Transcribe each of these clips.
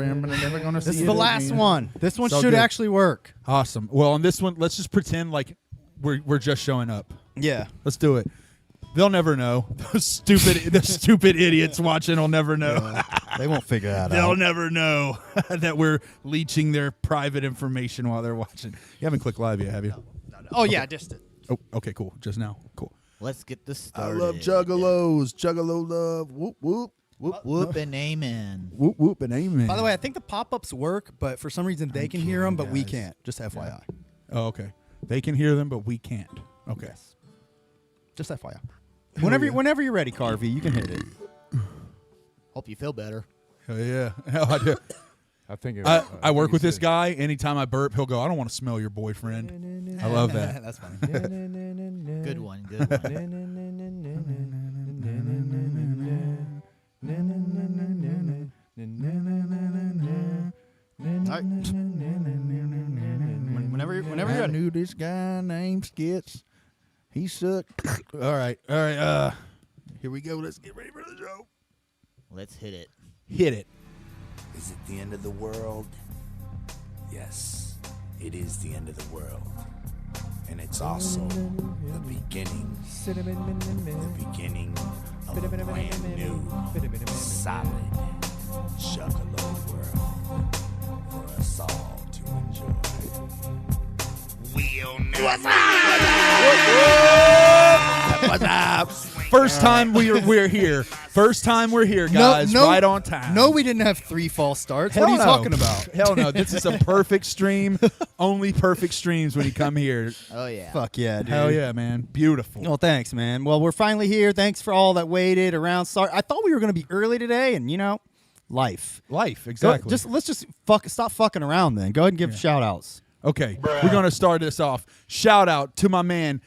I'm never gonna see This is it the last again. one. This one So should good. actually work. Awesome. Well, on this one, let's just pretend like we're just showing up. Yeah. Let's do it. They'll never know. The stupid idiots watching will never know. They won't figure that They'll out. never know that we're leeching their private information while they're watching. You haven't clicked live yet, have you? Oh, yeah, I just did. Oh, okay, cool. Just now. Cool. Let's get this I started. love juggalos. Juggalo love. Whoop, whoop. Whoop, whoop, and amen. Whoop, whoop, and amen. By the way, I think the pop-ups work, but for some reason they can hear them, but we can't. Just FYI. Oh, okay. They can hear them, but we can't. Okay. Just FYI. Whenever you're ready, Carvey, you can hit it. Hope you feel better. Hell yeah. Hell, I do. I work with this guy. Anytime I burp, he'll go, I don't want to smell your boyfriend. I love that. That's funny. Good one, good one. Whenever you're I ready. knew this guy named Skits. He sucked. All right. Here we go. Let's get ready for the show. Let's hit it. Hit it. Is it the end of the world? Yes, it is the end of the world. And it's also the beginning of a brand new, solid, juggalo world for us all to enjoy. We'll never What's up? First time we're here. First time we're here, guys. Right on time. No, we didn't have 3 false starts. Hell What are you no. talking about? Hell no. This is a perfect stream. Only perfect streams when you come here. Oh, yeah. Fuck yeah, dude. Hell yeah, man. Beautiful. Well, thanks, man. Well, we're finally here. Thanks for all that waited around. Sorry, I thought we were going to be early today, and life. Life, exactly. Let's just stop fucking around then. Go ahead and give shout outs. Okay, we're going to start this off. Shout out to my man,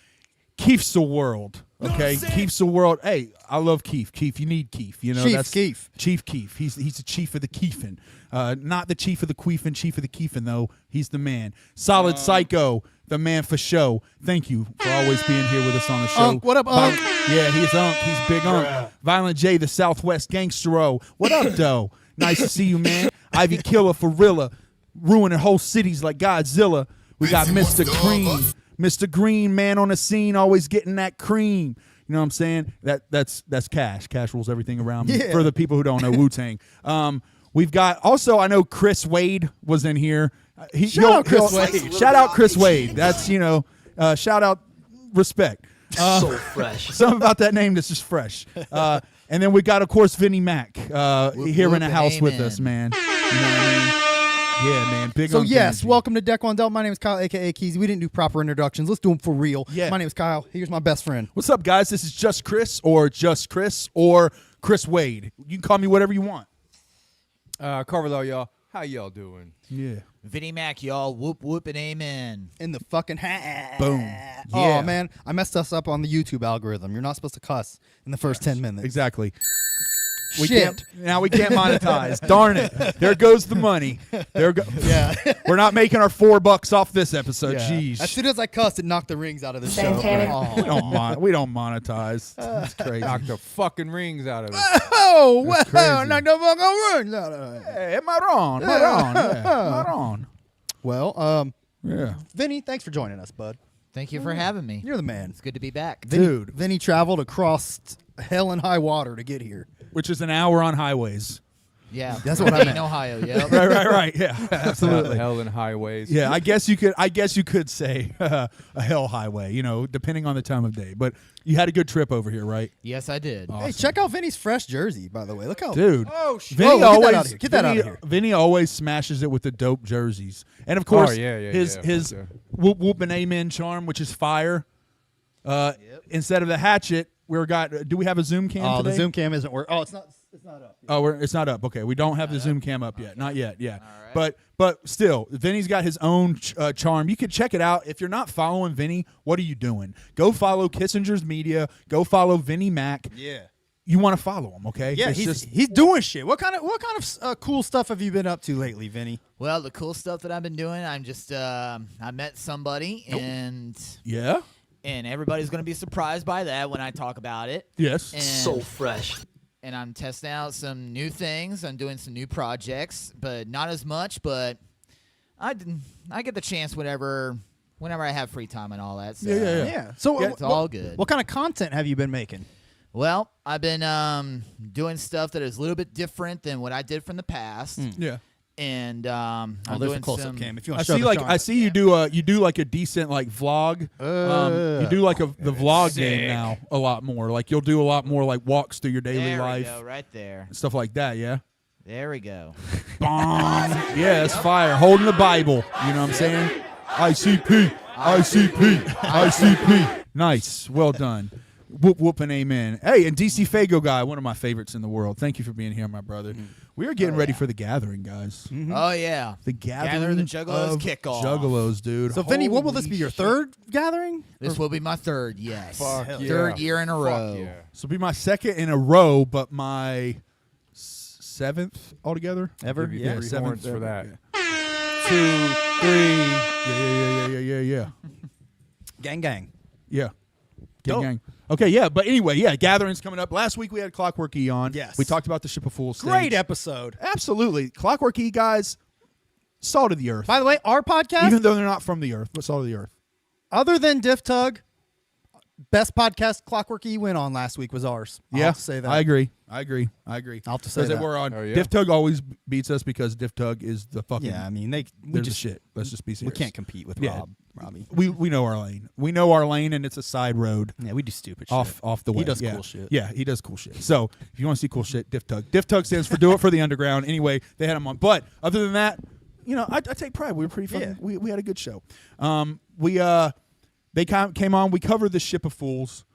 Keef's the World. Okay, Keef's the World. Hey, I love Keef. Keef, you need Keef. You know, Chief that's Keef. Chief Keef. He's the chief of the Keefin. Not the chief of the Queefin, chief of the Keefin, though. He's the man. Solid Psycho, the man for show. Thank you for always being here with us on the show. Unk, what up, Unk? Yeah, he's Unk. He's Big Unk. Violent J, the Southwest Gangstero. What up, though? Nice to see you, man. Ivy Killer for Rilla. Ruining whole cities like Godzilla. We got Mr. Green. Mr. Green, man on the scene, always getting that cream. You know what I'm saying? That's Cash. Cash rules everything around me. Yeah. For the people who don't know Wu-Tang. We've got also, I know Chris Wade was in here. Shout out Chris Wade. Shout out Chris Wade. That's, shout out respect. So fresh. Something about that name that's just fresh. And then we got, of course, Vinny Mac here in whoop the and house with amen. us, man. You know what I mean? Yeah, man. Big So on yes, energy. welcome to Deck One Del. My name is Kyle, aka Keezy. We didn't do proper introductions. Let's do them for real. Yeah. My name is Kyle. Here's my best friend. What's up, guys? This is Just Chris or Chris Wade. You can call me whatever you want. Carvalho, y'all. How y'all doing? Yeah. Vinny Mac, y'all. Whoop, whoop, and amen. In the fucking hat. Boom. Oh Yeah. man, I messed us up on the YouTube algorithm. You're not supposed to cuss in the first 10 minutes. Exactly. Shit. Now we can't monetize. Darn it. There goes the money. Yeah. We're not making our $4 off this episode. Yeah. Jeez. As soon as I cussed, it knocked the rings out of the show. We don't monetize. That's crazy. Knock the fucking rings out of it. Oh, That's wow. crazy. Knocked the fucking rings out of it. Hey, am I wrong? Am I wrong? Yeah, am I wrong? Well, Yeah. Vinny, thanks for joining us, bud. Thank you for having me. You're the man. It's good to be back. Dude. Vinny traveled across hell and high water to get here. Which is an hour on highways. Yeah. That's what I in meant. Ohio, yeah. Right. Yeah, absolutely. Hell and highways. Yeah, I guess you could say a hell highway, depending on the time of day. But you had a good trip over here, right? Yes, I did. Hey, check out Vinny's fresh jersey, by the way. Look how. Dude. Oh, shit. Vinny Whoa, always get that out of here. Vinny always smashes it with the dope jerseys. And of course, his for sure. whoop whoop and amen charm, which is fire. Instead of the hatchet, do we have a Zoom cam Oh, today? the Zoom cam isn't working. Oh, it's not up. Oh, it's not up. Okay, we don't have the Zoom cam up yet. Not yet. Yeah, but still, Vinny's got his own charm. You can check it out. If you're not following Vinny, what are you doing? Go follow Kissinger's Media. Go follow Vinny Mac. Yeah. You want to follow him, okay? Yeah, It's he's doing shit. What kind of cool stuff have you been up to lately, Vinny? Well, the cool stuff that I've been doing, I'm just, I met somebody, and yeah. everybody's going to be surprised by that when I talk about it. Yes. And So fresh. and I'm testing out some new things. I'm doing some new projects, but not as much. But I get the chance whenever I have free time and all that. So Yeah. So it's all good. What kind of content have you been making? Well, I've been doing stuff that is a little bit different than what I did from the past. Yeah. And I'm There's doing a close-up some. cam. If you want I to show see the like genre. I see you do like a decent like vlog. You do like the vlog game now a lot more. Like you'll do a lot more like walks through your daily There life we go, right there. and stuff like that. Yeah. There we go. Bong. Yeah, that's fire. Holding the Bible. You know what I'm saying? ICP. ICP. ICP. Nice. Well done. Whoop whoop and amen. Hey, and DC Fago guy, one of my favorites in the world. Thank you for being here, my brother. We are getting ready for the gathering, guys. Oh yeah. The gathering Gather the Juggalos of kickoff. Juggalos, dude. So, Vinny, what will this Holy be, your shit. third gathering? This will be my third, yes. Fuck yeah. Third year in a Fuck row. yeah. So it'll be my second in a row, but my seventh altogether. Ever? Give you Yeah. three seventh horns for ever. that. Yeah. 2, 3. Yeah. Gang, gang. Yeah. Dope. Gang. Okay, yeah, but anyway, yeah, gathering's coming up. Last week we had Clockwork E on. Yes. We talked about the Ship of Fools stage. Great episode. Absolutely. Clockwork E guys, salt of the earth. By the way, our podcast, Even though they're not from the earth, but salt of the earth. other than Diff Tug, best podcast Clockwork E went on last week was ours. I'll Yeah, have to say that. I agree. I'll have to say that. We're on. Oh, yeah? Diff Tug always beats us because Diff Tug is the fucking. Yeah, I mean, we they're just the shit. Let's just be we serious. can't compete with Yeah. Robbie. We know our lane. We know our lane, and it's a side road. Yeah, we do stupid Off shit. the way. He does Yeah. cool shit. Yeah, he does cool shit. So if you want to see cool shit, Diff Tug. Diff Tug stands for Do It for the Underground. Anyway, they had him on. But other than that, I take pride. We were pretty fucking. Yeah. We had a good show. They came on. We covered the Ship of Fools.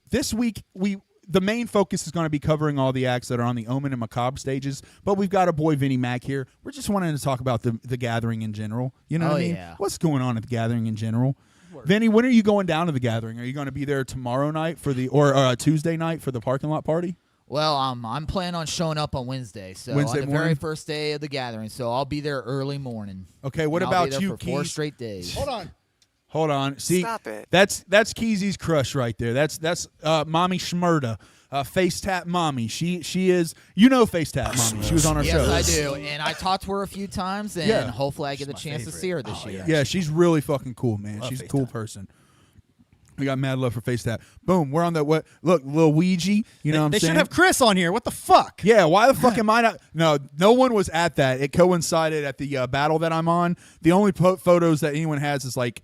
This week the main focus is going to be covering all the acts that are on the Omen and Macabre stages, but we've got our boy Vinny Mac here. We're just wanting to talk about the gathering in general. You know what I mean? Yeah. What's going on at the gathering in general? Vinny, when are you going down to the gathering? Are you going to be there tomorrow night or Tuesday night for the parking lot party? Well, I'm planning on showing up on Wednesday, so Wednesday on the morning? very first day of the gathering. So I'll be there early morning. Okay, what And I'll about be there you, for 4 Keys? straight days. Hold on. See, Stop it. That's Keezy's crush right there. That's Mommy Schmurda, Face Tap Mommy. She is Face Tap Mommy. She was on our Yes, show. I do, and I talked to her a few times, and Yeah. hopefully I get the my chance to favorite. see her this year. Yeah, she's really fucking cool, man. Love She's a FaceTime. cool person. We got mad love for Face Tap. Boom, we're on the what? Look, little Ouija. You know what I'm They saying? should have Chris on here. What the fuck? Yeah, why the fuck am I not? No one was at that. It coincided at the battle that I'm on. The only photos that anyone has is like,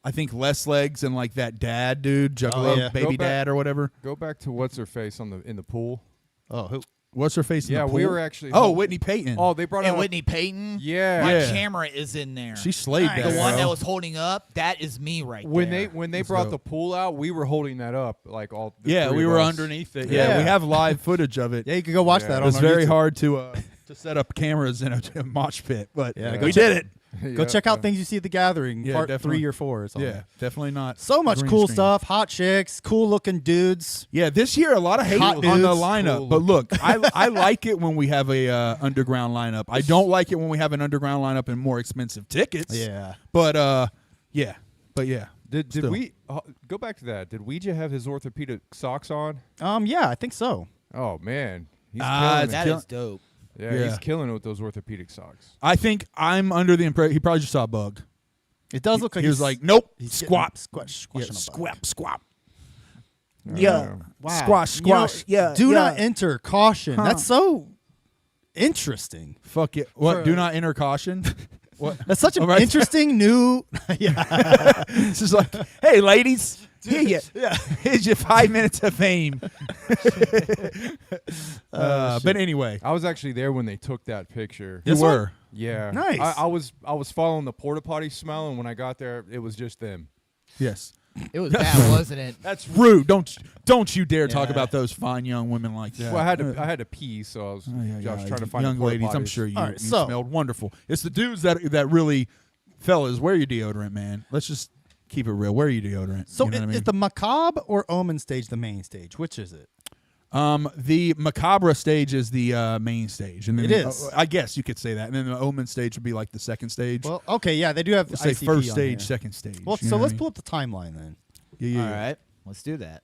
I think Les Legs and like that dad dude, Juggalo, yeah. baby Go back- dad or whatever. Go back to what's her face in the pool. Oh, who? What's her face? In Yeah, the we pool? were actually. Oh, Whitney Payton. Oh, they brought And out. Whitney Payton. Yeah. My Yeah. camera is in there. She slayed that. the one bro. that was holding up. That is me right When there. they That's brought dope. the pool out, we were holding that up like all. The Yeah, three we of were us. underneath it. Yeah, Yeah. we have live footage of it. Yeah, you could go watch Yeah. that It on was our very YouTube. hard to set up cameras in a mosh pit, but Yeah, we go check- did it. Go check out things you see at the gathering, Yeah, part definitely. 3 or 4 or something. Yeah, definitely not. So much green cool screen. stuff. Hot chicks, cool looking dudes. Yeah, this year a lot of hate Hot on the dudes. lineup. Cool. But look, I like it when we have a underground lineup. I don't like it when we have an underground lineup and more expensive tickets. Yeah. But yeah. Did Still. we go back to that? Did Ouija have his orthopedic socks on? Yeah, I think so. Oh man, he's Ah, killing it's it. That kill- is dope. Yeah, Yeah. he's killing it with those orthopedic socks. I think I'm under the impression he probably just saw a bug. It does look like He was like, nope, he's squat. squash, Yeah, squash, squat. Yeah. Wow. Squash, You know, squash. Yeah. Do yeah. not enter. Caution. Huh. That's so interesting. Fuck it. What? For- Do not enter caution. What? That's such an All right. interesting new. Yeah. It's just like, hey, ladies, here's your 5 minutes of fame. But anyway, I was actually there when they took that picture. you were. Yeah, Nice. I was following the porta potty smell, and when I got there, it was just them. Yes. It was bad, wasn't it? That's rude. Don't you dare talk Yeah. about those fine young women like that. Well, I had to pee, so I was, Oh, yeah, I was yeah, trying to find young the porta ladies. I'm potties. sure you, All right, you so- smelled wonderful. It's the dudes that really, fellas, wear your deodorant, man. Let's just keep it real. Wear your deodorant. So you know what I mean? is the macabre or omen stage the main stage? Which is it? The macabre stage is the main stage, and then It is. I guess you could say that, and then the omen stage would be like the second stage. Well, okay, yeah, they do have Let's say ICP first on stage, here. second stage. Well, you so know let's what I pull up the timeline then. mean? Yeah. All right, let's do that.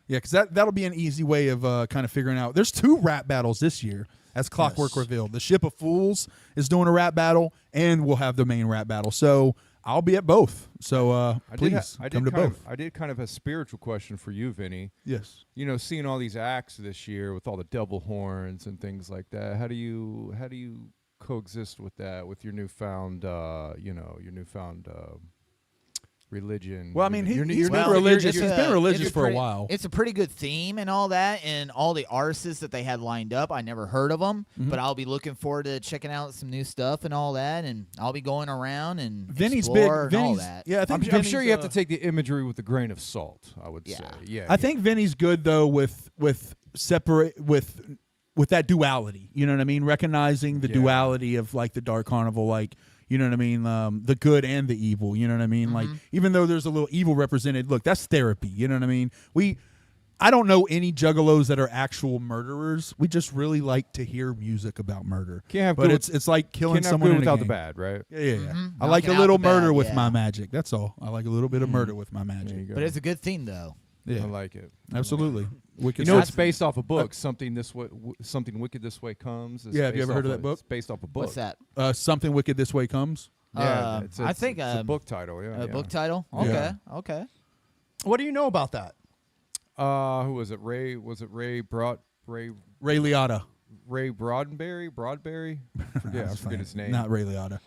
Yeah, because that'll be an easy way of kind of figuring out. There's 2 rap battles this year, as Clockwork revealed. The Ship of Fools is doing a rap battle, and we'll have the main rap battle. So I'll be at both. So please come to both. I did kind of a spiritual question for you, Vinny. Yes. You know, seeing all these acts this year with all the double horns and things like that, how do you coexist with that, with your newfound religion? Well, I mean, he's been Well, religious. it's He's a- been religious it's a for a pretty- while. It's a pretty good theme and all that, and all the artists that they had lined up, I never heard of them, but I'll be looking forward to checking out some new stuff and all that, and I'll be going around and Vinny's explore big. and all Vinny's, that. yeah, I think I'm sure you have Vinny's, to take the imagery with a grain of salt, I would Yeah. say. Yeah. I think Vinny's good though with separate with that duality. You know what I mean? Recognizing the Yeah. duality of like the Dark Carnival, like. You know what I mean? The good and the evil. You know what I mean? Like, even though there's a little evil represented, look, that's therapy. You know what I mean? I don't know any juggalos that are actual murderers. We just really like to hear music about murder. Can't have but good it's like killing can't have someone good in a without the game. bad, right? Yeah. I like Knocking a out little the bad, murder with yeah. my magic. That's all. I like a little bit of murder with my There you magic. go. But it's a good theme, though. Yeah, I like it. absolutely. Wicked You know, Sauce. it's based off a book. Something Wicked This Way Comes. Is Yeah, have you based ever heard off of that book? It's based off a book. What's that? Something Wicked This Way Comes. Yeah, I think it's a book title. Yeah, a yeah. book title. Yeah. Okay. What do you know about that? Who was it? Ray? Was it Ray? Ray Liotta. Ray Broadberry? Yeah, I forget his name. Not Ray Liotta.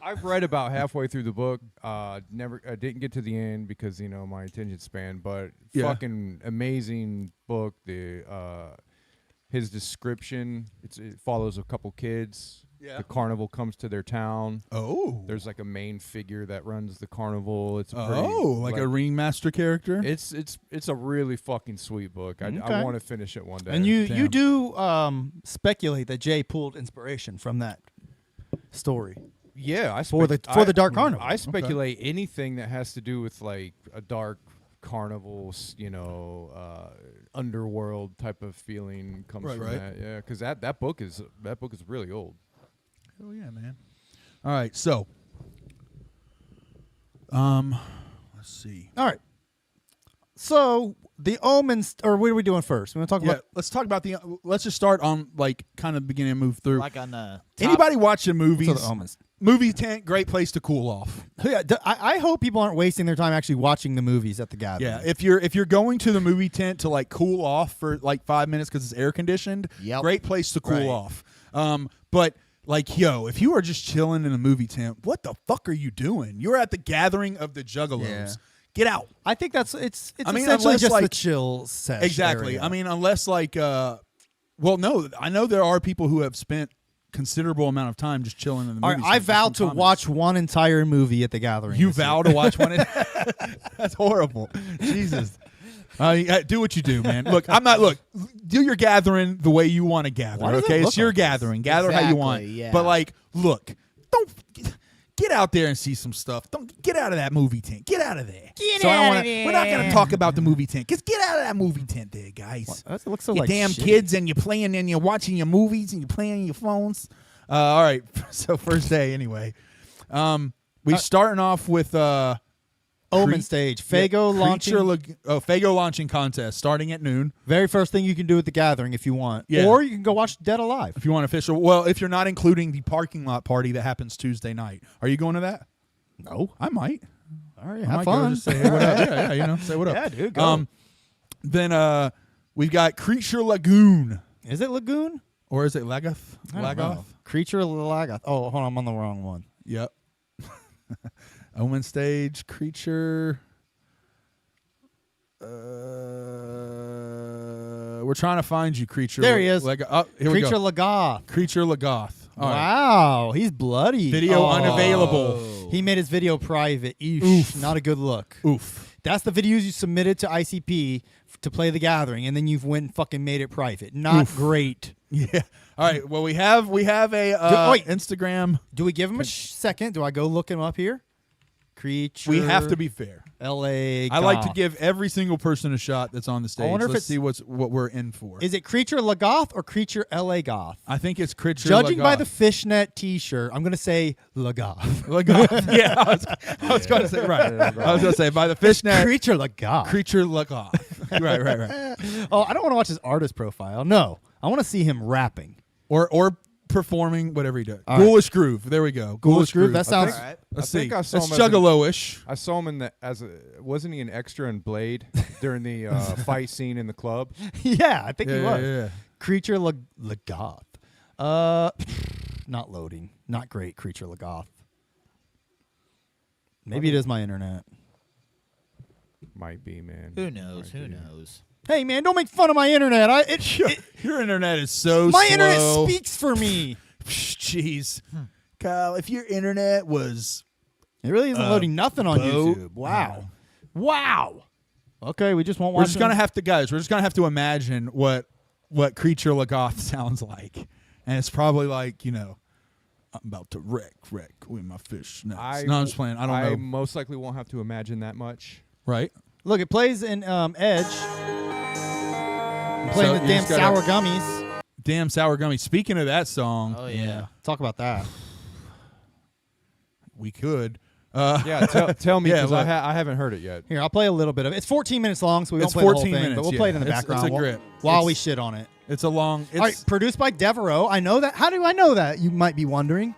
I've read about halfway through the book. I didn't get to the end because my attention span. But Yeah. fucking amazing book. His description. It follows a couple kids. Yeah. The carnival comes to their town. Oh. There's like a main figure that runs the carnival. It's pretty, like a ringmaster character. It's a really fucking sweet book. I Okay. want to finish it one day. And you Damn. do speculate that Jay pulled inspiration from that story. yeah, For the Dark Carnival. I speculate anything that has to do with like a dark carnival, underworld type of feeling comes Right, from right. that. Yeah, because that book is really old. Hell yeah, man. All right, so let's see. All right. So the omens, or what are we doing first? We want to talk Yeah, about. let's talk about let's just start on like kind of beginning and move through. Like on the Anybody watching movies? So the omens. Movie tent, great place to cool off. Yeah, I hope people aren't wasting their time actually watching the movies at the gathering. Yeah, if you're going to the movie tent to like cool off for like 5 minutes because it's air conditioned, Yep. great place to cool Right. off. But like, if you are just chilling in a movie tent, what the fuck are you doing? You're at the gathering of the Juggalos. Yeah. Get out. I think it's I mean, essentially unless, just the like- chill sesh Exactly. area. I mean, unless like, well, no, I know there are people who have spent considerable amount of time just chilling in the All movie right, I tent. vowed Just to some comments. watch one entire movie at the gathering. You this year. vow to watch one. That's horrible. Jesus. Do what you do, man. Look, do your gathering the way you want to gather, Why does it okay? look It's your like this? gathering. Gather how you want. Exactly, yeah. But like, look, don't get out there and see some stuff. Don't get out of that movie tent. Get out of there. Get so I out wanna, of there. We're not going to talk about the movie tent. Just get out of that movie tent there, guys. That looks so You like damn shit. kids, and you're playing and you're watching your movies and you're playing on your phones. All right, so first day anyway. We starting off with Omen stage. Fago launching. Fago launching contest starting at noon. Very first thing you can do at the gathering if you want. Yeah. Or you can go watch Dead Alive. If you want official, well, if you're not including the parking lot party that happens Tuesday night, are you going to that? No. I might. All right, I have might go fun. just say hey, what up. Yeah, say what up. Yeah, dude, go. Then we've got Creature Lagoon, Is it Lagoon? or is it Lagoth? I don't know. Creature Lagoth. Oh, hold on, I'm on the wrong one. Yep. Omen stage, Creature. We're trying to find you, Creature. There he is. Here we Creature go. Lagoth. Creature Lagoth. All right. Wow, he's bloody. Video Oh. unavailable. He made his video private. Eesh, Oof. not a good look. Oof. That's the videos you submitted to ICP to play the gathering, and then you've went and fucking made it private. Not Oof. great. Yeah. All right. Well, we have a wait. Instagram. Do we give him a second? Do I go look him up here? Creature. We have to be fair. LA. I like to Goth. give every single person a shot that's on the stage. wonder if Let's it's- see what we're in for. Is it Creature Lagoth or Creature LA Goth? I think it's Creature. Judging by the Lagoth. fishnet T-shirt, I'm gonna say Lagoth. Lagoth. Yeah, I was going to say right. I was going to say by the fishnet. Creature Lagoth. Creature Lagoth. Right. Oh, I don't want to watch his artist profile. No, I want to see him rapping. Or performing whatever he does. All right. Ghoulish Groove. There we go. Ghoulish Groove. That sounds. All right. Let's I think see. I saw That's him as a- Juggalo-ish. I saw him in the wasn't he an extra in Blade during the fight scene in the club? Yeah, I think he was. Yeah. Creature Lagoth. Not loading. Not great. Creature Lagoth. Maybe it is my internet. Might be, man. Who knows? Who knows? Hey man, don't make fun of my internet. Your internet is so My slow. internet speaks for me. Jeez. Kyle, if your internet was It really isn't loading nothing on boat. YouTube. Wow. Okay, we just won't watch. We're just gonna have to, guys. We're just gonna have to imagine what Creature Lagoth sounds like, and it's probably like, I'm about to wreck with my fish. No, I'm just playing. I don't know. Most likely won't have to imagine that much. Right? Look, it plays in Edge. I'm playing So the you damn just gotta- sour gummies. Damn sour gummy. Speaking of that song, Oh yeah. Talk about that. we could. Yeah, tell me Yeah, because look. I haven't heard it yet. Here, I'll play a little bit of it. It's 14 minutes long, so we won't It's play the whole 14 thing, minutes, but we'll yeah. play it in the It's- background it's a grip. while we It's- shit on it. It's a long. It's All right, produced by Devereaux. I know that. How do I know that? You might be wondering.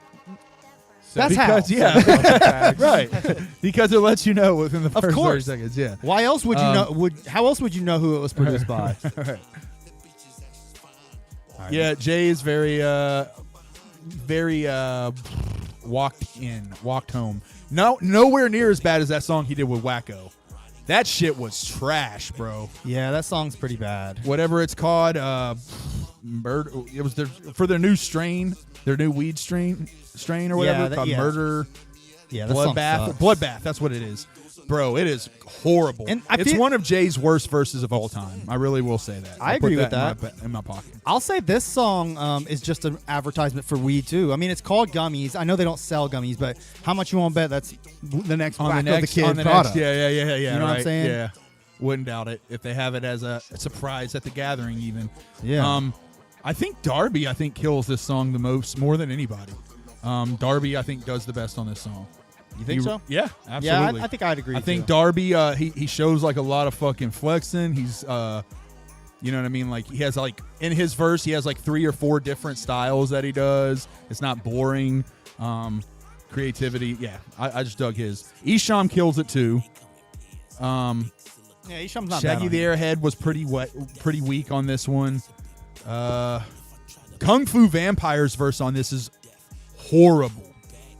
That's because how. yeah, right. Because it lets you know within the Of first 30 course. seconds. Yeah. Why else would you know? How else would you know who it was produced by? Yeah, Jay is very walked home. No, nowhere near as bad as that song he did with Wacko. That shit was trash, bro. Yeah, that song's pretty bad. Whatever it's called, murder. It was for their new strain, their new weed strain or whatever called Murder Yeah, that song Bloodbath. sucks. Bloodbath. That's what it is, bro. It is horrible. And I it's feel- one of Jay's worst verses of all time. I really will say that. I I'll agree put with in my pocket. I'll say this song is just an advertisement for weed too. I mean, it's called gummies. I know they don't sell gummies, but how much you want to bet that's the next Wacko the Kid product? Yeah. You know what I'm right, saying? Yeah, wouldn't doubt it if they have it as a surprise at the gathering. Even Yeah. I think Darby kills this song the most, more than anybody. Darby I think does the best on this song. You think so? Yeah, Yeah, absolutely. I think I'd agree. I think too. Darby he shows like a lot of fucking flexing. He's you know what I mean? Like he has like in his verse he has like 3 or 4 different styles that he does. It's not boring. Creativity. Yeah, I just dug his. Isham kills it too. Yeah, Isham's not bad Shaggy on the it. Airhead was pretty weak on this one. Kung Fu Vampire's verse on this is horrible.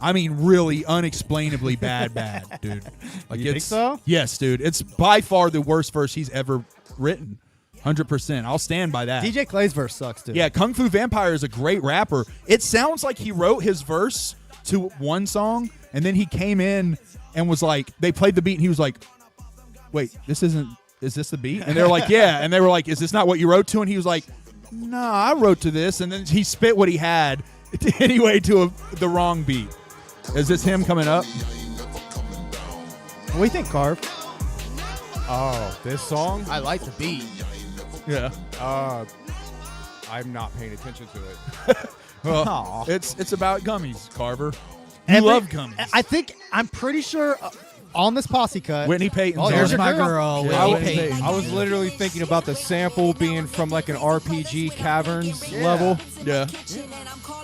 I mean, really unexplainably bad, dude. Like, You think so? Yes, dude. It's by far the worst verse he's ever written. 100%. I'll stand by that. DJ Clay's verse sucks too. Yeah, Kung Fu Vampire is a great rapper. It sounds like he wrote his verse to one song, and then he came in and was like, they played the beat, and he was like, wait, is this the beat? And they were like, yeah. And they were like, is this not what you wrote to? And he was like, nah, I wrote to this. And then he spit what he had anyway to the wrong beat. Is this him coming up? What do you think, Carve? Oh, this song? I like the beat. Yeah. I'm not paying attention to it. Well, Aw. it's about gummies, Carver. You love gummies. I'm pretty sure on this posse cut. Whitney Payton's Oh, on there's it. your my girl. girl. Yeah, Whitney Whitney Payton. Payton. I was literally thinking about the sample being from like an RPG Caverns level. Yeah.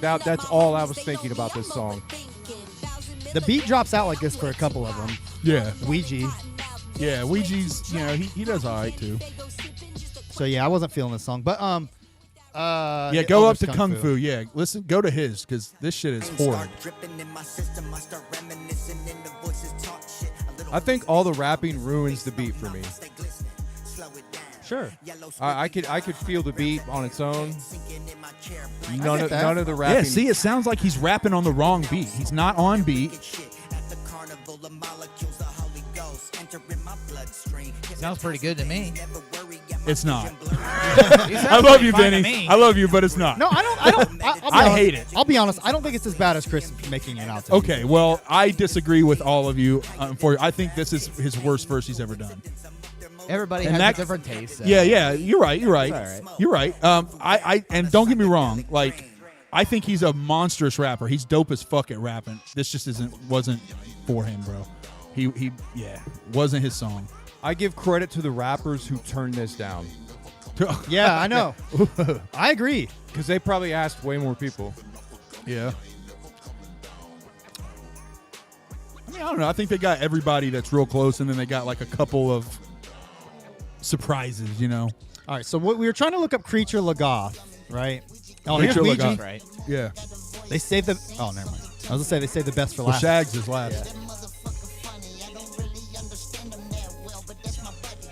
That's all I was thinking about this song. The beat drops out like this for a couple of them. Yeah. Ouija. Yeah. Ouija's, he does all right, too. So yeah, I wasn't feeling this song, but Yeah, go up to Kung Fu. Yeah, listen, go to his, because this shit is horrid. I think all the rapping ruins the beat for me. Sure. I could feel the beat on its own. get that. None of the rapping. Yeah, see, it sounds like he's rapping on the wrong beat. He's not on beat. Sounds pretty good to me. It's not. I I love you, Vinny. I love you, but it's not. No, I don't. I'll be I honest. hate it. I'll be honest. I don't think it's as bad as Chris making it out to be. Okay, well, I disagree with all of you. I think this is his worst verse he's ever done. Everybody And has that- a different taste. So. Yeah, you're right. all right. You're right. I and don't get me wrong, like I think he's a monstrous rapper. He's dope as fuck at rapping. This just wasn't for him, bro. He wasn't his song. I give credit to the rappers who turned this down Yeah, I know. I agree. because they probably asked way more people. Yeah. I mean, I don't know. I think they got everybody that's real close, and then they got like a couple of surprises, you know? All right, so we were trying to look up Creature Lagoth, right? Oh, Creature here's Lagoth. Ouija. Right. Yeah. They saved the. Oh, never mind. I was gonna say they saved the best for Well, last. Shags is last.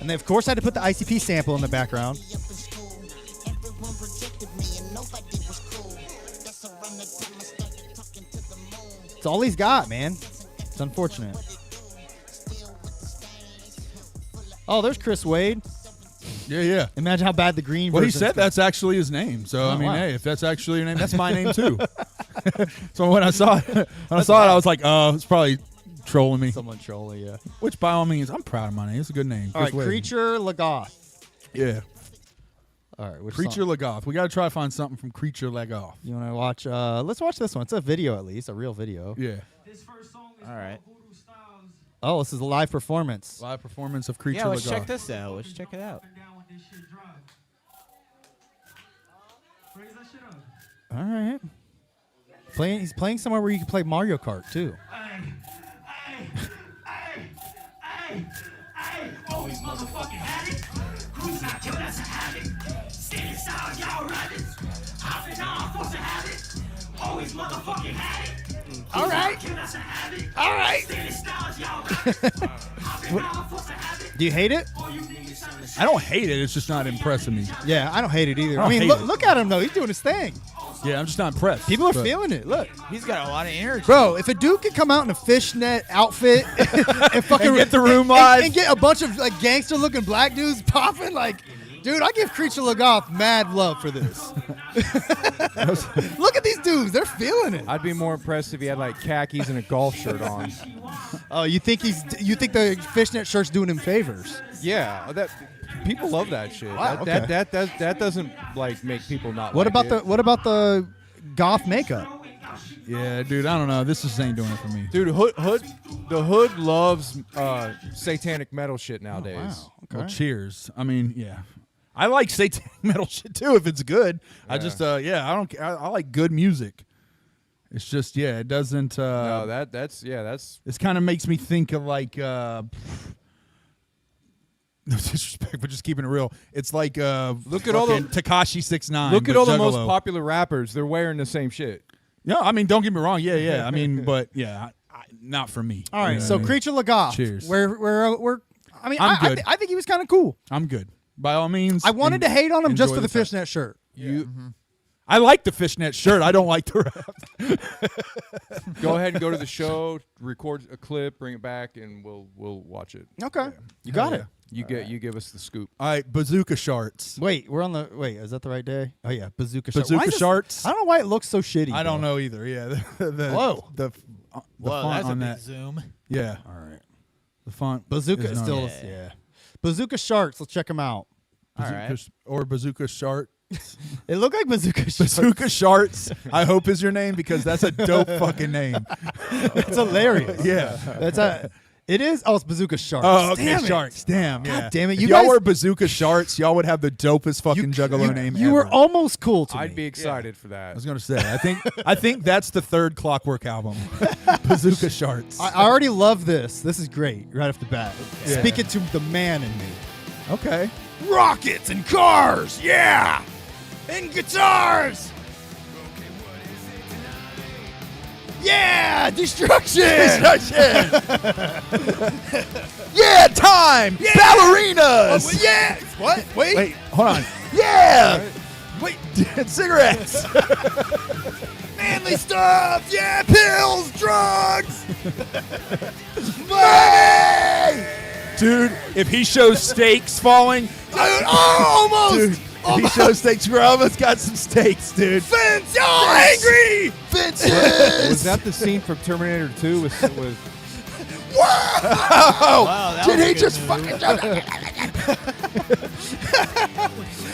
And they of course had to put the ICP sample in the background. It's all he's got, man. It's unfortunate. Oh, there's Chris Wade. Yeah, yeah. Imagine how bad the green. Well, he version's said gonna- that's actually his name. So, I Oh, mean, wow. hey, if that's actually your name, that's my name too. So when I saw it, I was like, oh, it's probably trolling me. someone trolling. Yeah. Which, by all means, I'm proud of my name. It's a good name. All right, Chris Wade. Creature Lagoth. Yeah. All right, which Creature song? Lagoth. We got to try to find something from Creature Lagoth. You want to watch? Let's watch this one. It's a video, at least a real video. Yeah. All right. Oh, this is a live performance. Live performance of Creature Yeah, let's Lagoth. check this out. Let's check it out. All right. He's playing somewhere where you can play Mario Kart too. Always motherfucking had it. Who's not killed as a habit? Standing style, y'all rabbits. Hopping on, force to have it. Always motherfucking had it. All right. Killed as a habit. All right. Standing style, y'all rabbits. Hopping on, force to have it. Do you hate it? All you niggas on the I don't hate it. It's just not impressing me. Yeah, I don't hate it either. I I don't mean, hate look, it. look at him though. He's doing his thing. Yeah, I'm just not impressed. People are But- feeling it. Look, He's got a lot of energy. bro. If a dude could come out in a fishnet outfit and fucking And get the room live. and get a bunch of like gangster-looking black dudes popping, like, dude, I give Creature Lagoth mad love for this. Look at these dudes. They're feeling it. I'd be more impressed if he had like khakis and a golf shirt on. Oh, you think the fishnet shirt's doing him favors? Yeah, that people love that shit. Wow, That doesn't like make people not. What like about the goth makeup? Yeah, dude, I don't know. This just ain't doing it for me. Dude, the hood loves satanic metal shit nowadays. Well, cheers. I mean, yeah. I like satanic metal shit too if it's good. I just, I don't. I like good music. It's just, it doesn't. No, that's. This kind of makes me think of like. No disrespect, but just keeping it real. It's like Look at all the- Tekashi 6ix9ine. Look at but all the most Juggalo. popular rappers. They're wearing the same shit. No, I mean, don't get me wrong. Yeah. I mean, but yeah, not for me. All right, You know so what I mean? Creature Lagoth. Cheers. We're. I mean, I'm good. I think he was kind of cool. I'm good. By all means. I wanted to hate on him just enjoy for the the fact- fishnet shirt. I like the fishnet shirt. I don't like the rap. Go ahead and go to the show, record a clip, bring it back, and we'll watch it. Okay, you got Hell it. You give us the scoop. All right, bazooka sharts. Wait, we're on the. Wait, is that the right day? Oh yeah, bazooka sharts. Bazooka Why is this- sharts? I don't know why it looks so shitty. I don't bro. know either. Yeah. Whoa. The Whoa, font that's a on big that. zoom. Yeah. All right, The font. bazooka is is not- still yeah. Bazooka sharts. Let's check them out. All Bazooka right. or bazooka shart. It looked like bazooka sharts. Bazooka sharts. I hope is your name because that's a dope fucking name. It's hilarious. Yeah. That's a. It is. Oh, it's bazooka sharts. Oh, okay, Damn it. sharks. Damn, yeah. God damn it, If you y'all guys- were bazooka sharts, y'all would have the dopest fucking juggalo name You ever. were almost cool to I'd me. be excited for that. I was gonna say. I think that's the third Clockwork album. Bazooka sharts. I already love this. This is great right off the bat. Yeah. Speaking to the man in me. Okay. Rockets and cars, yeah, and guitars. Yeah, destruction. Yeah, time. Ballerinas. Oh, yeah. What? Wait. Wait, hold on. Yeah. Wait. Cigarettes. Manly stuff. Yeah, pills, drugs. Money. Dude, if he shows steaks falling, Oh, almost. dude, if he shows steaks, we're almost got some steaks, dude. Fence, y'all angry. Fences. Was that the scene from Terminator 2 with Wow, that Did was a he good just move. fucking jump?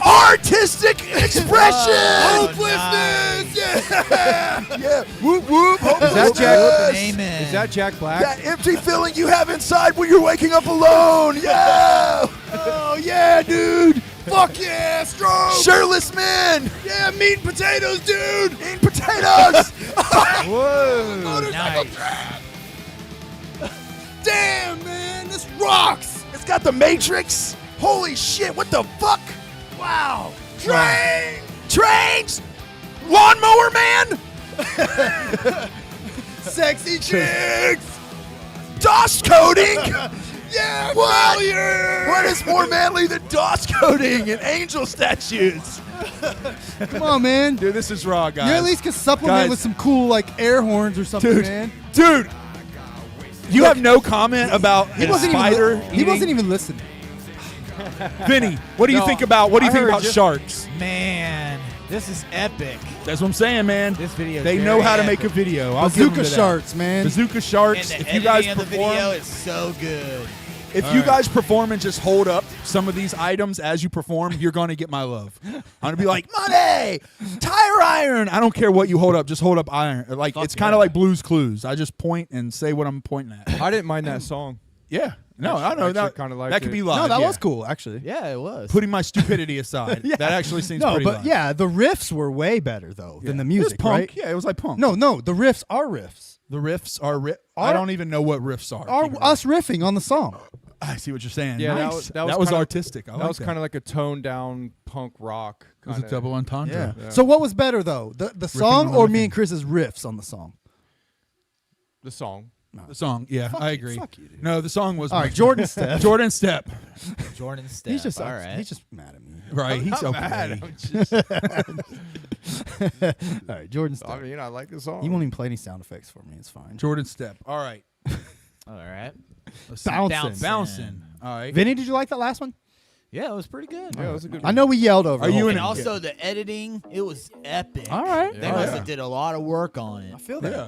Artistic expression. Hopelessness. Yeah. Whoop whoop. Is that Jack? Amen. Is that Jack Black? That empty feeling you have inside when you're waking up alone. Yeah. Oh yeah, dude. Fuck yeah, strong. Shirtless men. Yeah, meat and potatoes, dude. Eating potatoes. Whoa. Nice. Damn, man, this rocks. It's got the Matrix. Holy shit, what the fuck? Wow. Trains! Lawnmower man! Sexy chicks. DOS coding! Yeah, What? failure. What is more manly than DOS coding and angel statues? Come on, man. Dude, this is raw, guys. You at least can supplement Guys. with some cool like air horns or something, Dude, man. dude, you have no comment about He a wasn't spider even. He eating- wasn't even listening. Vinny, what do you No, think about I heard about you- sharks? Man, this is epic. That's what I'm saying, man. This video is They very know how to epic. make a video. I'll give them Bazooka to that. sharks, man. Bazooka sharks. And the If you guys editing of the perform, video is so good. if you guys perform and just hold up some of these items as you perform, you're going to get my love. I'm going to be like, money, tire iron. I don't care what you hold up. Just hold up iron. Like it's kind of like Blue's Clues. I just point and say what I'm pointing at. I didn't mind that song. Yeah. No, I know. Actually That, kinda liked that could it. be live. No, that yeah. was cool, actually. Yeah, it was. Putting my stupidity aside. Yeah. That actually seems No, pretty but live. yeah, the riffs were way better though than the It was music, punk. right? Yeah, it was like punk. No, the riffs are riffs. The riffs are I don't even know what riffs are. Are us riffing on the song. I see what you're saying. Yeah, that Nice. was- that that was was kinda- artistic. I That like was kind of like a toned down punk rock. It was a double entendre. Yeah. So what was better though, the song on or everything. me and Chris's riffs on the song? The song. The song, yeah, I agree. fuck you, dude. No, the song was All right, Jordan Steph. Jordan Step. Jordan Steph. He's just all right. He's just mad at me. Right, he's okay. Mad, I'm just- All right, Jordan Steph. I mean, I like the song. He won't even play any sound effects for me. It's fine. Jordan Step. All right. All right. Let's see. Bouncing. Bouncing. All right. Vinny, did you like that last one? Yeah, it was pretty good. Yeah, it was a good I know we yelled over. Are the you whole in And thing. also the editing, it was epic. All right. They must have did a lot of work on it. I feel that. Yeah.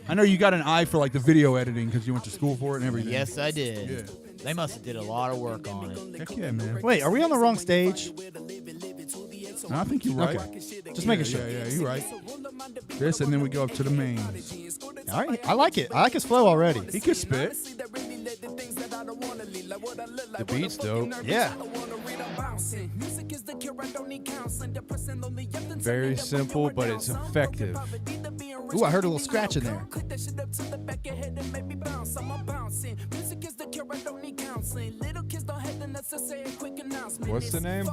I know you got an eye for like the video editing because you went to school for it and everything. Yes, I did. Yeah. They must have did a lot of work on it. Heck yeah, man. Wait, are we on the wrong stage? No, I think you're right. Okay. Just making sure. Yeah, you're right. This, and then we go up to the main. All right. I like it. I like his flow already. He could spit. The beat's dope. Yeah. Very simple, but it's effective. Ooh, I heard a little scratch in there. What's the name?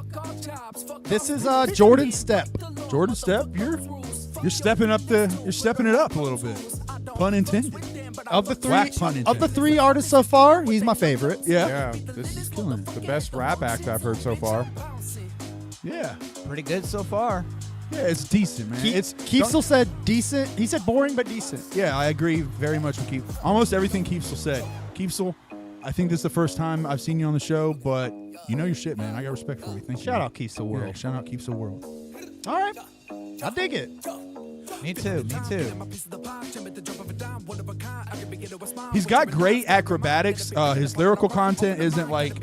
This is Jordan Step. Jordan Step, you're stepping up you're stepping it up a little bit. Pun intended. Of the three, Whack pun of the three artists so far, he's my favorite. Yeah. Yeah, this is Killing it. the best rap act I've heard so far. Yeah. Pretty good so far. Yeah, it's decent, man. It's Keefsel said decent. He said boring but decent. Yeah, I agree very much with Keefsel. Almost everything Keefsel said. Keefsel, I think this is the first time I've seen you on the show, but you know your shit, man. I got respect for you. Thank you. Shout out Keefsel World. Yeah, shout out Keefsel World. All right. I dig it. Me too. Me too. He's got great acrobatics. His lyrical content isn't like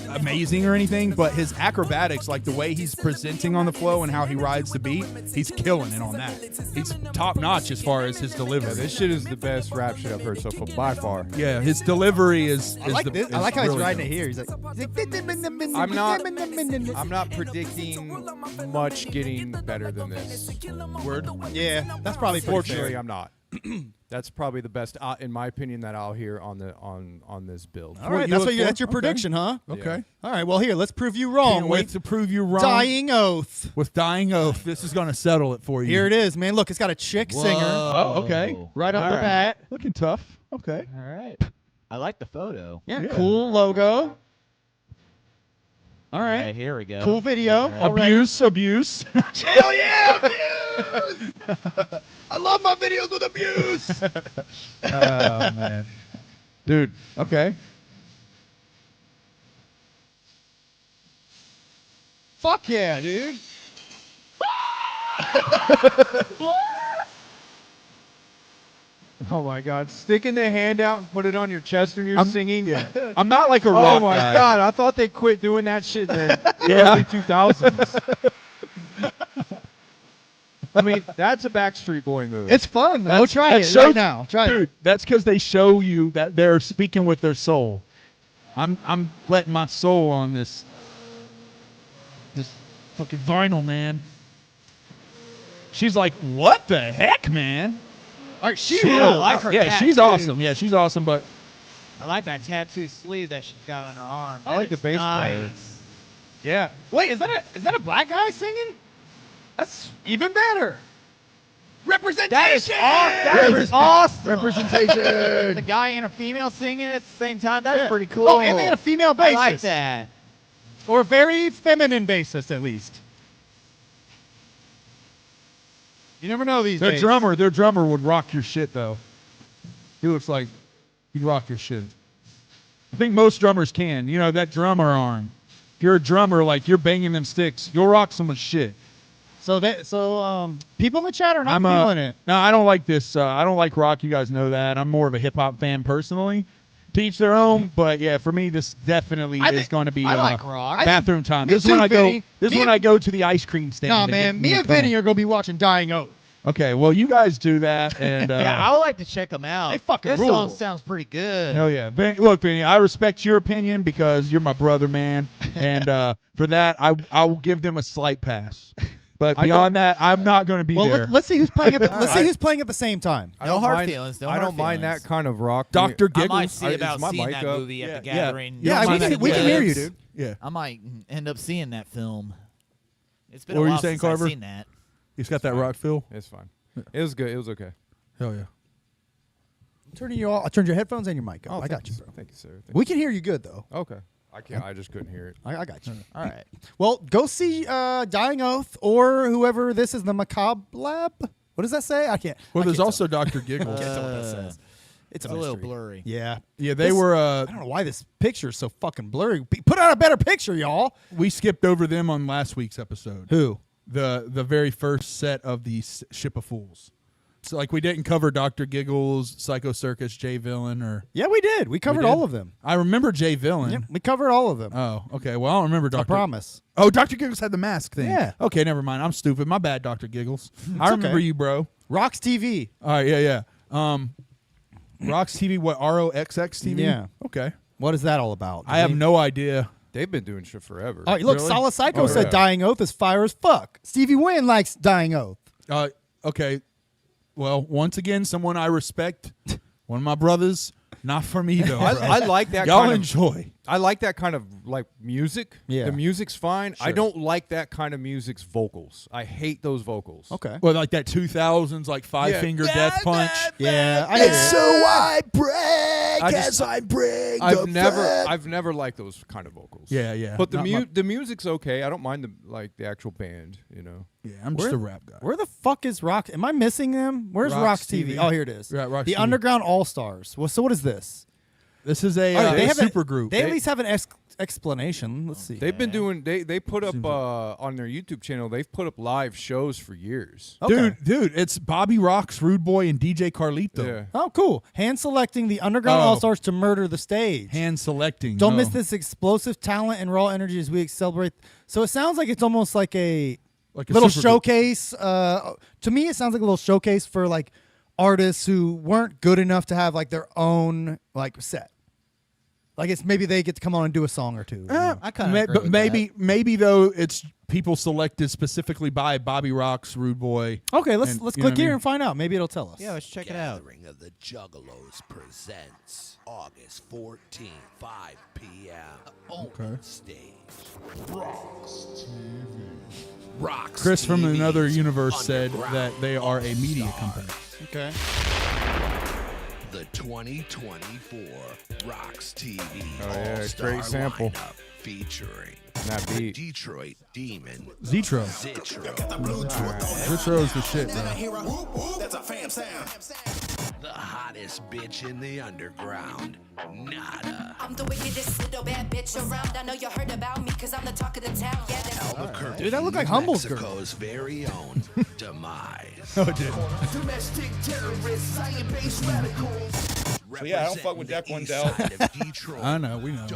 amazing or anything, but his acrobatics, like the way he's presenting on the flow and how he rides the beat, he's killing it on that. He's top notch as far as his delivery. Yeah, this shit is the best rap shit I've heard so far by far. Yeah, his delivery is. I like this. I like how he's really riding dope. it here. He's like, I'm not predicting much getting better than this. Word. Yeah, that's probably pretty Fortunately, fair. I'm not. That's probably the best, in my opinion, that I'll hear on this build. All right, you look that's your for? prediction, huh? Okay. All right, well here, let's prove you wrong Can't wait with to prove you wrong. Dying Oath. With Dying Oath. This is going to settle it for you. Here it is, man. Look, it's got a chick singer Oh, okay. right off the bat. Looking tough. Okay. All right. I like the photo. Yeah, Yeah. cool logo. All right, Okay, here we go. cool video. Abuse. Hell yeah, abuse! I love my videos with abuse. Oh, man. Dude. Okay. Fuck yeah, dude. Oh my God! Sticking the hand out and put it on your chest when you're singing. Yeah. I'm not like a rock Oh my guy. God! I thought they quit doing that shit in the Yeah. early 2000s. I mean, that's a Backstreet Boy move. It's fun, though. Try it shows- right now. Try Dude, it. that's because they show you that they're speaking with their soul. I'm letting my soul on this fucking vinyl, man. She's like, what the heck, man? All right, she I rules. like her Yeah, tattoo. she's awesome. Yeah, she's awesome, but I like that tattoo sleeve that she's got on her arm. I like the bass player. Nice. Yeah. Wait, is that a black guy singing? That's even better. Representation. That is awesome. representation. The guy and a female singing at the same time. That's pretty cool. Oh, and they had a female bassist. I like that. Or a very feminine bassist, at least. You never know these Their days. drummer would rock your shit though. He looks like he'd rock your shit. I think most drummers can. You know, that drummer arm. If you're a drummer, like you're banging them sticks, you'll rock someone's shit. So people in the chat are not feeling it. No, I don't like this. I don't like rock. You guys know that. I'm more of a hip hop fan personally. To each their own, but yeah, for me, this definitely is going to be I like rock. bathroom time. Me This is when too, I go. Vinny. This is Me when and- I go to the ice cream stand. Nah, to man. get Me my and Vinny phone. are going to be watching Dying Oath. Okay, well, you guys do that, and Yeah, I would like to check them out. They fucking this rule. song sounds pretty good. hell yeah. Look, Vinny, I respect your opinion because you're my brother, man, and for that, I will give them a slight pass. But beyond that, I'm not going to be Well, there. let's see who's playing. Let's see who's playing at the same time. I No don't hard mind- feelings, no I hard don't mind feelings. that kind of rock. Dr. I Giggles. might see Is about my seeing mic that up? movie at the Yeah. gathering. Yeah, You we mind can- that we can hear you, gigs? dude. Yeah, I might end up seeing that film. It's been What a were you while saying, since Carver? I've seen that. he's got that rock feel. It's fine. It was good. It was okay. Hell yeah. I'm turning you all. I turned your headphones and your mic up. I got you, bro. Thank you, sir. We can hear you good though. Okay. I can't. I just couldn't hear it. I got you. All right. Well, go see Dying Oath or whoever this is, the Macabre Lab. What does that say? I can't. Well, I there's can't also Dr. Giggles. tell what that says. It's a a little mystery. blurry. Yeah. Yeah, they This- were. I don't know why this picture is so fucking blurry. Put out a better picture, y'all. We skipped over them on last week's episode. Who? The very first set of the Ship of Fools. So like we didn't cover Dr. Giggles, Psycho Circus, Jay Villain, or Yeah, we did. We covered did? all of them. I remember Jay Villain. Yep, we covered all of them. Oh, okay. Well, I don't remember I Dr. promise. Oh, Dr. Giggles had the mask thing. Yeah. Okay, never mind. I'm stupid. My bad, Dr. Giggles. I remember okay. you, bro. Rocks TV. All right, yeah. Rox TV, what, ROXX TV? Yeah. Okay. What is that all about? I have no idea. They've been doing shit forever. All right, look, Really? Solid Psycho Oh, said yeah. Dying Oath is fire as fuck. Stevie Wynn likes Dying Oath. Okay. Well, once again, someone I respect, one of my brothers. Not for me though. bro. I like that. Y'all kind of, enjoy. I like that kind of like music. Yeah. The music's fine. I Sure. don't like that kind of music's vocals. I hate those vocals. Okay. Well, like that 2000s, like Five Finger Death Punch. Yeah, I hear you. I break I just- I bring. I've never liked those kind of vocals. Yeah, yeah. But the Not my- the music's okay. I don't mind the actual band. You know. Yeah, I'm just a rap guy. Where the fuck is Rock? Am I missing them? Where's Rox Rocks TV? TV. Oh, here it is. Right, Rox the TV. Underground All Stars. Well, so what is this? This is a, All right, a have super group. They at least have an explanation. Let's see. They've been doing. They put up on their YouTube channel. They've put up live shows for years. Okay. Dude, it's Bobby Rocks, Rude Boy, and DJ Carlito. Yeah. Oh, cool. Hand selecting the Underground Oh. All Stars to murder the stage. Hand selecting. Don't Oh. miss this explosive talent and raw energy as we celebrate. So it sounds like it's almost like a Like a little super group. showcase. To me, it sounds like a little showcase for like artists who weren't good enough to have like their own like set. Like it's maybe they get to come on and do a song or two. you know? I kind of agree But with maybe though it's people selected specifically by Bobby Rocks, Rude Boy. Okay, let's And- let's you know click what I here mean? and find out. Maybe it'll tell us. that. Yeah, let's check it out. Gathering of the Juggalos presents August 14th, 5 p.m. Open stage. Rocks Chris from TV's another universe said Underground that they are a media All-Stars. company. Okay. The 2024 Rocks TV Oh, yeah, All-Star great sample. lineup featuring That the beat. Detroit Demon Zetro. Zitro, Zitro's the shit, bro. the hottest bitch in the underground, Nada. I'm the wickedest little bad bitch around. I know you heard about me because I'm the talk of the town. Yeah, that's Albuquerque, Dude, that looked like Humble's girl. Mexico's very own Demise. Oh, dude. Domestic terror So yeah, I don't fuck with Deck One Del. I know, we know.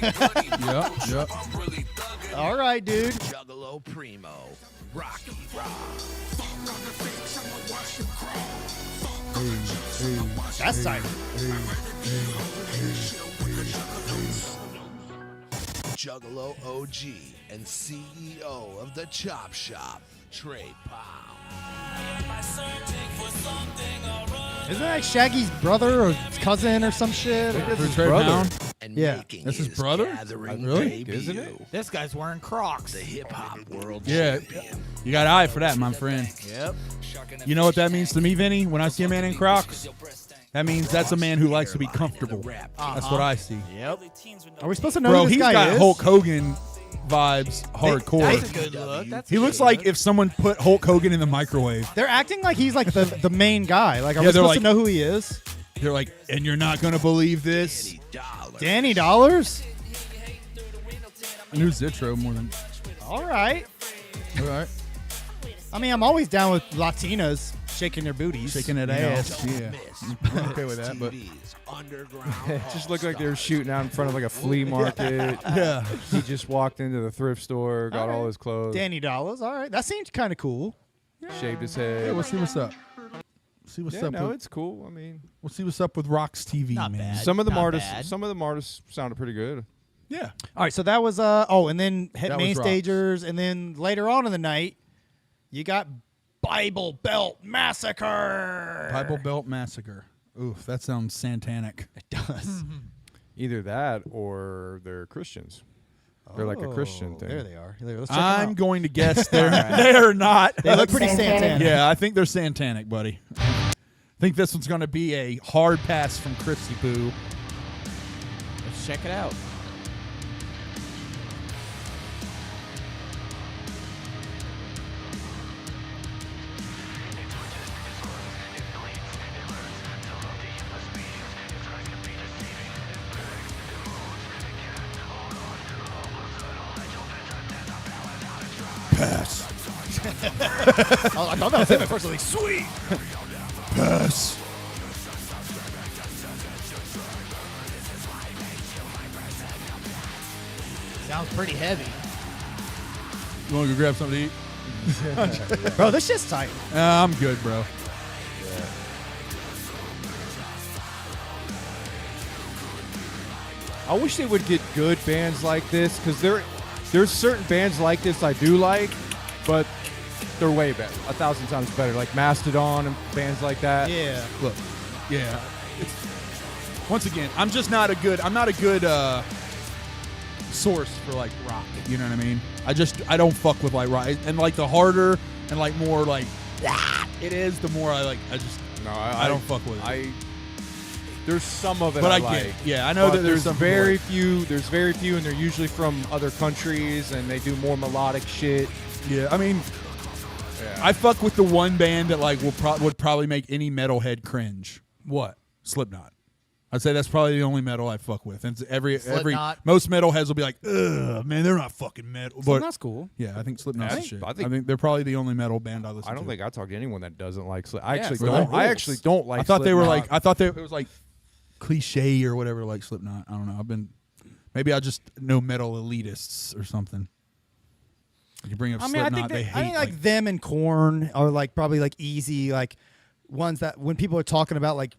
Yep. All right, dude. Juggalo Primo, Rocky Rock. That's tight. Juggalo OG and CEO of the Chop Shop, Trey Powell. Isn't that like Shaggy's brother or cousin or some shit? For Trey Pound? And Yeah. making That's his his brother? gathering Really? debut, Isn't it? This guy's wearing Crocs. The hip hop world Yeah. champion. You got an eye for that, my friend. Yep. You know what that means to me, Vinny? When I see a man in Crocs, that means that's a man who likes to be comfortable. That's what I see. Yep. Are we supposed to know Bro, who this he's guy got is? Hulk Hogan vibes hardcore. That's a good look. That's a He good looks like look. if someone put Hulk Hogan in the microwave. They're acting like he's like the main guy. Like, are Yeah, we they're supposed like- to know who he is? They're like, and you're not going to believe this. Danny Dollars? I knew Zitro more than... All right. All right. I mean, I'm always down with Latinas shaking their booties. Shaking that you know? ass. Yeah. I'm okay with that, but... It just looked like they were shooting out in front of like a flea market. Yeah. He just walked into the thrift store, got all his clothes, Danny Dollars. All right. That seems kind of cool. shaved his Hey, head. we'll see what's up. See what's Yeah, up. no, with, it's cool. I mean, we'll see what's up with Rock's TV, Not man. bad. some of the Not artists, bad. sounded pretty good. Yeah. All right. So that was, and then That main was Rock. stagers. And then later on in the night, you got Bible Belt Massacre. Bible Belt Massacre. Oof, that sounds satanic. It does. Either that or they're Christians. They're like a Christian thing. There they are. Let's check them I'm out. going to guess they're not. They look pretty satanic. Yeah, I think they're satanic, buddy. I think this one's going to be a hard pass from Chrissy Poo. Let's check it out. Pass. I thought that was him at first. I was like, sweet. Pass. Sounds pretty heavy. You want to go grab something to eat? Bro, this shit's tight. I'm good, bro. I wish they would get good bands like this because there's certain bands like this I do like, but they're way better, 1,000 times better. Like Mastodon and bands like that. Yeah. Look, yeah. Once again, I'm not a good source for like rock. You know what I mean? I don't fuck with like rock, and like the harder and like more like it is, the more I don't fuck with it. There's some of it But I like. get it. Yeah, I know But that there's some very people few. There's very few, and they're usually from other countries, and they do more melodic shit. Yeah, I mean, Yeah. I fuck with the one band that like would probably make any metalhead cringe. What? Slipknot. I'd say that's probably the only metal I fuck with. And Slipknot. most metalheads will be like, ugh, man, they're not fucking metal. But That's cool. yeah, I think Slipknot's I the shit. think- I think they're probably the only metal band I listen to. I don't think I talk to anyone that doesn't like Slipknot. I Yeah, actually Slipknot don't. I rules. actually don't like. I thought they were Slipknot. like. I thought it was like cliche or whatever, like Slipknot. I don't know. Maybe I just know metal elitists or something. You bring up I mean, Slipknot, they I hate. think like them and Korn are like probably like easy, like ones that when people are talking about like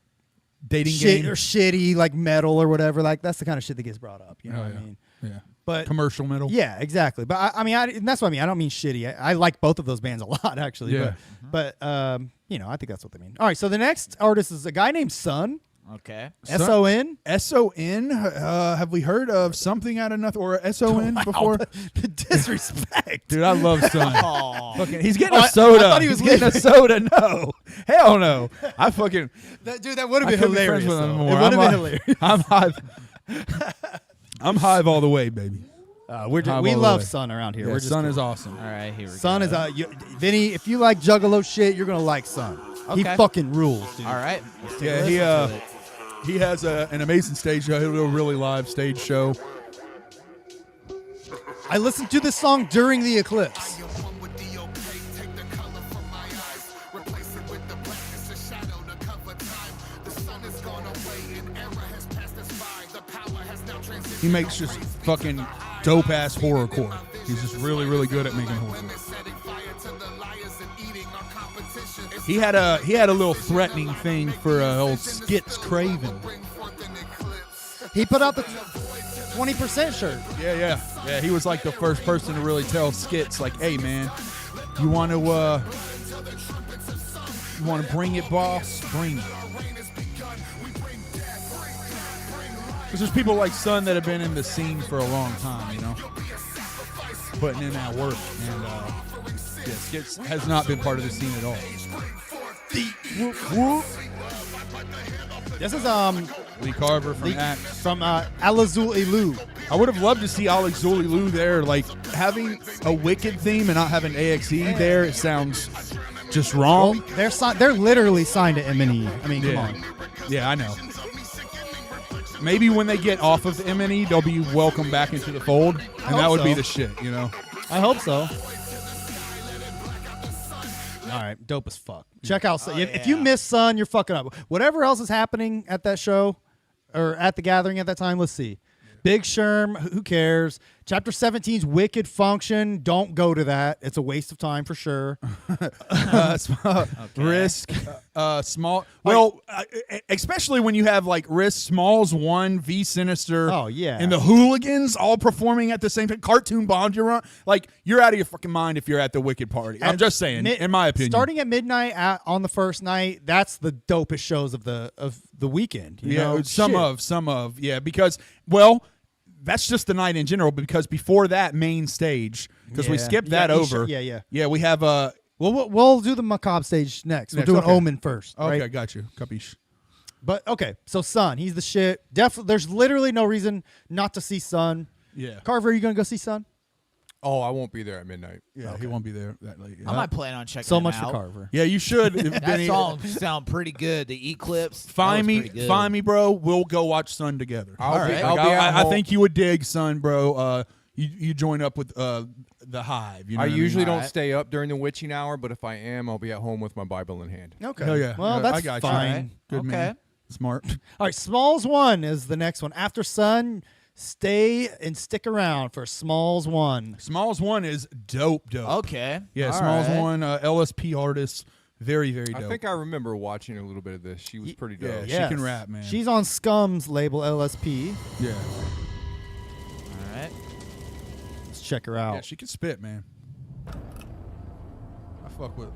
dating shit game or shitty like metal or whatever, like that's the kind of shit that gets brought up. You know Oh, what yeah. I mean? Yeah, But commercial metal. yeah, exactly. But I mean, and that's what I mean. I don't mean shitty. I like both of those bands a lot, actually. Yeah. But you know, I think that's what they mean. All right. So the next artist is a guy named Sun. Okay. S-O-N. S-O-N. Have we heard of something out of nothing or S-O-N before? The disrespect. Dude, I love Sun. Aw. Fucking, he's getting Oh, a I soda. thought he was He's getting a soda. No, hell no. I fucking. Dude, that would have I been could be friends hilarious. with him though. more. It would have I'm been like- hilarious. I'm Hive. I'm Hive all the way, baby. We Hive all the love way. Sun around here. Yeah, We're just Sun cool. is awesome. All right, here we Sun go. is Vinny. If you like Juggalo shit, you're gonna like Sun. He Okay. fucking rules, dude. All right. Let's take a Yeah, listen to it. he has an amazing stage show. He'll do a really live stage show. I listened to this song during the eclipse. He makes just fucking dope ass horrorcore. He's just really, really good at making horrorcore. He had a little threatening thing for old Skits Craven. He put out the 20% shirt. Yeah. He was like the first person to really tell Skits, like, "Hey, man, you want to bring it, boss? Bring it." Because there's people like Son that have been in the scene for a long time, you know, putting in that work, and Skits has not been part of the scene at all. This is Lee Carver from Lee- Act. from Alazul Ilu. I would have loved to see Alex Zululu there. Like, having a Wicked theme and not having AXE there, it sounds just wrong. Well, they're literally signed to M&E. I mean, come on. Yeah, I know. Maybe when they get off of M&E, they'll be welcomed back into the fold, and that would be the shit, you know? I hope so. All right, dope as fuck. Check out. If you miss Sun, you're fucking up. Whatever else is happening at that show or at the gathering at that time, let's see. Big Sherm, who cares? Chapter 17's Wicked Function. Don't go to that. It's a waste of time for sure. Risk, Small. Well, especially when you have like Risk, Smalls 1, V Sinister. Oh, yeah. And the Hooligans all performing at the same time. Cartoon Bond, like, you're out of your fucking mind if you're at the Wicked party. I'm just saying, in my opinion. Starting at midnight on the first night, that's the dopest shows of the weekend. You know? Some of, yeah, because, well, that's just the night in general, because before that main stage, because we skipped that over. Yeah, we have We'll do the macabre stage next. We'll do an Omen first. Okay, right? got you. Capiche. But okay, so Sun, he's the shit. Definitely, there's literally no reason not to see Sun. Yeah. Carver, are you gonna go see Sun? Oh, I won't be there at midnight. Yeah, he won't be there that late. I might plan on checking So him much out. for Carver. Yeah, you should. That song sound pretty good. The Eclipse. Find me, bro. We'll go watch Sun together. I think you would dig Sun, bro. You join up with the Hive. You know I what usually mean? don't stay up during the witching hour, but if I am, I'll be at home with my Bible in hand. Okay. Hell yeah. Well, I that's got fine. You. Good man. Smart. All right, Smalls 1 is the next one. After Sun, stay and stick around for Smalls 1. Smalls 1 is dope. Okay. Yeah, All Smalls right. 1, LSP artist. Very, very dope. I think I remember watching a little bit of this. She was pretty dope. Yeah. She can rap, man. She's on Scum's label, LSP. Yeah. All right. Let's check her out. Yeah, she can spit, man. I fuck with it.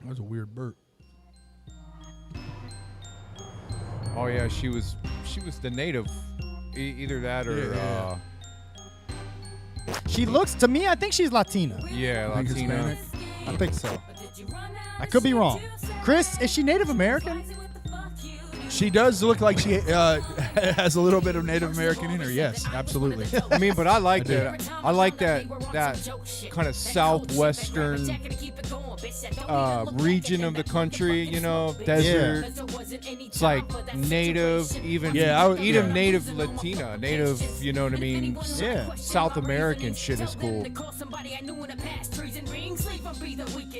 That was a weird burp. Oh yeah, she was the native. Either that or Yeah. She looks, to me, I think she's Latina. Yeah, Think Latina. Hispanic? I think so. I could be wrong. Chris, is she Native American? She does look like she has a little bit of Native American in her. Yes, absolutely. I mean, but I like that. I like that kind of southwestern region of the country. You know, desert. It's like native, even native Latina, native. You know what I mean? Yeah. South American shit is cool.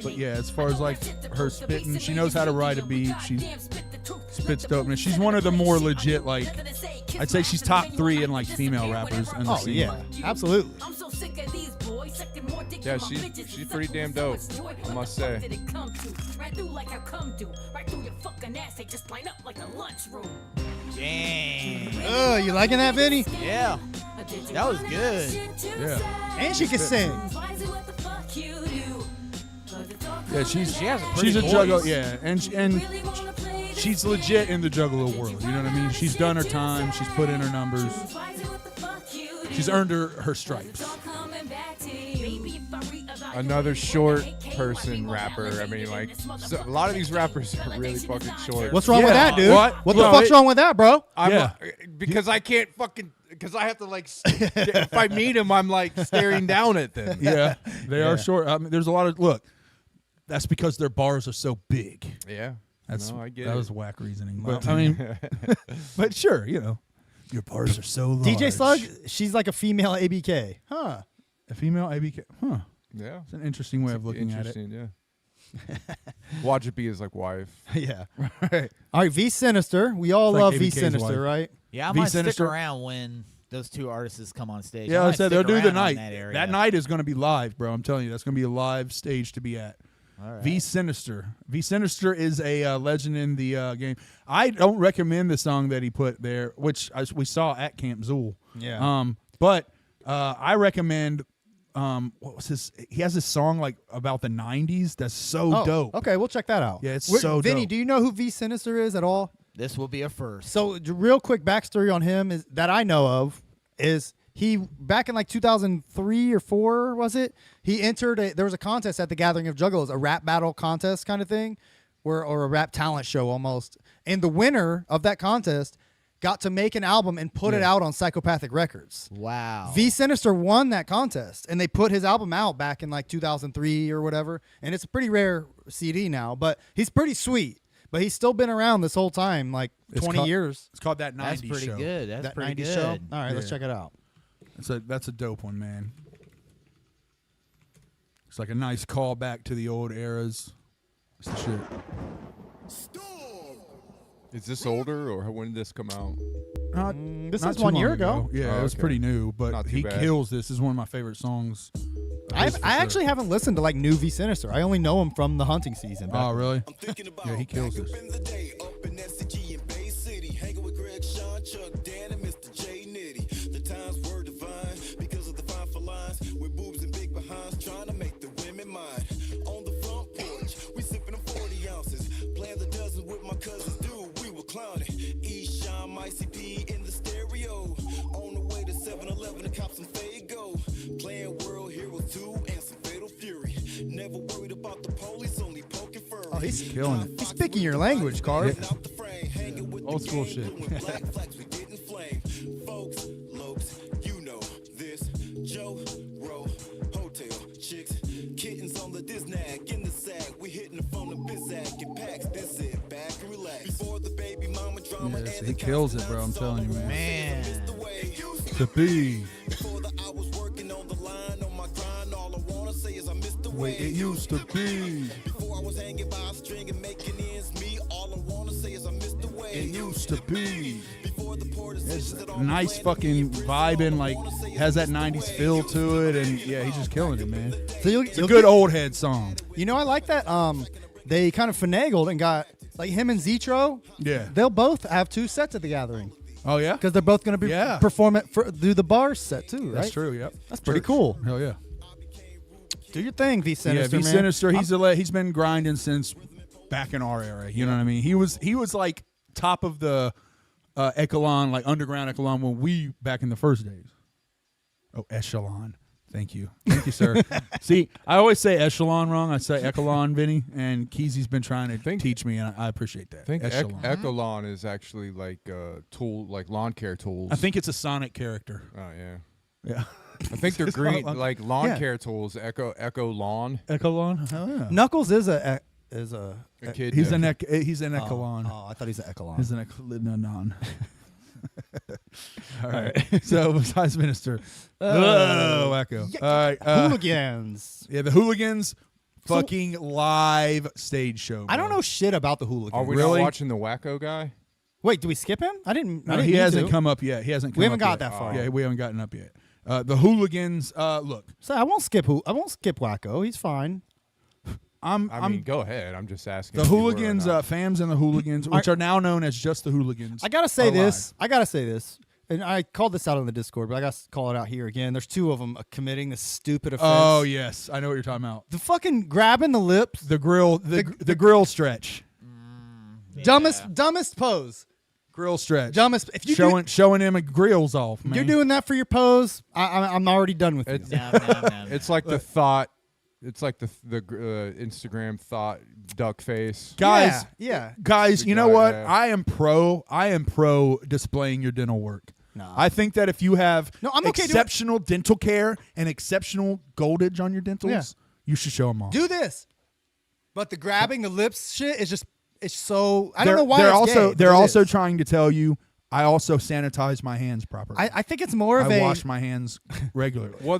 But yeah, as far as like her spitting, she knows how to ride a beat. She spits dope. And she's one of the more legit, like, I'd say she's top 3 in like female rappers in the scene. Yeah, absolutely. Yeah, she's pretty damn dope, I must say. Dang. You liking that, Vinny? Yeah. That was good. Yeah. And she can sing. Yeah, she's has a she's pretty a voice. juggler. Yeah, and she's legit in the juggalo world. You know what I mean? She's done her time. She's put in her numbers. She's earned her stripes. Another short person rapper. I mean, like, so a lot of these rappers are really fucking short. What's wrong with that, dude? What? the No, fuck's wrong with that, bro? Because I can't fucking. Because I have to like, if I meet them, I'm like staring down at them. Yeah, they are short. I mean, there's a lot of look. That's because their bars are so big. Yeah, That's no, I get that it. was whack reasoning. But I mean, but sure, you know, Your bars are so large. DJ Slug, she's like a female ABK. Huh. A female ABK. Huh. Yeah. It's an interesting way of looking at it. Interesting, yeah. Watch it be his like wife. Yeah. Right. All right, V Sinister. We all Like love V ABK's Sinister, wife. right? Yeah, I V might stick Sinister. around when those two artists come on stage. Yeah, I I might said they'll stick do the around on night. That, area. That night is going to be live, bro. I'm telling you, that's going to be a live stage to be at. All right. V Sinister. V Sinister is a legend in the game. I don't recommend the song that he put there, which we saw at Camp Zool. Yeah. But I recommend. What was his? He has this song like about the '90s. That's so dope. Okay, we'll check that out. Yeah, it's so Vinny, dope. do you know who V Sinister is at all? This will be a first. So, real quick backstory on him is that I know of is he back in like 2003 or 4 was it? He entered there was a contest at the Gathering of Juggalos, a rap battle contest kind of thing, or a rap talent show almost. And the winner of that contest got to make an album and put it out on Psychopathic Records. Wow. V Sinister won that contest, and they put his album out back in like 2003 or whatever. And it's a pretty rare CD now, but he's pretty sweet. But he's still been around this whole time, like 20 years. It's called That 90s That's pretty Show. good. That's That pretty 90s good. show. All right, let's Yeah. check it out. That's a dope one, man. It's like a nice callback to the old eras. It's the shit. Is this older or when did this come out? This Not is too 1 long year ago. Yeah, it was okay. pretty new, but Not too he bad. kills this. This is one of my favorite songs. I actually haven't listened to like new V Sinister. I only know him from the hunting season. Oh, really? Yeah, he kills this. Trying to make the women mine. On the front porch, we sipping them 40 ounces. Playing the dozens with my cousins, dude, we were clowning. East Shine, my CP in the stereo. On the way to 7-Eleven to cop some Fago. Playing World Heroes 2 and some Fatal Fury. Never worried about the police, only poking fur. Oh, he's killing it. He's speaking your language, Carl. Old school shit. Black flags we didn't flame. Folks, lokes, you know this. Joe, Row, Hotel, chicks, kittens on the Disnag in the sack. We hitting the phone to Bizac and packs. This it, back and relax. Before the baby mama drama Yes, and he the kills it, bro. I'm telling you, man. Man. To be. Before the hours working on the line, on my grind, all I wanna say is I missed the Way way it used to be. Before I was hanging by a string and making ends meet, all I wanna say is I missed the way It used to be. Before the poor It's decisions that all nice fucking vibing, like has that 90s feel to it, and yeah, he's just killing it, man. So It's a good old head song. You know, I like that. They kind of finagled and got like him and Zetro. Yeah. They'll both have 2 sets at the Gathering Oh yeah, because they're both going to be Yeah. perform it do the bars set too, right? that's true. Yep, That's pretty cool. Hell yeah. Do your thing, V Sinister. Yeah, V man. Sinister. He's been grinding since back in our era. You know what I mean? He was like top of the echelon, like underground echelon when we back in the first days. Oh, echelon. Thank you, sir. See, I always say echelon wrong. I say echelon, Vinny, and Keezy's been trying to teach me, and I appreciate that. I think echelon. Echelon is actually like tool, like lawn care tools. I think it's a Sonic character. Oh yeah. Yeah. I think they're green, like lawn Yeah. care tools. Echo Lawn. Echelon. Hell yeah. Knuckles is a A kid. He's yeah. an echelon. Oh, I thought he's an echelon. He's an echelon. All right. So besides Minister, wacko. All right. Hooligans. Yeah, the Hooligans, fucking live stage show. I don't bro. know shit about the Hooligans. Are we Really? not watching the Wacko guy? Wait, do we skip him? I didn't. I No, didn't he mean hasn't to. come up yet. He hasn't. Come We haven't up got yet. that far. Yeah, we haven't gotten up yet. The Hooligans. Look, So I won't skip I won't skip Wacko. He's fine. I I'm mean, go ahead. I'm just asking. the if you were or Hooligans, not. Fams and the Hooligans, which are now known as just the Hooligans. I gotta say are this. live. I gotta say this. And I called this out on the Discord, but I got to call it out here again. There's 2 of them committing this stupid offense. Oh yes, I know what you're talking about. The fucking grabbing the lips. The grill, the grill stretch, Dumbest pose. grill stretch. Dumbest. If you showing him a grills off. Man. you're doing that for your pose, I'm already done with you. It's, No, no. it's like the thought. It's like the Instagram thought duck face. guys. Yeah. Guys, The you know guy, what? yeah. I am pro displaying your dental work. No. I think that if you have No, I'm okay doing- exceptional dental care and exceptional goldage on your dentals, Yeah. you should show them off. Do this. But the grabbing the lips shit is just it's so I don't know why They're it's also gay, they're but it also is. trying to tell you I also sanitize my hands properly. I think it's more of I a wash my hands regularly. Well,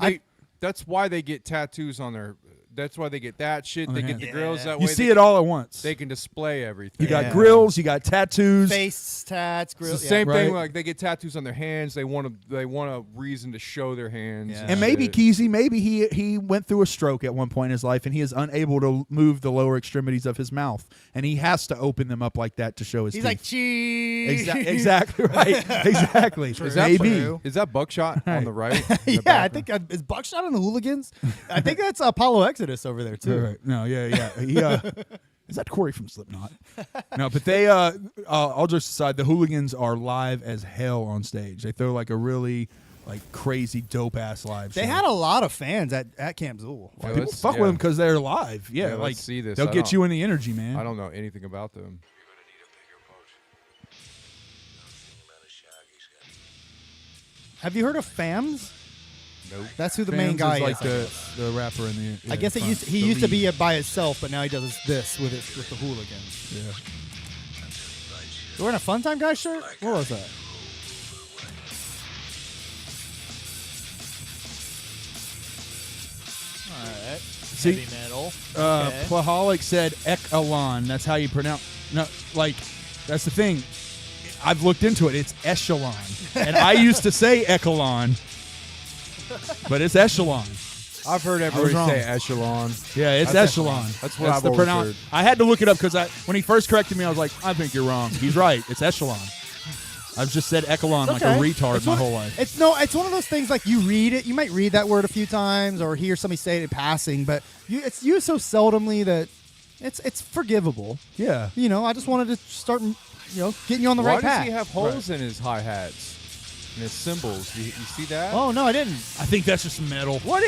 that's why they get tattoos on their. That's why they get that shit. They get the grills that way. You see it all at once. They can display everything. You got grills, you got tattoos. face tats, It's grills. the same thing. Right. Like they get tattoos on their hands. They want a reason to show their hands. Yeah. And maybe shit. Keezy, maybe he went through a stroke at one point in his life, and he is unable to move the lower extremities of his mouth, and he has to open them up like that to show his He's teeth. like, cheese. Exactly right. Exactly. Is that Maybe. Is that Buckshot on the right? Yeah, I think is Buckshot on the Hooligans. I think that's Apollo Exodus over there too. Right. No, yeah. He, is that Corey from Slipknot? No, but they. All jokes aside, the Hooligans are live as hell on stage. They throw like a really crazy dope ass live show. They had a lot of fans at Camp Zool. Yeah, People let's- fuck yeah. with them because they're live. Yeah, Yeah, like let's see this. they'll I get don't- you in the energy, man. I don't know anything about them. Have you heard of Fams? Nope. That's who the Fans main guy is is. like the rapper in the. I guess he used to be by himself, but now he does this with the Hooligans. Yeah. You wearing a Fun Time Guy shirt? What was that? All right. See, Heavy metal. Plaholic said Echelon. That's how you pronounce. No, that's the thing. I've looked into it. It's echelon, and I used to say echelon, but it's echelon. I've heard everybody say echelon. Yeah, it's That's echelon. That's what I've the always heard. I had to look it up because when he first corrected me, I was like, I think you're wrong. He's right. It's echelon. I've just said echelon like a retard my whole life. It's one of those things like you read it, you might read that word a few times or hear somebody say it in passing, but it's used so seldomly that it's forgivable. Yeah. You know, I just wanted to start, getting you on the right path. Why does he have holes in his hi-hats and his cymbals? You see that? Oh no, I didn't. I think that's just metal. What?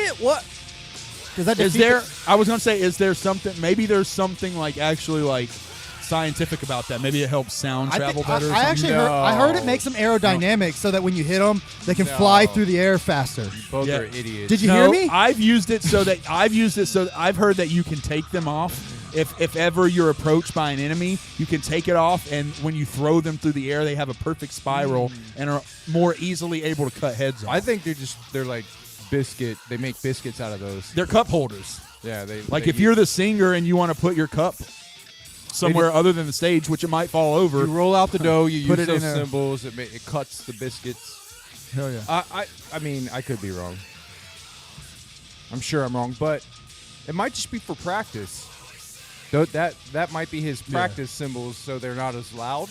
Does that Is defeat there? I was gonna say, is there something? Maybe there's something actually scientific about that. Maybe it helps sound travel better. or I actually heard. I heard it makes them aerodynamic so that when you hit them, they can fly through the air faster. Both Yeah. are idiots. Did you hear me? I've used it so that I've heard that you can take them off. If ever you're approached by an enemy, you can take it off, and when you throw them through the air, they have a perfect spiral and are more easily able to cut heads off. I think they're like biscuit. They make biscuits out of those. They're cup holders. Yeah, they If you're the singer and you want to put your cup somewhere other than the stage, which it might fall over, you roll out the dough, you Put use it in those a- cymbals. It cuts the biscuits. hell yeah. I mean, I could be wrong. I'm sure I'm wrong, but it might just be for practice. That might be his practice cymbals, so they're not as loud.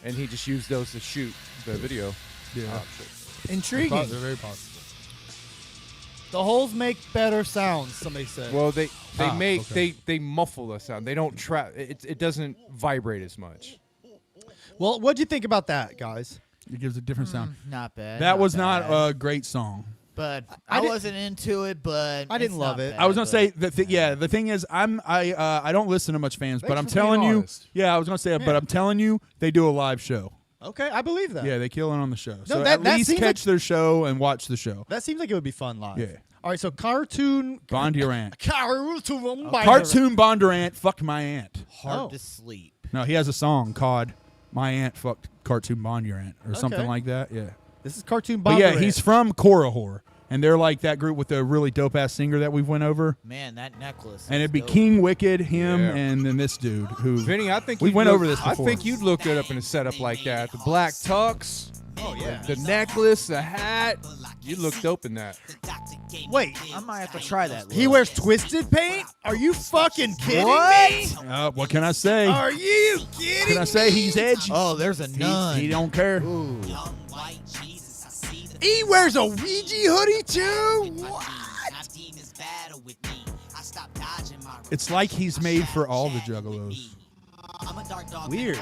And he just used those to shoot the video. Yeah. Intriguing. They're very positive. The holes make better sounds. Somebody said. Well, they make okay. they muffle the sound. They don't trap. It doesn't vibrate as much. Well, what'd you think about that, guys? It gives a different sound. Not bad. That was bad. not a great song. But I I didn't- wasn't into it. But I didn't it's love not it. bad, I was gonna but- say the thing is I don't listen to much fans, but Thanks I'm for being telling you, honest. yeah, I was gonna say it, but Yeah. I'm telling you, they do a live show. Okay, I believe that. Yeah, they kill it on the show. So that- at that least seems catch like- their show and watch the show. That seems like it would be fun live. Yeah. All right, so cartoon. Bondurant. Cartoon. Cartoon Bondurant fucked my aunt. hard Oh. to sleep. No, he has a song called "My Aunt Fucked Cartoon Bondurant" or something Okay. like that. Yeah. This is cartoon. But yeah, Bondurant. he's from Korihor, and they're like that group with the really dope ass singer that we've went over. Man, that necklace. And it'd is be dope. King Wicked, him, Yeah. and then this dude who. Vinny, I think We you'd went look- over this I before. think you'd look good up in a setup like that. The black tux. Oh yeah. The necklace, the hat. You look dope in that. Wait, I might have to try that. he look. wears twisted paint? Are you fucking kidding me? What can I say? Are you kidding Can I say he's edgy? Oh, there's a nun. He don't care. He wears a Ouija hoodie too? What? It's like he's made for all the juggalos. Weird.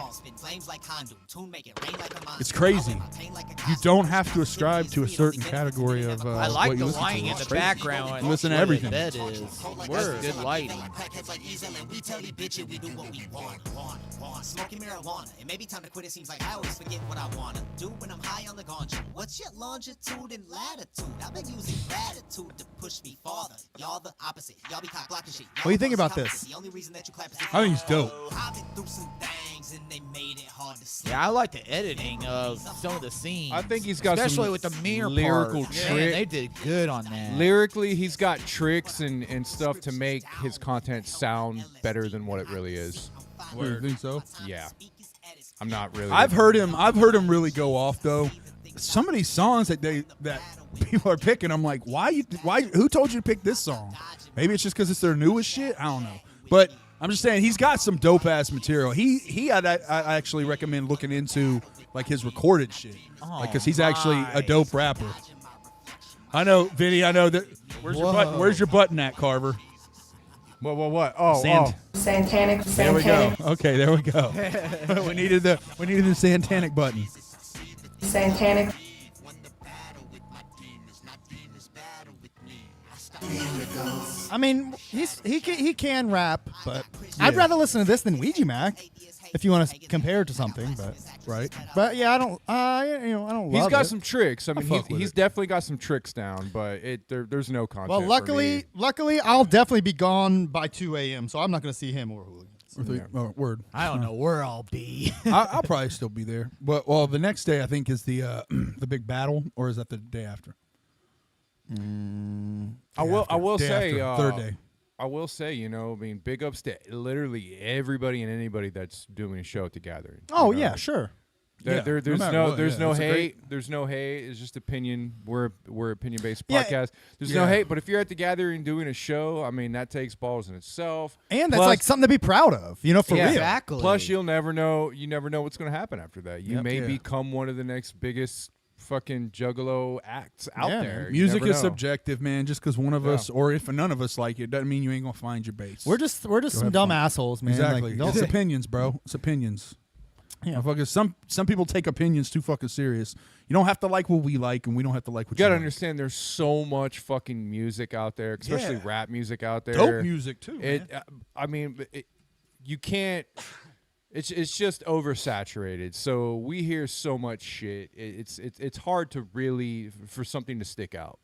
It's crazy. You don't have to ascribe to a certain category of I what like you the listen lighting to. in It's the crazy. background. You listen to where the everything. bed is. That's good lighting. Smoking marijuana. It may be time to quit. It seems like I always forget what I wanna do when I'm high on the ganja. What's your longitude and latitude? I've been using gratitude to push me farther. Y'all the opposite. Y'all be cock blocking shit. What do you think about this? The only reason that you clap is I think he's dope. I've been through some things and they made it Yeah, I like the editing of some of the scenes. I think he's got especially some with the mirror lyrical part. trick. Man, they did good on that. Lyrically, he's got tricks and stuff to make his content sound better than what it really is. You think so? Yeah. I'm not really. I've heard him really go off though. Some of these songs that people are picking, I'm like, why? Who told you to pick this song? Maybe it's just because it's their newest shit. I don't know, but I'm just saying he's got some dope ass material. I actually recommend looking into like his recorded shit, because he's actually a dope rapper. I know, Vinny. I know that. Where's your button? Where's your button at, Carver? What? Oh, Santanic. There we go. Okay, there we go. we needed the Santanic button. Santanic. I mean, he can rap, but I'd rather listen to this than Ouija Mac. If you want to compare it to something, but right. But yeah, I don't. I don't. He's love got it. some tricks. I mean, he's it. definitely got some tricks down, but there's no content. Well, luckily, I'll definitely be gone by 2 a.m., so I'm not going to see him or Hooligans. Word. I don't know where I'll be. I'll probably still be there. But the next day I think is the big battle, or is that the day after? I will Day say after, third day. I will say, I mean, big ups to literally everybody and anybody that's doing a show at the Gathering. Oh yeah, sure. There's no hate. There's no hate. It's just opinion. We're opinion based podcast. There's no hate. But if you're at the Gathering doing a show, I mean, that takes balls in itself. And that's like something to be proud of, for real. Exactly. Plus, you never know what's going to happen after that. You may become one of the next biggest fucking juggalo acts out there. Music is subjective, man. Just because one of us, or if none of us like it, doesn't mean you ain't gonna find your base. We're just some dumb assholes, man. Exactly. Like, It's opinions, bro. It's opinions. Yeah, some people take opinions too fucking serious. You don't have to like what we like, and we don't have to like what you gotta like. understand. There's so much fucking music out there, especially rap music out there. Dope music too. I mean, you can't. It's just oversaturated. So we hear so much shit. It's hard to really for something to stick out,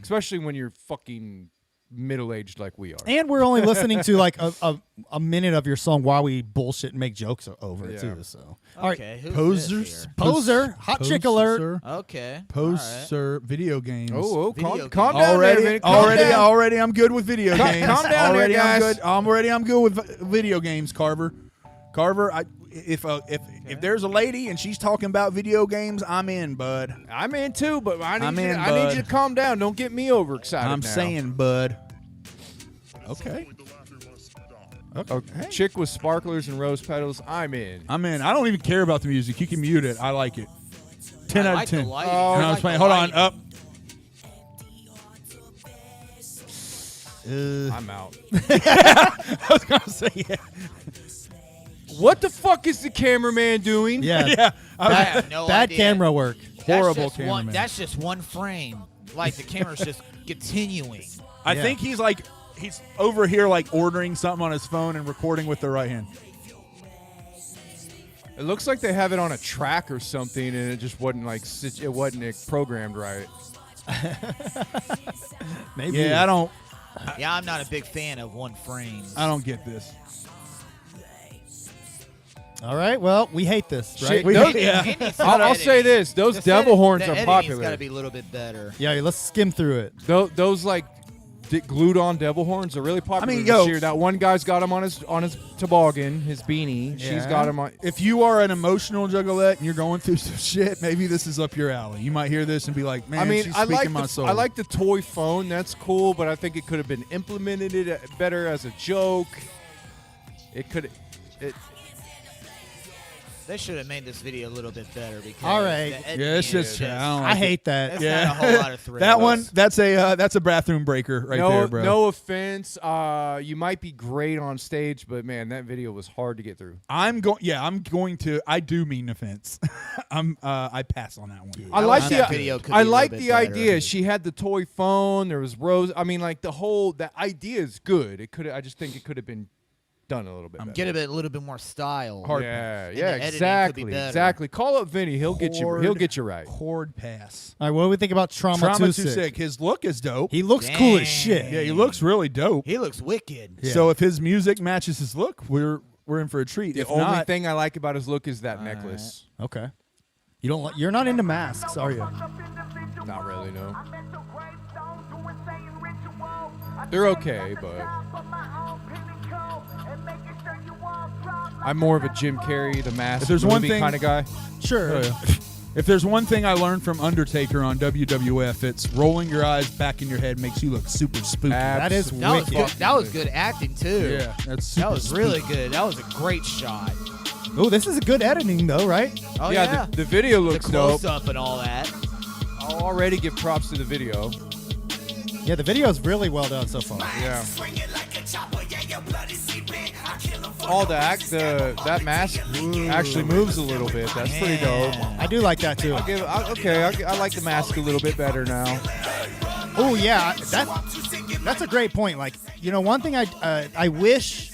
especially when you're fucking middle-aged like we are. And we're only listening to like a minute of your song while we bullshit and make jokes over it too. So Okay, who's Posers, Poser, hot chick alert. Okay. Poser, video games. Calm down, David. Already, I'm good with video games. Calm down, already, there, guys. I'm good with video games, Carver. If there's a lady and she's talking about video games, I'm in, bud. I'm in too, but I need you to calm down. Don't get me overexcited. I'm saying, bud. Okay. Chick with sparklers and rose petals. I'm in. I don't even care about the music. You can mute it. I like it. 10 out of 10. Oh, and I was playing. Hold on. Up. I'm out. I was gonna say yeah. What the fuck is the cameraman doing? Yeah. I have no Bad idea. camera work. Horrible That's just cameraman. That's just one frame. Like the camera's just continuing. I think he's over here like ordering something on his phone and recording with the right hand. It looks like they have it on a track or something, and it just wasn't programmed right. Maybe. Yeah, I'm not a big fan of one frame. I don't get this. All right. Well, we hate this, right? Shit, I'll say this: those devil horns are popular. Got to be a little bit better. Yeah, let's skim through it. Those like glued on devil horns are really popular. I mean, this year. That one guy's got him on his toboggan, his beanie. Yeah. She's got him on. If you are an emotional juggalette and you're going through some shit, maybe this is up your alley. You might hear this and be like, "Man, she's speaking my soul." I like the toy phone. That's cool, but I think it could have been implemented better as a joke. They should have made this video a little bit better because. All right. Yeah, it's just. I hate that. It's not a whole lot of thrills. That one, that's a bathroom breaker right there, bro. No offense. You might be great on stage, but man, that video was hard to get through. I do mean offense. I pass on that one. I like the better. idea. She had the toy phone. There was Rose. I mean, like that idea is good. I just think it could have been done a little bit better. Get a little bit more style. Yeah, exactly. Call up Vinny. He'll get you right. Chord pass. All right, what do we think about Trauma Too Sick? His look is dope. He looks cool as shit. Yeah, he looks really dope. He looks wicked. Yeah. So if his music matches his look, we're we're in for a treat. The If only not, thing I like about his look is that necklace. Okay. You're not into masks, are you? Not really, no. They're okay, but I'm more of a Jim Carrey, the Mask If there's one movie thing- kind of guy. Sure. Oh, yeah. If there's one thing I learned from Undertaker on WWF, it's rolling your eyes back in your head makes you look super spooky. That is That was wicked. good. That was good acting too. Yeah, that's super That was spooky. really good. That was a great shot. Oh, this is a good editing though, right? Oh yeah, yeah. The video The looks dope. close up and all that. I'll already give props to the video. Yeah, the video is really well done so far. Yeah. All that mask actually moves a little bit. That's pretty dope. I do like that too. I like the mask a little bit better now. Oh yeah, that's a great point. Like, you know, one thing I wish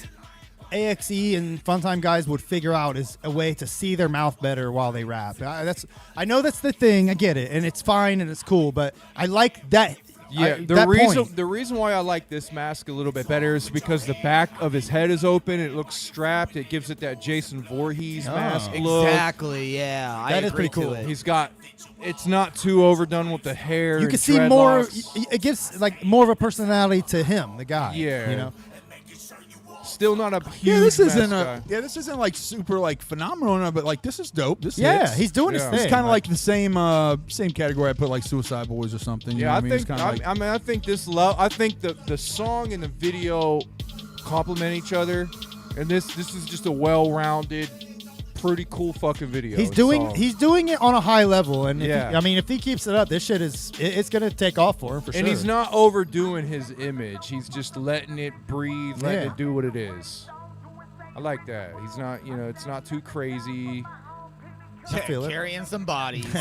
AXE and Funtime guys would figure out is a way to see their mouth better while they rap. I know that's the thing. I get it, and it's fine and it's cool, but I like that. Yeah, the reason why I like this mask a little bit better is because the back of his head is open. It looks strapped. It gives it that Jason Voorhees mask look. Exactly. Yeah, I That is agree pretty cool. to it. He's got. It's not too overdone with the hair. You and can see more. dreadlocks. It gives like more of a personality to him, the guy. Yeah. you know. Still not a huge. Yeah, this isn't mask guy. this isn't like super like phenomenal, but like this is dope. This Yeah, hits. he's doing his Yeah. thing. It's kind of like the same category I put like Suicide Boys or something. You know Yeah, what I mean? It's think. kinda like, I think this love. I think the song and the video complement each other, and this is just a well-rounded, pretty cool fucking video. He's and doing song. it on a high level, and Yeah. if he keeps it up, this shit it's gonna take off for him for sure. And he's not overdoing his image. He's just letting it breathe, letting Yeah. it do what it is. I like that. He's not, it's not too crazy. I feel it. Carrying some bodies.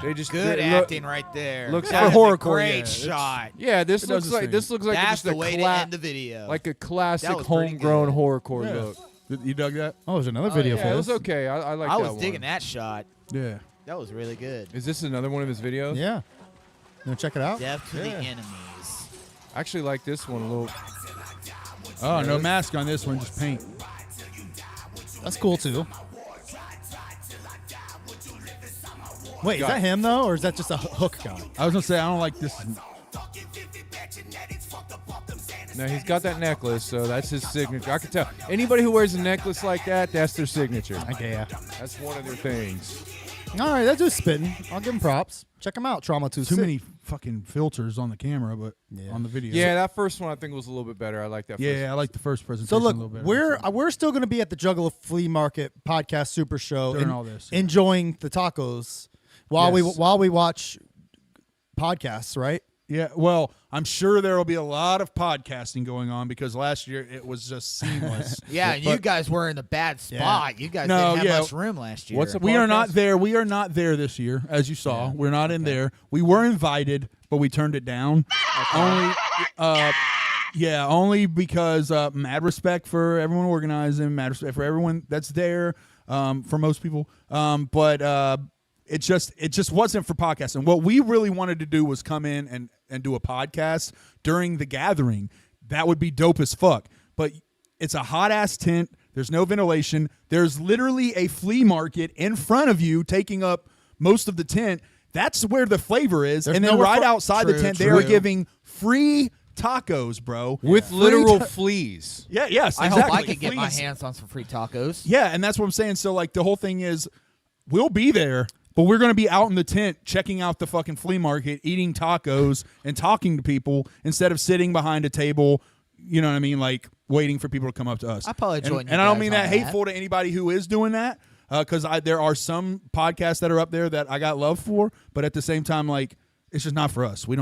They just Good they acting right there. looks That like is horrorcore, a great yeah. shot. Yeah, this It looks does like the just That's a the way to end the video. like a classic That was pretty homegrown good. horrorcore Yeah. look. you dug that? Oh, there's another video Yeah, for it this. was okay. I like I that was one. digging that shot. Yeah. That was really good. Is this another one of his videos? Yeah. You wanna check it out? Death to the Yeah. enemies. I actually like this one a little. Oh, no mask on this one, just paint. That's cool too. Wait, is Got that it. him though, or is that just a hook guy? I was gonna say I don't like this. No, he's got that necklace, so that's his signature. I can tell. Anybody who wears a necklace like that, that's their signature. Okay, yeah. That's one of their things. All right, that dude's spitting. I'll give him props. Check him out. Trauma 2. Too many fucking filters on the camera, but on the video. Yeah, that first one I think was a little bit better. I like that. Yeah, I first like the first presentation. So a little look, better. we're still going to be at the Juggle of Flea Market podcast Super Show During all this, yeah. enjoying the tacos while Yes. we watch podcasts, right? Yeah, well, I'm sure there will be a lot of podcasting going on because last year it was just seamless. Yeah, and you guys were in a bad spot. You guys No, didn't have yeah. much room last year. What's a We are not podcast? there. We are not there this year, as you saw. We're not in there. We were invited, but we turned it down. Only because mad respect for everyone organizing, mad respect for everyone that's there. For most people, but it just wasn't for podcasting. What we really wanted to do was come in and do a podcast during the gathering. That would be dope as fuck. But it's a hot ass tent. There's no ventilation. There's literally a flea market in front of you taking up most of the tent. That's where the flavor is. There's and then nowhere right for- outside the True, tent, they true. are giving free tacos, bro. with Free literal ta- fleas. Yeah, yes, I exactly. hope I could get my Fleas. hands on some free tacos. Yeah, and that's what I'm saying. So, like, the whole thing is we'll be there, but we're going to be out in the tent checking out the fucking flea market, eating tacos and talking to people instead of sitting behind a table, you know what I mean, like waiting for people to come up to us. I probably And- join and, you I don't guys mean on that that. hateful to anybody who is doing that because there are some podcasts that are up there that I got love for, but at the same time, like, it's just not for us. We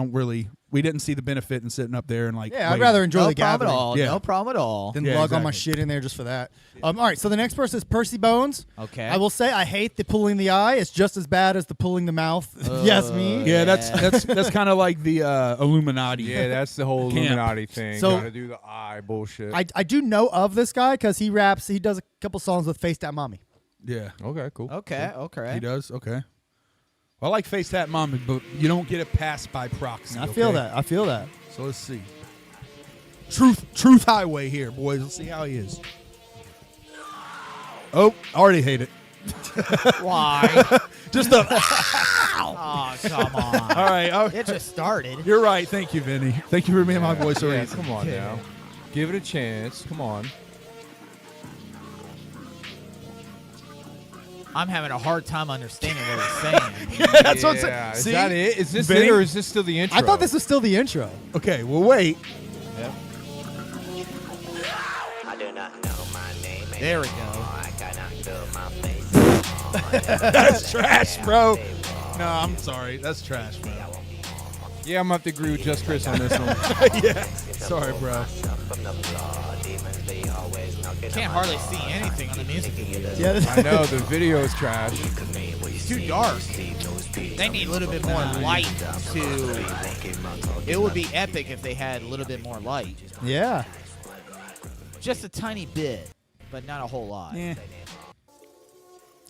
didn't see the benefit in sitting up there and like. Yeah, I'd waiting. rather enjoy No the problem gathering at all. Yeah. No problem at all. than Yeah, lug all my exactly. shit in there just for that. All right, so the next person is Percy Bones. Okay. I will say I hate the pulling the eye. It's just as bad as the pulling the mouth. Yes, me. Yeah, that's kind of like the Illuminati. Yeah, that's the whole Camp. Illuminati thing. So- Gotta do the eye bullshit. I do know of this guy because he raps. He does a couple songs with Face That Mommy. Yeah. okay, cool. Okay, okay. He does? Okay. Well, I like Face That Mom, but you don't get a pass by proxy. I feel okay? that. I feel that. So let's see. Truth Highway here, boys. Let's see how he is. Oh, already hate it. Why? Just a. Oh, come on. All right. It just started. You're right. Thank you, Vinny. Thank you for being my voice. Yeah, come on now. Give it a chance. Come on. I'm having a hard time understanding what he's saying. That's what I'm saying. Is See? that it? Is this Vinny? it or is this still the intro? I thought this was still the intro. Okay, well, wait. I do not know my name. There we go. I cannot feel my face. That's trash, bro. No, I'm sorry. That's trash, bro. Yeah, I'm going to have to agree with Just Chris on this one. Yeah. Sorry, bro. Can't hardly see anything on the music video. Yeah, I know, the video is trash. It's too dark. They need a little bit more light to... It would be epic if they had a little bit more light. yeah. Just a tiny bit, but not a whole lot. Yeah.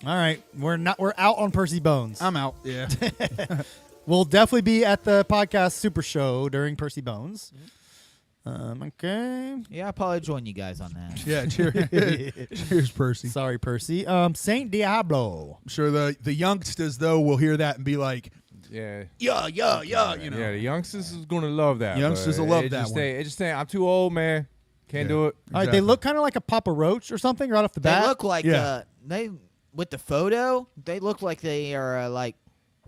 All right, we're out on Percy Bones. I'm out. Yeah. We'll definitely be at the podcast Super Show during Percy Bones. Okay. Yeah, I'll probably join you guys on that. Yeah. Cheers, Percy. Sorry, Percy. Saint Diablo. I'm sure the youngsters, though, will hear that and be like, Yeah. yeah, you know. Yeah, the youngsters is going to love that. Youngsters but will love it that just one. It just saying, I'm too old, man. Can't do it. All right, they look kind of like a Papa Roach or something right off the They bat. look like Yeah. they with the photo. They look like they are like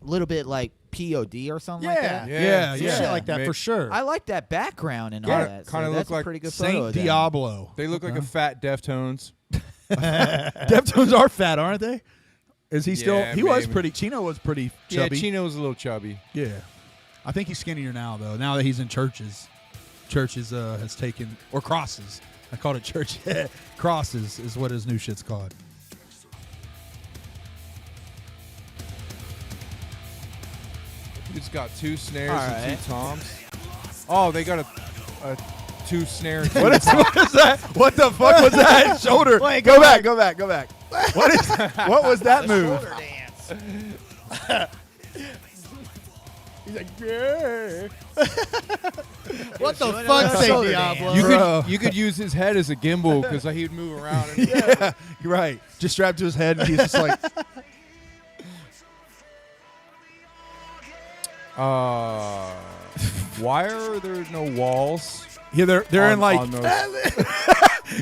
a little bit like POD or something like that. Yeah, Some yeah. shit like that for sure. I like that background and Yeah, all that. kinda so look that's like a pretty good photo. Saint of them. Diablo. They look like a fat Deftones. Deftones are fat, aren't they? Is he still? Yeah, He was maybe. pretty. Chino was pretty Yeah, chubby. Chino's a little chubby. Yeah. I think he's skinnier now, though. Now that he's in churches. Churches has taken, or crosses. I called it church. Crosses is what his new shit's called. It's got 2 snares All and right. 2 toms. Oh, they got a 2 snare. And What is that? What the fuck was that? Shoulder. Wait, go back. What is? What was that The move? shoulder dance. He's like, yeah. What the Doing fuck, a Saint shoulder Diablo? dance. Bro. you could use his head as a gimbal because he'd move around. And Yeah, you're right. Just strapped to his head, and he's just like, Why are there no walls? yeah, they're in like on those?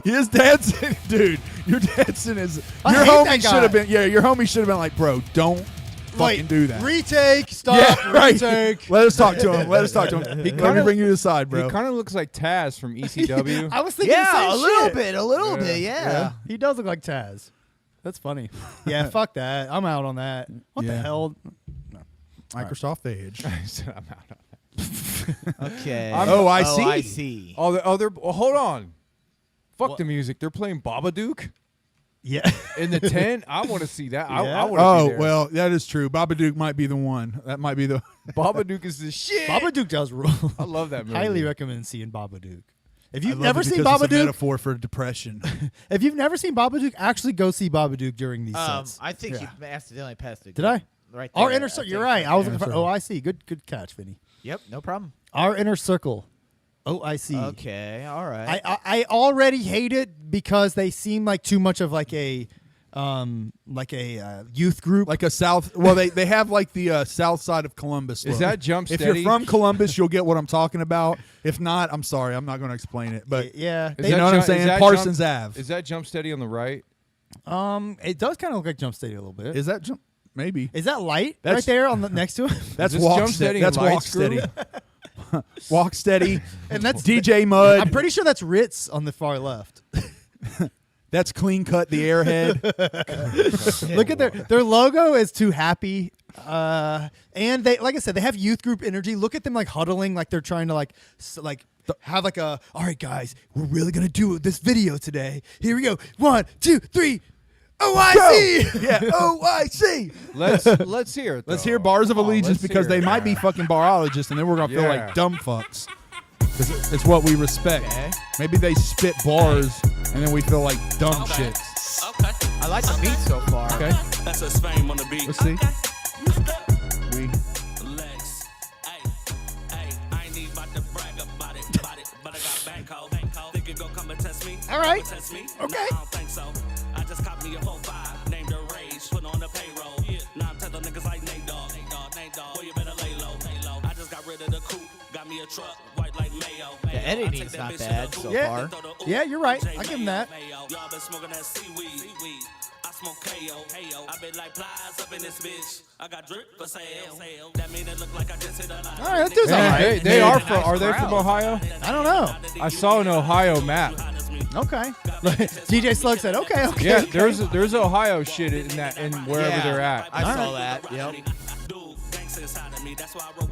his dancing, dude. Your dancing is I your hate homie that should guy. have been. Yeah, your homie should have been like, bro, don't Wait, fucking do that. Retake. Stop. Yeah, right. Retake. Let us talk to him. Let me kinda- bring you to the side, bro. He kind of looks like Taz from ECW. I was thinking the Yeah, same a little shit. bit, a little bit, yeah. He does look like Taz. That's funny. Yeah, fuck that. I'm out on that. What the Yeah. hell? Microsoft Edge. I said I'm out on that. Okay. Oh, I see. I see. Oh, the other. Oh, hold on. Fuck the music. They're playing Babadook Yeah. in the tent. I want to see that. I Yeah. want to Oh be there. well, that is true. Babadook might be the one. That might be the. Babadook is the shit. Babadook does rule. I love that movie. Highly recommend seeing Babadook. If I you've love never it seen because it's a Babadook, metaphor for depression. if you've never seen Babadook, actually go see Babadook during these sets. I think Yeah. you accidentally passed it. Did I? Right there. Our inner I circle. think You're right. so. I was Yeah, looking for sorry. OIC. Good catch, Vinny. Yep, no problem. Our inner circle. OIC. Okay, all right. I already hate it because they seem like too much of like a youth group. Like a South. Well, they have like the South side of Columbus. Is look. that Jump If Steady? you're from Columbus, you'll get what I'm talking about. If not, I'm sorry. I'm not going to explain it. But yeah, Is you that know what I'm Jump- is saying? that Parsons Jump- Ave. Is that Jump Steady on the right? it does kind of look like Jump Steady a little bit. Is that jump? Maybe. Is that light right That's- there on the next to it? That's this walk Jump steady. Steady That's and walk Lights Crew? steady. Walk steady. And that's DJ Mud. I'm pretty sure that's Ritz on the far left. That's clean cut. The airhead. Look at their logo is too happy. And they, like I said, they have youth group energy. Look at them like huddling, like they're trying to have like a, all right, guys, we're really gonna do this video today. Here we go. 1, 2, 3. OIC. Yeah. OIC. Let's hear it. Let's though. hear Bars of Come on, Allegiance let's because hear they it. might be fucking barologists, and then we're gonna feel Yeah. like dumb fucks. 'Cause it's what we respect. Okay. Maybe they spit bars, and then we feel like dumb shits. Okay. I like the beat so far. Okay. That's a fame on the beat. Let's see. We. Lex. Hey, I ain't even about to brag about it, but I got bank code. Think you gon' come and test me? All right. Test me? Okay. Nah, I don't think so. I just cop Got me a 4-5, named her Rage, put on the payroll. Now I'm telling niggas like Nate Dogg. Boy, you better lay low. I just got rid of the coupe, got me a truck, white like mayo. The editing's not bad so Yeah. far. Yeah, you're right. I give him that. Y'all been smoking that seaweed. I smoke KO. I been like plies up in this bitch. I got drip for sale. That mean it look like I just hit a line. All right, that dude's all Yeah, right. they are from. Are they from Ohio? I don't know. I saw an Ohio map. Okay. DJ Slug said, okay. Yeah, there's Ohio shit in that and wherever Yeah, they're at. I saw that. Yep.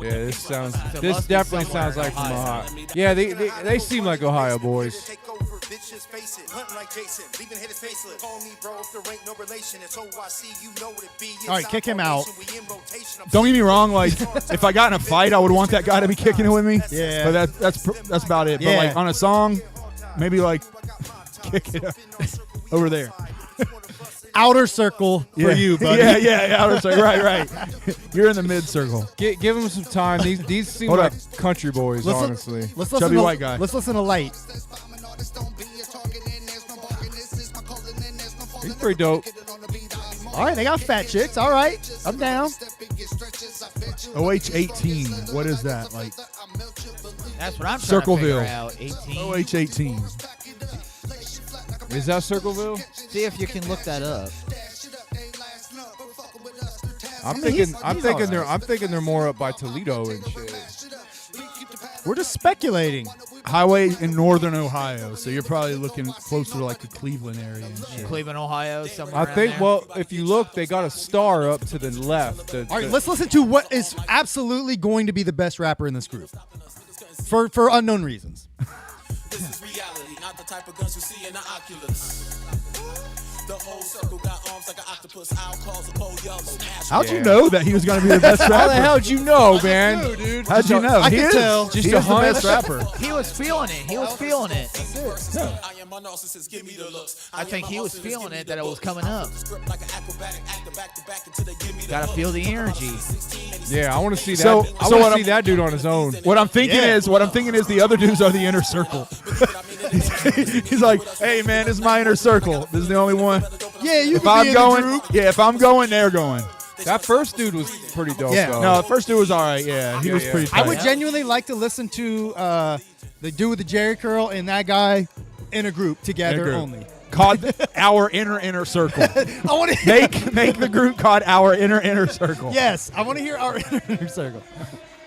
Yeah, this definitely sounds like from Ohio. Yeah, they seem like Ohio boys. Take over, bitches face it. Hunting like Jason, leaving haters faceless. Call me bro if there ain't no relation. It's OYC, you know what it be. All right, kick him out. Don't get me wrong. Like, if I got in a fight, I would want that guy to be kicking it with me. Yeah. But that's about it. Yeah. But like on a song, maybe like kick it over there. Outer circle for you, buddy. Yeah. Outer circle. Right. You're in the mid circle. Give them some time. These seem Hold like up. country boys, honestly. Let's listen Chubby to, white guy. Let's listen to Light. He's pretty dope. All right, they got fat chicks. All right, I'm down. OH18. What is that? Like That's what I'm trying Circleville. to figure out. 18. OH18. Is that Circleville? See if you can look that up. I'm he's thinking they're more up by Toledo and shit. We're just speculating. Highway in northern Ohio, so you're probably looking closer to like the Cleveland area and shit. Cleveland, Ohio, somewhere I around think. there. Well, if you look, they got a star up to the left. All right, let's listen to what is absolutely going to be the best rapper in this group, for unknown reasons. This is reality, not the type of guns you see in the Oculus. The whole circle got arms like an octopus. I'll cause a pole yellow. How'd you know that he was going to be the best rapper? How the hell did you know, man? Dude. How'd you know? I He can is. tell. He Just is a the hunch? best rapper. He was feeling it. He was feeling it. I am a narcissist, give me the looks. I think he was feeling it that it was coming up. Like an acrobatic actor back to back until they give me the Gotta feel the energy. Yeah, I want to see that. So- I so want what to see I'm- that dude on his own. What I'm thinking is the other dudes are the inner circle. He's like, hey man, this is my inner circle. This is the only one. Yeah, you If can be I'm in going, the group. if I'm going, they're going. That first dude was pretty dope. Yeah. though. No, the first dude was all right. Yeah, he was yeah. pretty. I Tight. would genuinely like to listen to the dude with the Jerry curl and that guy in a group together group. only. called our inner circle. I want to Make the group called our inner circle. Yes, I want to hear our inner circle.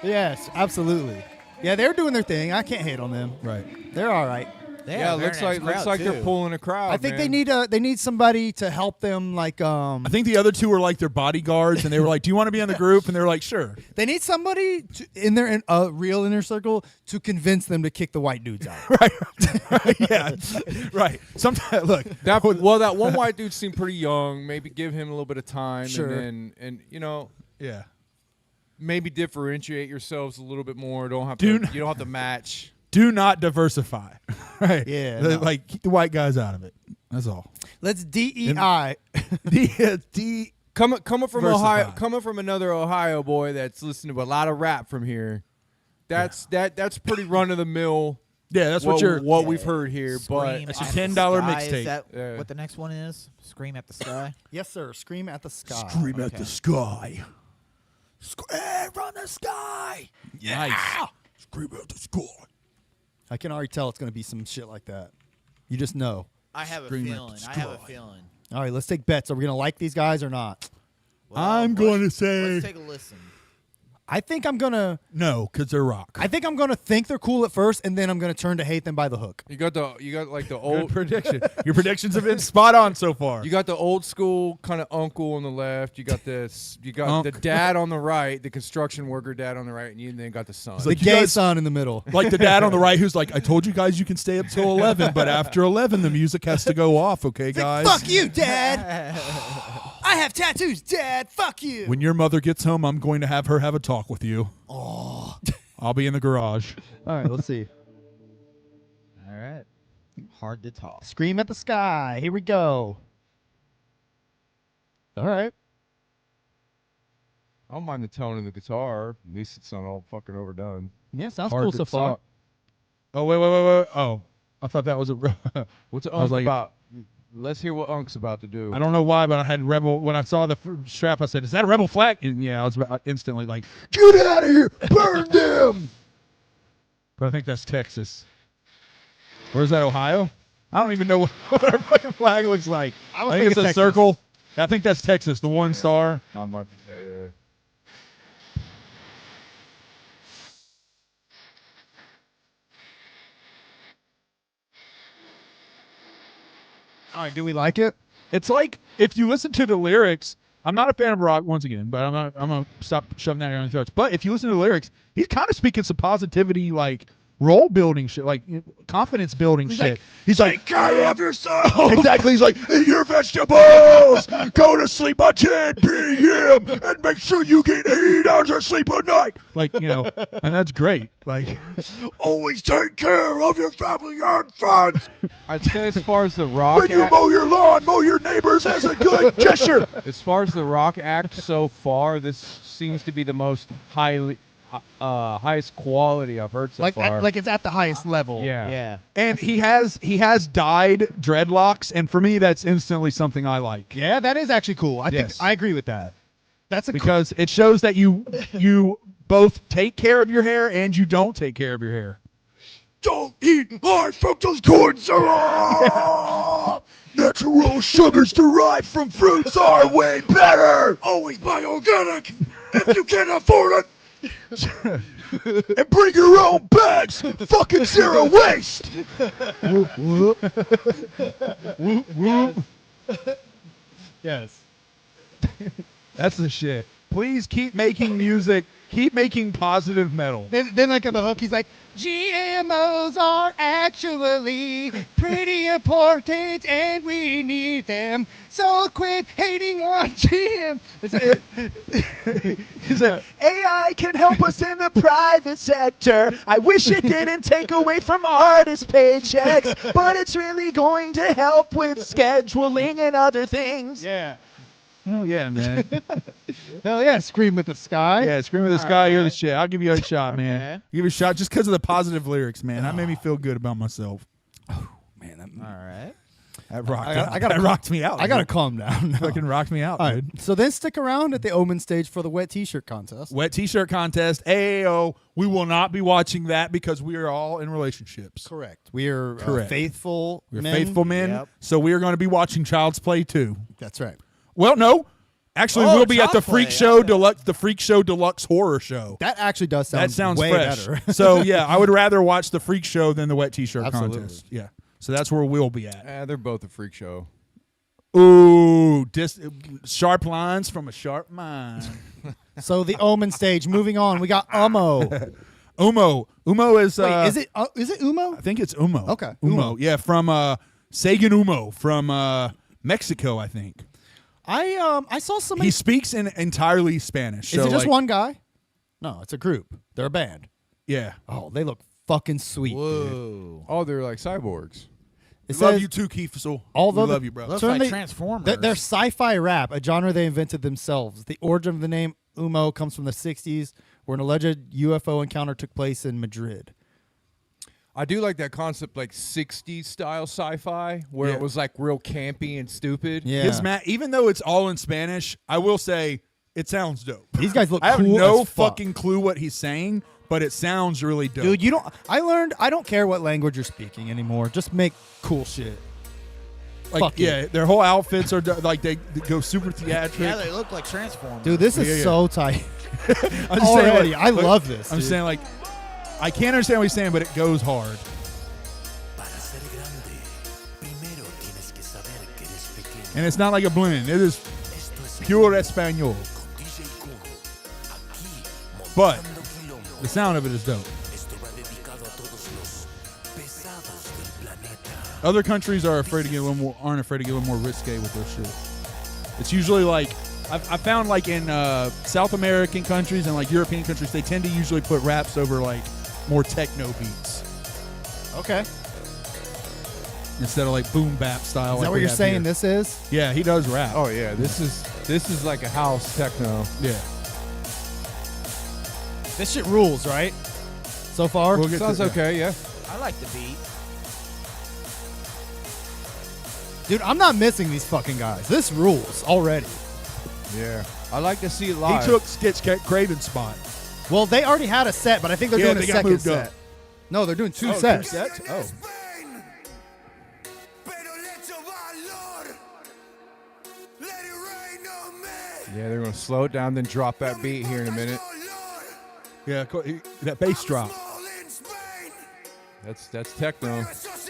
Yes, absolutely. Yeah, they're doing their thing. I can't hate on them. Right. They're all right. Yeah, looks like they're pulling a crowd. I think man. they need somebody to help them. Like I think the other two were like their bodyguards, and they were like, "Do you want to be in the group?" And they were like, "Sure." they need somebody in their real inner circle to convince them to kick the white dudes out. Right. Yeah. Right. Sometimes look. that one white dude seemed pretty young. Maybe give him a little bit of time, Sure. and you know, Yeah. maybe differentiate yourselves a little bit more. You don't have to match. Do not diversify. Right. Yeah, no. Like keep the white guys out of it. That's all. Let's DEI. D. Coming from Versify. Ohio, coming from another Ohio boy that's listening to a lot of rap from here. That's pretty run of the mill. Yeah, that's what we've heard here. Scream That's your at the $10 sky. mixtape. Is that Yeah. what the next one is? Scream at the sky. Yes, sir. Scream at the sky. Scream at Okay. the sky. Scream from the sky. Yeah. Nice. Scream at the sky. I can already tell it's going to be some shit like that. You just know. I have Scream a at feeling. the I have a sky. feeling. All right, let's take bets. Are we going to like these guys or not? Well, I'm going to say Let's take a listen. I think I'm going to no, because they're rock. think they're cool at first, and then I'm going to turn to hate them by the hook. You got like the Good old prediction. Your predictions have been spot on so far. You got the old school kind of uncle on the left. You got Unc. the dad on the right, the construction worker dad on the right, and you then got the son. It's The like, you gay guys- son in the middle. Like the dad on the right who's like, I told you guys you can stay up till 11, but after 11, the music has to go off, okay, guys? Fuck you, Dad. I have tattoos, Dad. Fuck you. When your mother gets home, I'm going to have her have a talk with you. Oh. I'll be in the garage. All right, let's see. All right. Hard to talk. Scream at the sky. Here we go. All right. I don't mind the tone of the guitar. At least it's not all fucking overdone. Yeah, sounds Hard cool to so far. talk. Oh, wait. Oh, I thought that was a... What's it I was like- about? Let's hear what Unk's about to do. I don't know why, but I had Rebel. When I saw the strap, I said, "Is that a Rebel flag?" And yeah, I was instantly like, "Get out of here! Burn them!" But I think that's Texas. Where's that, Ohio? I don't even know what our fucking flag looks like. I think it's a Texas. circle. I think that's Texas, the 1 star. All right, do we like it? It's like if you listen to the lyrics. I'm not a fan of rock once again, but I'm gonna stop shoving that down your throats. But if you listen to the lyrics, he's kind of speaking some positivity, like role building shit, like confidence building shit. He's like, "Take care of yourself." Exactly. He's like, "Eat your vegetables. Go to sleep by 10 p.m. and make sure you get 8 hours of sleep a night." Like, and that's great. Like, always take care of your family and friends. I'd say as far as the rock When you mow your lawn, mow your neighbors as a good gesture. As far as the rock act so far, this seems to be the most highest quality I've heard so far. Like it's at the highest level. Yeah. And he has dyed dreadlocks, and for me, that's instantly something I like. Yeah, that is actually cool. I Yes. think I agree with that. That's a Because it shows that you both take care of your hair and you don't take care of your hair. Don't eat high fructose corn syrup. Natural sugars derived from fruits are way better. Always buy organic if you can afford it. And bring your own bags. Fucking zero waste. Whoop, whoop. Whoop, whoop. Yes. That's the shit. Please keep making music. Keep making positive metal. Then like in the hook, he's like, GMOs are actually pretty important and we need them. So quit hating on GM. He said, AI can help us in the private sector. I wish it didn't take away from artists' paychecks, but it's really going to help with scheduling and other things. Yeah. Oh, yeah, man. Hell yeah, Scream with the Sky. Yeah, Scream with the Sky, you're the shit. I'll give you a shot, man. Give you a shot just because of the positive lyrics, man. That made me feel good about myself. Oh, man. All right. That rocked, that rocked me out. I got to dude. calm down. Fucking rocked me out, All dude. right. So then stick around at the Omen stage for the wet t-shirt contest. Wet t-shirt contest, AAO. We will not be watching that because we are all in relationships. Correct. We are Correct. faithful We're men. faithful men. Yep. So we are going to be watching Child's Play 2. That's right. Well, no. Actually, Oh, we'll be at the Child's Play, Freak Show okay. Deluxe, the Freak Show Deluxe Horror Show. That actually does sound That sounds way fresh. better. So yeah, I would rather watch the Freak Show than the Wet T-shirt Absolutely. contest. Yeah. So that's where we'll be at. They're both a freak show. Ooh, sharp lines from a sharp mind. So the Omen stage. Moving on, we got Umo. Umo is. Wait, is it Umo? I think it's Umo. Okay, Umo. Yeah, from Sagan Umo from Mexico, I think. I saw somebody. He speaks in entirely Spanish. Is so it just like, one guy? No, it's a group. They're a band. Yeah. Oh, they look fucking sweet, dude. Whoa. Oh, they're like cyborgs. It Love says, you too, Keith Fussell. although We love you, bro. Looks Certainly- like Transformers. They're sci-fi rap, a genre they invented themselves. The origin of the name Umo comes from the 60s, where an alleged UFO encounter took place in Madrid. I do like that concept, like 60s style sci-fi, where Yeah. it was like real campy and stupid. Yeah. Even though it's all in Spanish, I will say it sounds dope. These guys look I have cool no as fuck. fucking clue what he's saying, but it sounds really dope. Dude, I learned I don't care what language you're speaking anymore. Just make cool shit. like, fuck yeah, their whole outfits are like they go super theatric. Yeah, they look like Transformers. Dude, this is Yeah, yeah. so tight. I'm just saying, Already, like, I love this. I'm dude. saying like, I can't understand what he's saying, but it goes hard. Para ser grande, primero tienes que saber que eres pequeño. And it's not like a blend. It is Esto es pure Espanol. con DJ Kuno. Aquí, But montando quilombo. the sound of it is dope. Esto va dedicado a todos los pesados del planeta. Other countries aren't afraid to get a little more risque with their shit. It's usually like I found like in South American countries and like European countries, they tend to usually put raps over like more techno beats Okay. instead of like boom bap style. Is that what you're saying this is? Yeah, he does rap. Oh yeah, this is like a house techno. Yeah. This shit rules, right? So far? We'll get Sounds to, okay, yeah. I like the beat. Dude, I'm not missing these fucking guys. This rules already. Yeah. I like to see it He live. took Skitch Craven's spot. Well, they already had a set, but I think they're Yeah, doing they a got second moved set. up. No, they're doing two Oh, sets. 2 sets? Oh. Yeah, they're going to slow it down, then drop that beat here in a minute. Yeah, that bass drop. That's techno. It's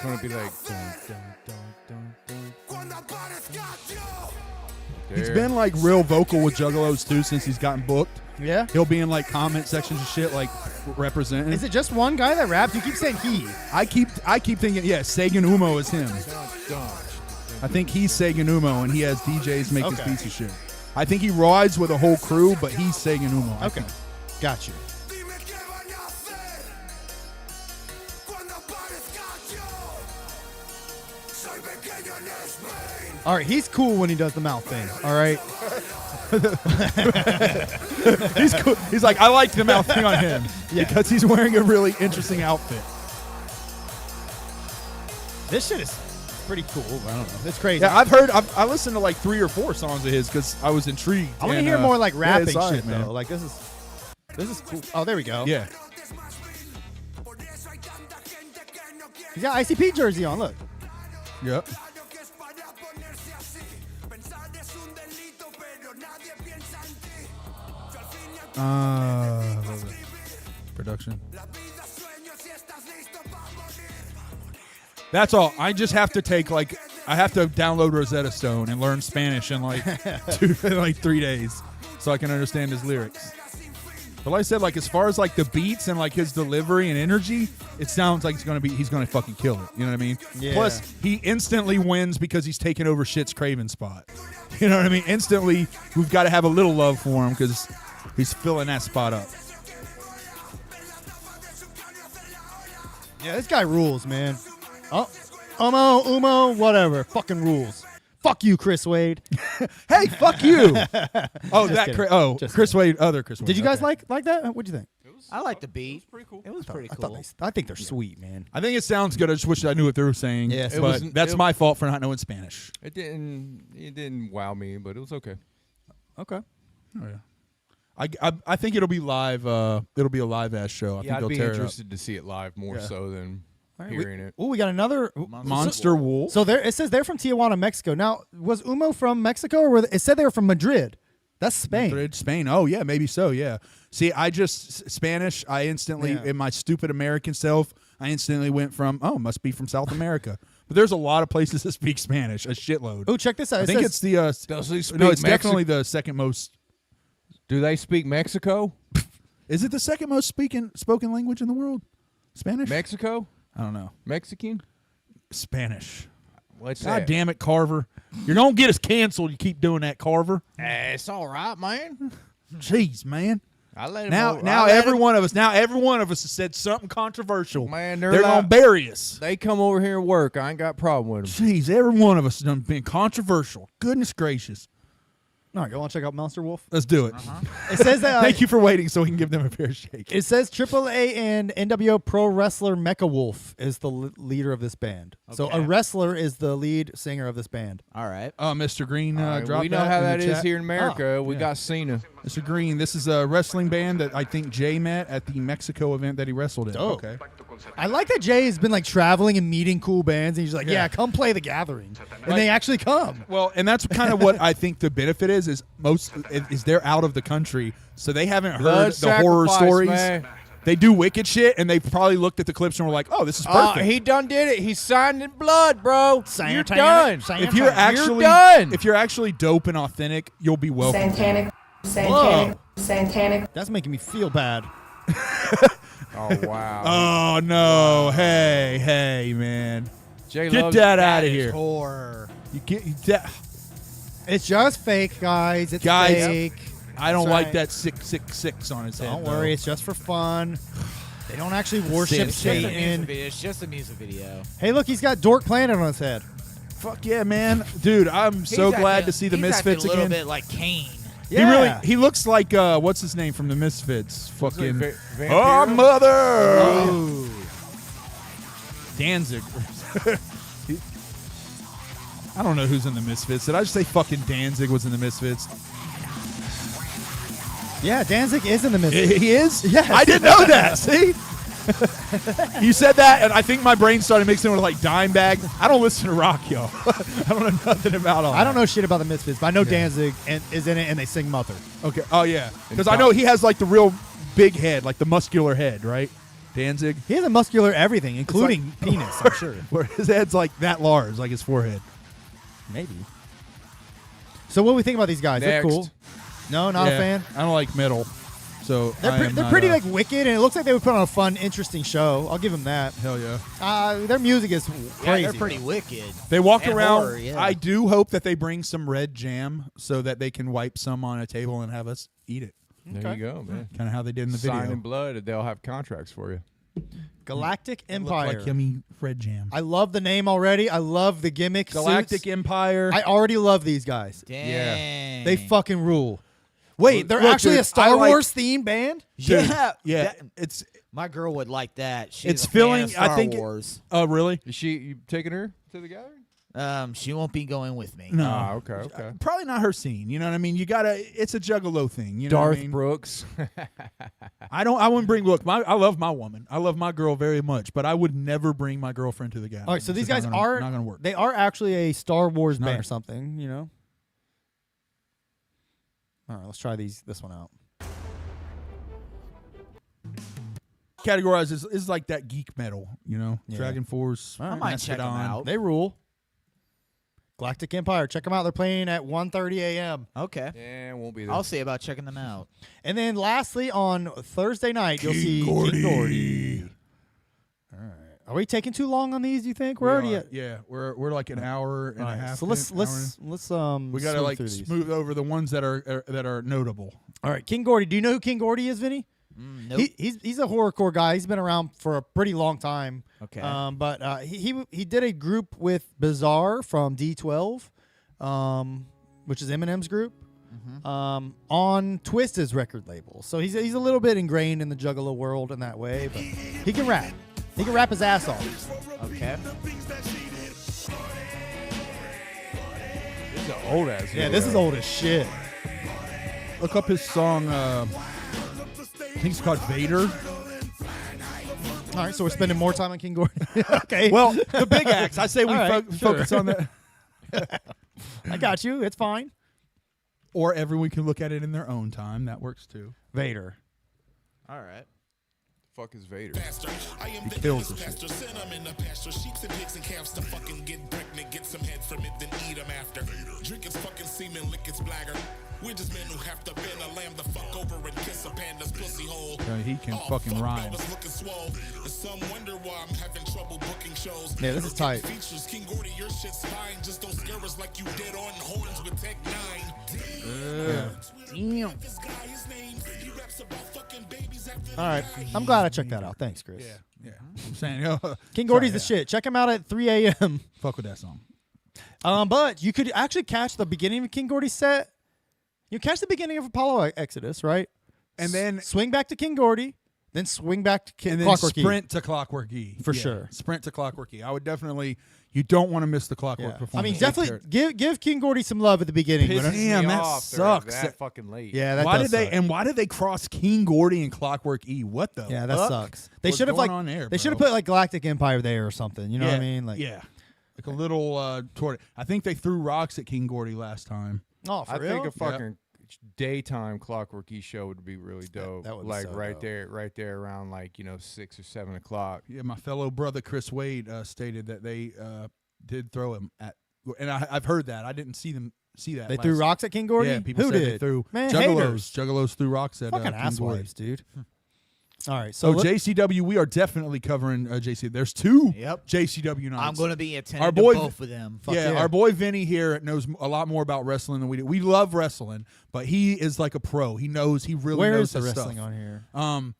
going to be like... He's been like real vocal with Juggalos too since he's gotten booked. Yeah? He'll be in like comment sections and shit like representing. Is it just one guy that raps? You keep saying he. I keep thinking, yeah, Sagan Umo is him. I think he's Sagan Umo and he has DJs make his beats and shit. I think he rides with a whole crew, but he's Sagan Umo. I Okay. think. Got you. All right, he's cool when he does the mouth thing. All right. He's cool. He's like, I like the mouth thing on him because he's wearing a really interesting outfit. This shit is pretty cool. I don't know. It's crazy. Yeah, I listened to like 3 or 4 songs of his because I was intrigued. I want to and, hear more like yeah, rapping it's all right, shit man. though. Like this is cool. Oh, there we go. Yeah. He's got ICP jersey on. Look. Yep. Production. That's all. I just have to take I have to download Rosetta Stone and learn Spanish in like 3 days so I can understand his lyrics. But like I said, like as far as like the beats and like his delivery and energy, it sounds like he's gonna fucking kill it. You know what I mean? Yeah. Plus, he instantly wins because he's taking over Shit's Craven spot. You know what I mean? Instantly, we've got to have a little love for him because he's filling that spot up. Yeah, this guy rules, man. Oh, Umo, whatever. Fucking rules. Fuck you, Chris Wade. Hey, fuck you. Oh, Just kidding. Chris Wade, other Chris Wade. Did you guys Okay. like that? What'd you think? I like the beat. It was pretty cool. It was pretty cool. I think they're sweet, man. I think it sounds good. I just wish I knew what they were saying. Yes. but It wasn't- that's it- my fault for not knowing Spanish. It didn't wow me, but it was okay. Okay. Oh yeah. I think it'll be live. It'll be a live ass show. I think I'd they'll be tear interested to see it live more Yeah. so than All right, hearing it. Oh, we got another it up. Monster Wolf. So there, it says they're from Tijuana, Mexico. Now, was Umo from Mexico, or it said they were from Madrid? That's Spain. Madrid, Spain. Oh yeah, maybe so. Yeah. See, I just Spanish. I instantly, Yeah. in my stupid American self, I instantly went from must be from South America. But there's a lot of places that speak Spanish, a shitload. Oh, check this out. I It think says- it's the Does he speak no, it's Mexi- definitely the second most. Do they speak Mexico? Is it the second most spoken language in the world? Spanish? Mexico? I don't know. Mexican? Spanish. What's God that? damn it, Carver! You're gonna get us canceled. You keep doing that, Carver. It's all right, man. Jeez, man. I let him Now, o- now I let every him- one of us. Now every one of us has said something controversial. Man, they're gonna bury us. They come over here and work. I ain't got a problem with them. Jeez, every one of us has done been controversial. Goodness gracious. All right, go on, check out Monster Wolf. Let's do it. It says that. Thank you for waiting, so we can give them a fair shake. It says AAA and NWO pro wrestler Mecha Wolf is the leader of this band. So a wrestler is the lead singer of this band. All right. Mr. Green, dropped we know how in that the is chat. here in America. We yeah. got Cena. Mr. Green, this is a wrestling band that I think Jay met at the Mexico event that he wrestled in. Dope. Okay. I like that Jay has been like traveling and meeting cool bands, and he's like, Yeah. "Yeah, come play the Gathering," and they actually come. Well, and that's kind of what I think the benefit is they're out of the country, so they haven't heard Blood the horror sacrifice, stories. man. They do wicked shit, and they probably looked at the clips and were like, "Oh, this is perfect." He done did it. He signed in blood, bro. You're Santanic. done. if you're actually done. if you're actually dope and authentic, you'll be welcome. Satanic. That's making me feel bad. Oh wow. Oh no! Hey, man, Jay get loves that out of here. Horror. You get It's just fake, guys. It's Guys, fake. I don't That's like right. that 666 on his head. Don't though. worry, it's just for fun. They don't actually worship It's just a music Satan. video. It's just a music video. Hey, look, he's got Dork Planet on his head. Fuck yeah, man, dude! I'm so He's glad acting- to see the he's Misfits acting a little again. bit like Kane. He looks like what's his name from the Misfits? Fucking Vampiro? oh mother! Danzig. I don't know who's in the Misfits. Did I just say fucking Danzig was in the Misfits? Yeah, Danzig is in the Misfits. He is? Yes. I didn't know that. See? You said that, and I think my brain started mixing with like Dimebag. I don't listen to rock, y'all. I don't know nothing about all I don't that. know shit about the Misfits, but I know Danzig is in it, and they sing Mother. Okay. Oh, yeah. Because I know he has like the real big head, like the muscular head, right? Danzig. He has a muscular everything, including penis, I'm sure. Where his head's like that large, like his forehead. Maybe. So what do we think about these guys? They're Next. cool. No, not a Yeah, fan. I don't like metal. So They're pretty like wicked, and it looks like they would put on a fun, interesting show. I'll give them that. hell yeah. Their music is Yeah, crazy. they're pretty wicked. They walk And around. horror, yeah. I do hope that they bring some red jam so that they can wipe some on a table and have us eat it. There you go, man. Kind of how they did in the Sign video. in blood, they'll have contracts for you. Galactic It looked Empire. like yummy red jam. I love the name already. I love the gimmick. Galactic suits. Empire. I already love these guys. Dang. They fucking rule. Wait, they're Look, actually dude, a Star I like- Wars themed band? Yeah. yeah, that- it's. my girl would like that. She's It's a fan filling- of Star I think it- Wars. Oh, really? Is you taking her to the gathering? She won't be going with me. No. Ah, okay. Probably not her scene. You know what I mean? You gotta. It's a juggalo thing. You know Darth what I mean? Brooks. I wouldn't bring. Look, I love my woman. I love my girl very much, but I would never bring my girlfriend to the gathering. All right, so It's these just guys not are not gonna work. They are actually a Star Wars No. band or something, you know. All right, let's try this one out. Categorized is like that geek metal. You know, Yeah. Dragon Force. All right. I might check them Mastodon. out. They rule. Galactic Empire. Check them out. They're playing at 1:30 a.m. Okay. Yeah, won't be there. I'll see about checking them out. And then lastly, on Thursday night, you'll see King Gordy. All right. Are we taking too long on these? Do you think we're already at? Yeah, we're like an hour and All a right, half. so let's in, hour and- we we gotta like through these. smooth over the ones that are notable. All right, King Gordy. Do you know who King Gordy is, Vinny? Nope. He's a horrorcore guy. He's been around for a pretty long time. Okay. But he did a group with Bizarre from D12, which is Eminem's group, on Twisted's record label. So he's a little bit ingrained in the Juggalo world in that way, but he can rap. He can rap his ass off. Okay. This is an old ass. Yeah, this is old as shit. Look up his song. I think it's called Vader. All right, so we're spending more time on King Gordy. Okay. Well, the big acts. I say we All right, focus sure. on that. I got you. It's fine. Or everyone can look at it in their own time. That works too. Vader. All right. Fuck is Vader. He kills the shit. Pastor, send 'em in the pasture. Sheeps and pigs and calves to fucking get pregnant. Get some head from it, then eat 'em after. Drink its fucking semen, lick its bladder. We're just men who have to bend a lamb the fuck over and kiss a panda's pussy hole. Yeah, he can fucking fuck, rhyme. Belva's looking swole. And some wonder why I'm having trouble booking shows. Yeah, this is tight. Features King Gordy, your shit's fine. Just don't scare us like you did on Horns with Tech 9. This guy, his name, he raps about fucking babies after All right. I'm glad I checked that out. Thanks, Chris. Yeah. I'm saying, yo, King Gordy's sorry, the shit. Check him out at 3 a.m. Fuck with that song. But you could actually catch the beginning of King Gordy's set. You catch the beginning of Apollo Exodus, right? And then Swing back to King Gordy, then swing back to and then Clockwork E. sprint to Clockwork E. For Yeah, sure. Sprint to Clockwork E. I would definitely. You don't want to miss the Clockwork Yeah. performance. I mean, Take definitely care. give King Gordy some love at the beginning. Pisses but- me Damn, that off they're sucks. That fucking late. yeah, that Why does did they suck. and why did they cross King Gordy and Clockwork E? What the? Yeah, that fuck sucks. They was should have going like on there, they should have bro? put like Galactic Empire there or something. You know what I mean? Like, yeah, like a little toward. I think they threw rocks at King Gordy last time. oh, for I real? think a fucking daytime Clockwork E show would be really dope. that would be like so right dope. right there around like 6 or 7 o'clock. Yeah, my fellow brother Chris Wade stated that they did throw him at, and I've heard that. I didn't see that. They threw last- rocks at King Gordy. Yeah, people Who said did? they threw Man, Juggalos. haters. Juggalos threw rocks at Fucking King Gordy. asswives, dude. All right, so So JCW, we are definitely covering JC. There's 2 Yep. JCW nights. I'm going to be attending Our boy- to both of them. Yeah, our boy Vinny here knows a lot more about wrestling than we do. We love wrestling, but he is like a pro. He knows. He really where knows is the his wrestling stuff. on here?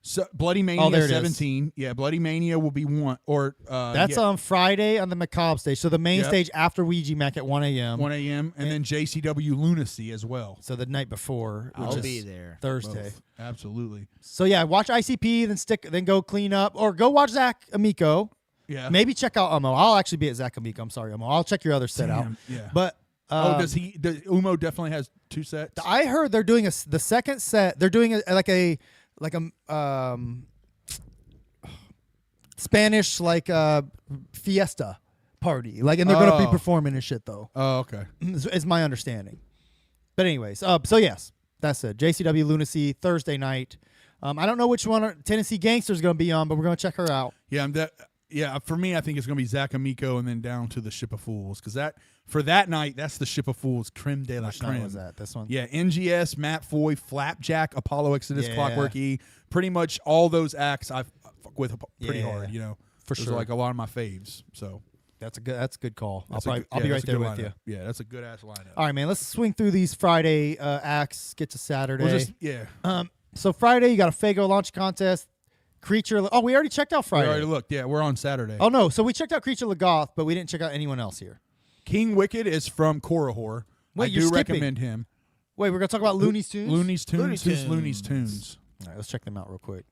So Bloody Mania there it is. 17. Yeah, Bloody Mania will be one or That's yeah, on Friday on the Macabre stage. So the main Yep. stage after Ouija Mac at 1 a.m. 1 a.m. and then JCW Lunacy as well. So the night before, which I'll is be there. Thursday. Both. Absolutely. So yeah, watch ICP, then go clean up, or go watch Zach Amico. Yeah. Maybe check out Umo. I'll actually be at Zakamiko. I'm sorry, Umo. I'll check your other set out. Damn, yeah. But does Umo definitely has 2 sets? I heard they're doing the second set. They're doing like a Spanish fiesta party. And they're going to be performing and shit though. Oh, okay. Is my understanding. But anyways, so yes, that's it. JCW Lunacy Thursday night. I don't know which one Tennessee Gangster's going to be on, but we're going to check her out. Yeah, for me, I think it's going to be Zakamiko and then down to the Ship of Fools because for that night, that's the Ship of Fools, creme de la Which creme. night was that? This one? Yeah, NGS, Matt Foy, Flapjack, Apollo Exodus, Yeah. Clockwork E. Pretty much all those acts I fuck with pretty hard. For Those sure. are like a lot of my faves. So That's a good call. that's I'll be right there with you. Yeah, that's a good ass lineup. All right, man. Let's swing through these Friday acts. Get to Saturday. We'll just, So Friday, you got a Fago launch contest. Creature. Oh, we already checked out we Friday. already looked. Yeah, we're on Saturday. Oh no, so we checked out Creature Lagoth, but we didn't check out anyone else here. King Wicked is from Korihor. Wait, I you're do skipping. recommend him. Wait, we're gonna talk about Looney Tunes. Looney's Tunes. Looney Who's Tunes. Looney's Tunes? All right, let's check them out real quick.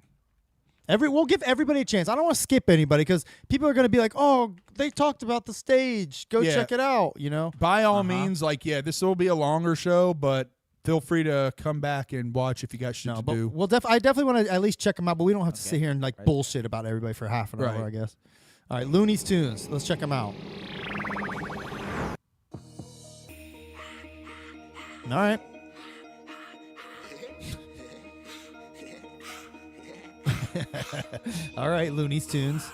We'll give everybody a chance. I don't want to skip anybody because people are gonna be like, "Oh, they talked about the stage. Go Yeah. check it out." By all means, this will be a longer show, but feel free to come back and watch if you got shit to but do. I definitely want to at least check them out, but we don't have to sit here and bullshit about everybody for half an hour, Right. I guess. All right, Looney's Tunes. Let's check them out. All right. All right, Looney's Tunes.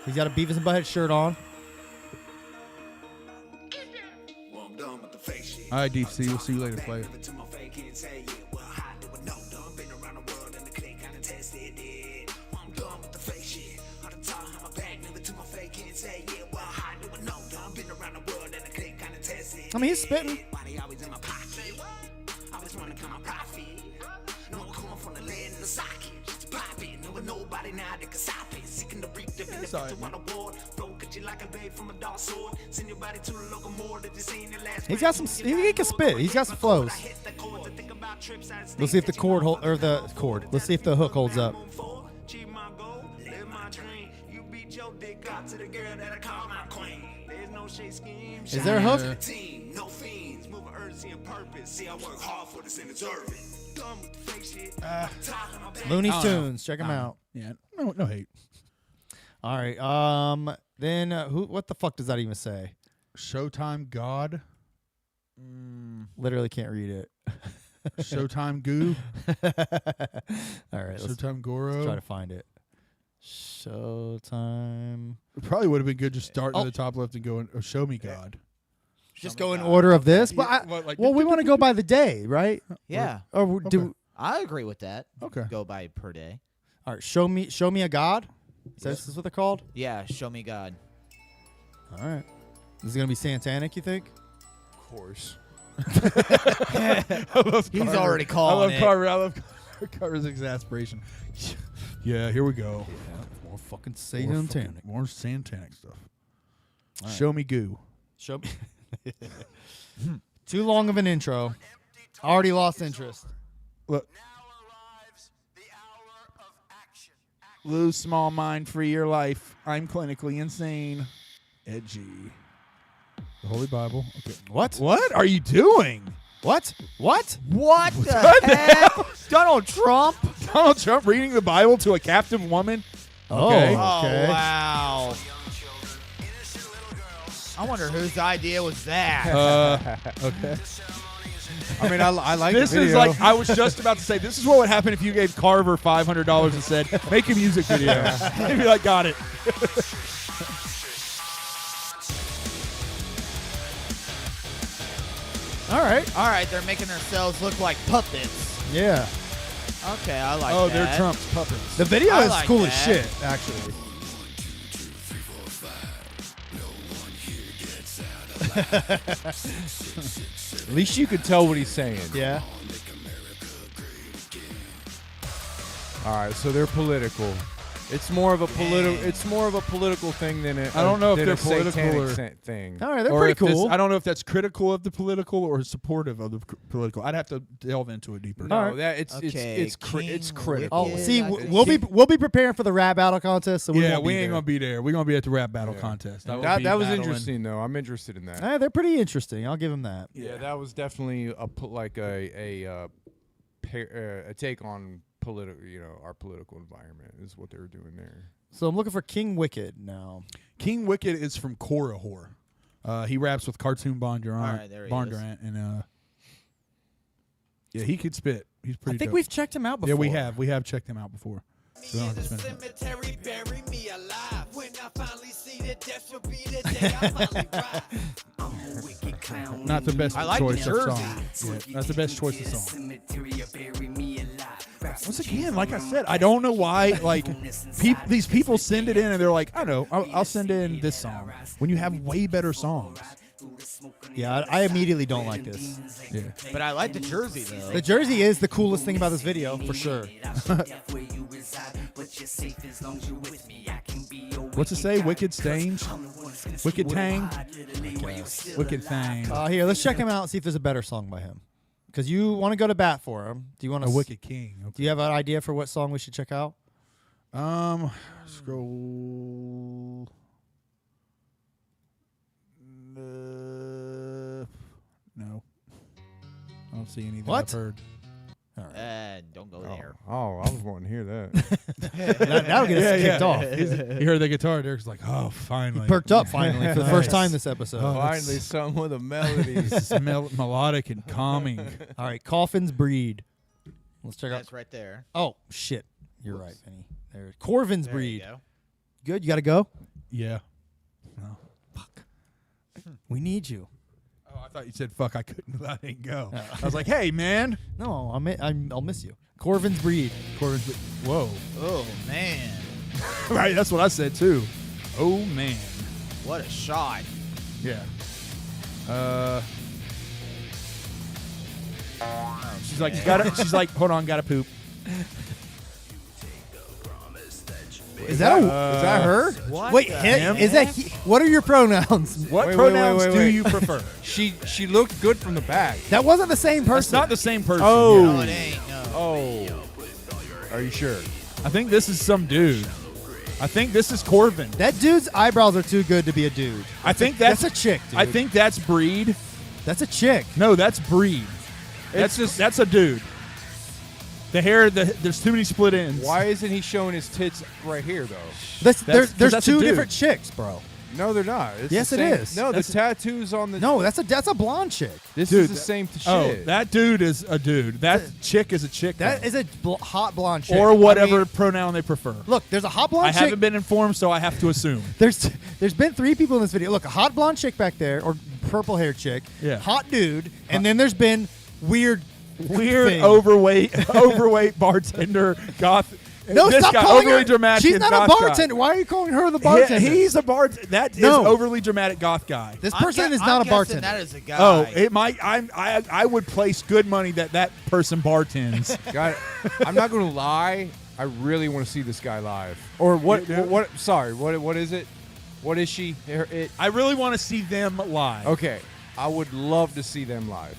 He's got a Beavis and Butthead shirt on. All right, Deep Sea. We'll see you later, player. I mean, he's spitting. He's got some. He can spit. He's got some flows. Let's see if the chord Let's see if the hook holds up. Is there a hook? Looney Tunes. Check him out. Yeah, no hate. All right. Then what the fuck does that even say? Showtime God. Literally can't read it. Showtime Goo. All right. Showtime Goro. Let's try to find it. Showtime. It probably would have been good just starting at the top left and going, Show Me God. Just go in order of this, but we want to go by the day, right? Yeah. Or do I agree with that. Okay. Go by per day. all right? Show me a god. This is what they're called. Yeah, show me God. All right. This is gonna be satanic, you think? Of course. He's already I calling love it. Carver. I love Carver's exasperation. Yeah, here we go. More fucking satanic. More satanic stuff. Show me Goo. Show me. Too long of an intro. Already lost interest. Look. Lose small mind, free your life. I'm clinically insane. Edgy. The Holy Bible. Okay. What? What are you doing? What? What? What the heck? Donald Trump? Donald Trump reading the Bible to a captive woman? Okay. Oh, okay. Oh, wow. I wonder whose idea was that. Okay. I mean, I like This the is video. like, I was just about to say, this is what would happen if you gave Carver $500 and said, make a music video. He'd be like, got it. All right. All right, they're making themselves look like puppets. Yeah. Okay, I like Oh, that. they're Trump's puppets. The video I is like cool that. as shit, actually. At least you can tell what he's saying. Yeah. All right, so they're political. It's more of a political thing than I don't know if than they're a satanic political or thing. All right, they're or pretty if this- cool. I don't know if that's critical of the political or supportive of the political. I'd have to delve into it deeper. No, that it's Okay, it's King critical. Oh, Wicked. see, I we'll be preparing for the rap battle contest. So we Yeah, won't we be ain't there. gonna be there. We're gonna be at the rap battle Yeah. contest. That will be was battling- interesting though. I'm interested in that. They're pretty interesting. I'll give them that. Yeah, that was definitely a take on political, our political environment is what they were doing there. So I'm looking for King Wicked now. King Wicked is from Korihor. He raps with Cartoon Bondurant. All right, there he is. Bondurant, and yeah, he could spit. He's pretty. I think dope. we've checked him out before. Yeah, we have. We have checked him out before. So we don't have to spend it. Cemetery, bury me alive. When I finally see the death, will be the day I finally rise. I'm a wicked clown. Not the best I like the choice of jersey. song. Yeah, not the best choice of song. Cemetery, bury me alive. Once again, like I said, I don't know why. Like these people send it in and they're like, I know, I'll send in this song when you have way better songs. Yeah, I immediately don't like this. Yeah. But I like the jersey though. The jersey is the coolest thing about this video, for sure. What's it say? Wicked Stange? Wicked Tang? Wicked Thang. Here, let's check him out and see if there's a better song by him. Because you want to go to bat for him. Do you want A to? Wicked King. Okay. Do you have an idea for what song we should check out? Scroll. No. I don't see any that What? I've heard. Don't go there. Oh, I was wanting to hear that. That'll get us kicked off. You heard the guitar. Derek's like, oh, finally. Perked up finally for the first Nice. time this episode. Oh, Finally, something with a melody. It's melodic and calming. All right, Coffin's Breed. Let's check out. That's right there. Oh shit, you're right, Vinny. There, Corvin's There Breed. you go. Good, you got to go. Yeah. No. We need you. Oh, I thought you said fuck. I couldn't. I didn't go. I was like, hey, man. No, I'll miss you. Corvin's Breed. Corbin's. Whoa. Oh man, Right. That's what I said too. Oh man. what a shot! Yeah. She's like, she's like, hold on, gotta poop. Is that her? What Wait, the him? Is that he? What are your pronouns? What Wait, pronouns wait, do wait. you prefer? she looked good from the back. That wasn't the same person. It's not the same person. Oh. No, it ain't. No. Oh, are you sure? I think this is some dude. I think this is Corbin. That dude's eyebrows are too good to be a dude. I think that's a chick, dude. I think that's Breed. That's a chick. No, that's Breed. That's a dude. The hair, there's too many split ends. Why isn't he showing his tits right here though? There's 'cause that's a two dude. different chicks, bro. No, they're not. It's Yes, the it same. is. No, That's- the tattoos on the. No, that's a blonde chick. this Dude, is the same shit. Oh, that dude is a dude. That chick is a chick. That though. is a hot blonde chick. or whatever I mean, pronoun they prefer. look, there's a hot blonde I chick. haven't been informed, so I have to assume. There's been 3 people in this video. Look, a hot blonde chick back there, or purple hair chick. Yeah. Hot dude, and then there's been weird thing. overweight bartender, goth. No, this stop guy, calling overly her. dramatic. She's not a goth bartender. Guy. Why are you calling her the bartender? Yeah, he's a bartender. That is No. overly dramatic goth guy. This I'm person gu- is I'm not a guessing bartender. That is a guy. Oh, it might. I would place good money that person bartends. God, I'm not gonna lie. I really want to see this guy live. Or what? Yeah. What? Sorry. What is it? What is she? I really want to see them live. Okay, I would love to see them live.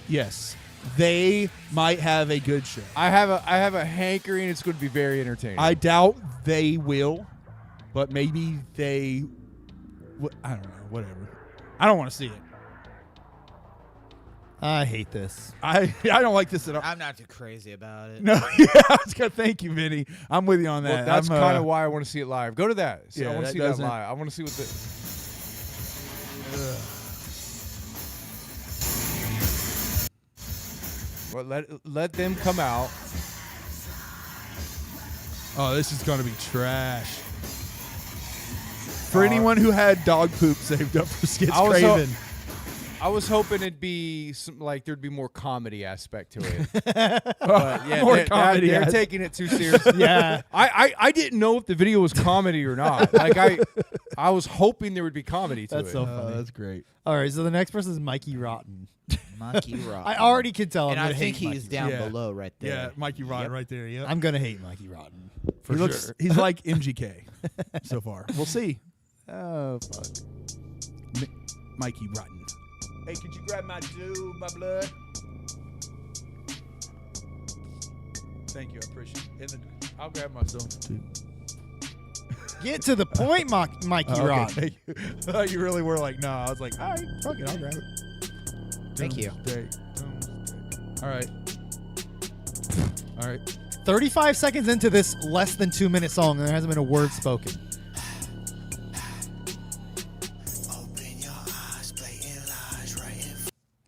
Yes, they might have a good show. I have a hankering. It's going to be very entertaining. I doubt they will, but maybe they. I don't know. Whatever. I don't want to see it. I hate this. I don't like this at all. I'm not too crazy about it. No, yeah, I was gonna thank you, Vinny. I'm with you on that. Well, that's I'm, kind of why I want to see it live. Go to that. See, Yeah, I want that to see that doesn't- live. I want to see what the. Well, let them come out. Oh, this is gonna be trash. For anyone who had dog poop saved up for Skits I was Craven, I was hoping it'd be like there'd be more comedy aspect to it. But yeah, More comedy they're aspect. taking it too seriously. Yeah. I didn't know if the video was comedy or not. Like I was hoping there would be comedy to That's it. so funny. That's great. All right, so the next person is Mikey Rotten. Mikey Rotten. I already can tell. And I'm I gonna think hate he's Mikey. down Yeah. below right there. Yeah, Mikey Rotten right there. Yeah, I'm gonna hate Mikey Rotten for he sure. looks. He's like MGK so far. We'll see. Oh fuck. Mikey Rotten. Hey, could you grab my dude, my blood? Thank you, I appreciate it. I'll grab myself too. Get to the point, Mikey Rotten. Thank you. I thought you really were like, no. I was like, all right, fuck it, I'll grab it. Thank you. All right. All right. 35 seconds into this less than 2 minute song, and there hasn't been a word spoken.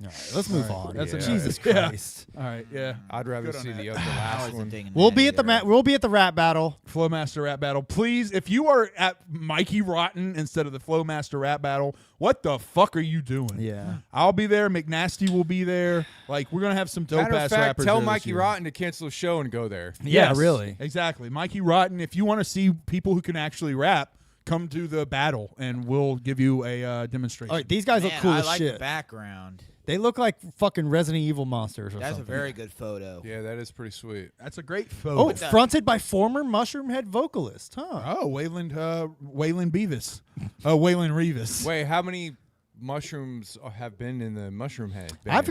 All right, let's move on. That's enough. Jesus Yeah. Christ. All right, yeah. I'd rather Good on see that. the I last wasn't one. digging We'll that be at the either. we'll be at the rap battle. Flowmaster Rap Battle. Please, if you are at Mikey Rotten instead of the Flowmaster Rap Battle, what the fuck are you doing? Yeah. I'll be there. McNasty will be there. Like, we're going to have some dope Matter of ass fact, rappers. tell there this Mikey year. Rotten to cancel the show and go there. Yeah, Yes, really. Exactly. Mikey Rotten, if you want to see people who can actually rap, come to the battle and we'll give you a demonstration. All right, these guys look Man, cool I as like shit. the background. They look like fucking Resident Evil monsters or That's something. a very good photo. Yeah, that is pretty sweet. That's a great photo. Oh, fronted by former Mushroom Head vocalist, huh? Oh, Waylon Beavis. Waylon Revis. Wait, how many mushrooms have been in the Mushroom Head band? I've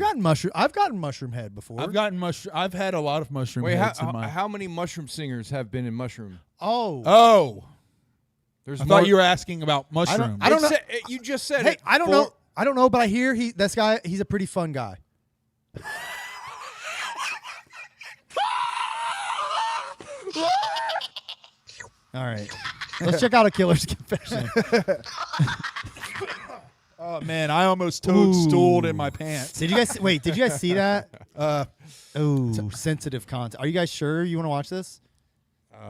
gotten Mushroom Head before. I've had a lot of mushroom Wait, heads in my. how many mushroom singers have been in Mushroom? Oh, There's I more. thought you were asking about mushrooms. I don't know. You just said Hey, it. I don't know. I don't know, but I hear this guy. He's a pretty fun guy. All right, let's check out a killer's confession. Oh man, I almost toadstooled in my pants. Did you guys Did you guys see that? Ooh, sensitive content. Are you guys sure you want to watch this?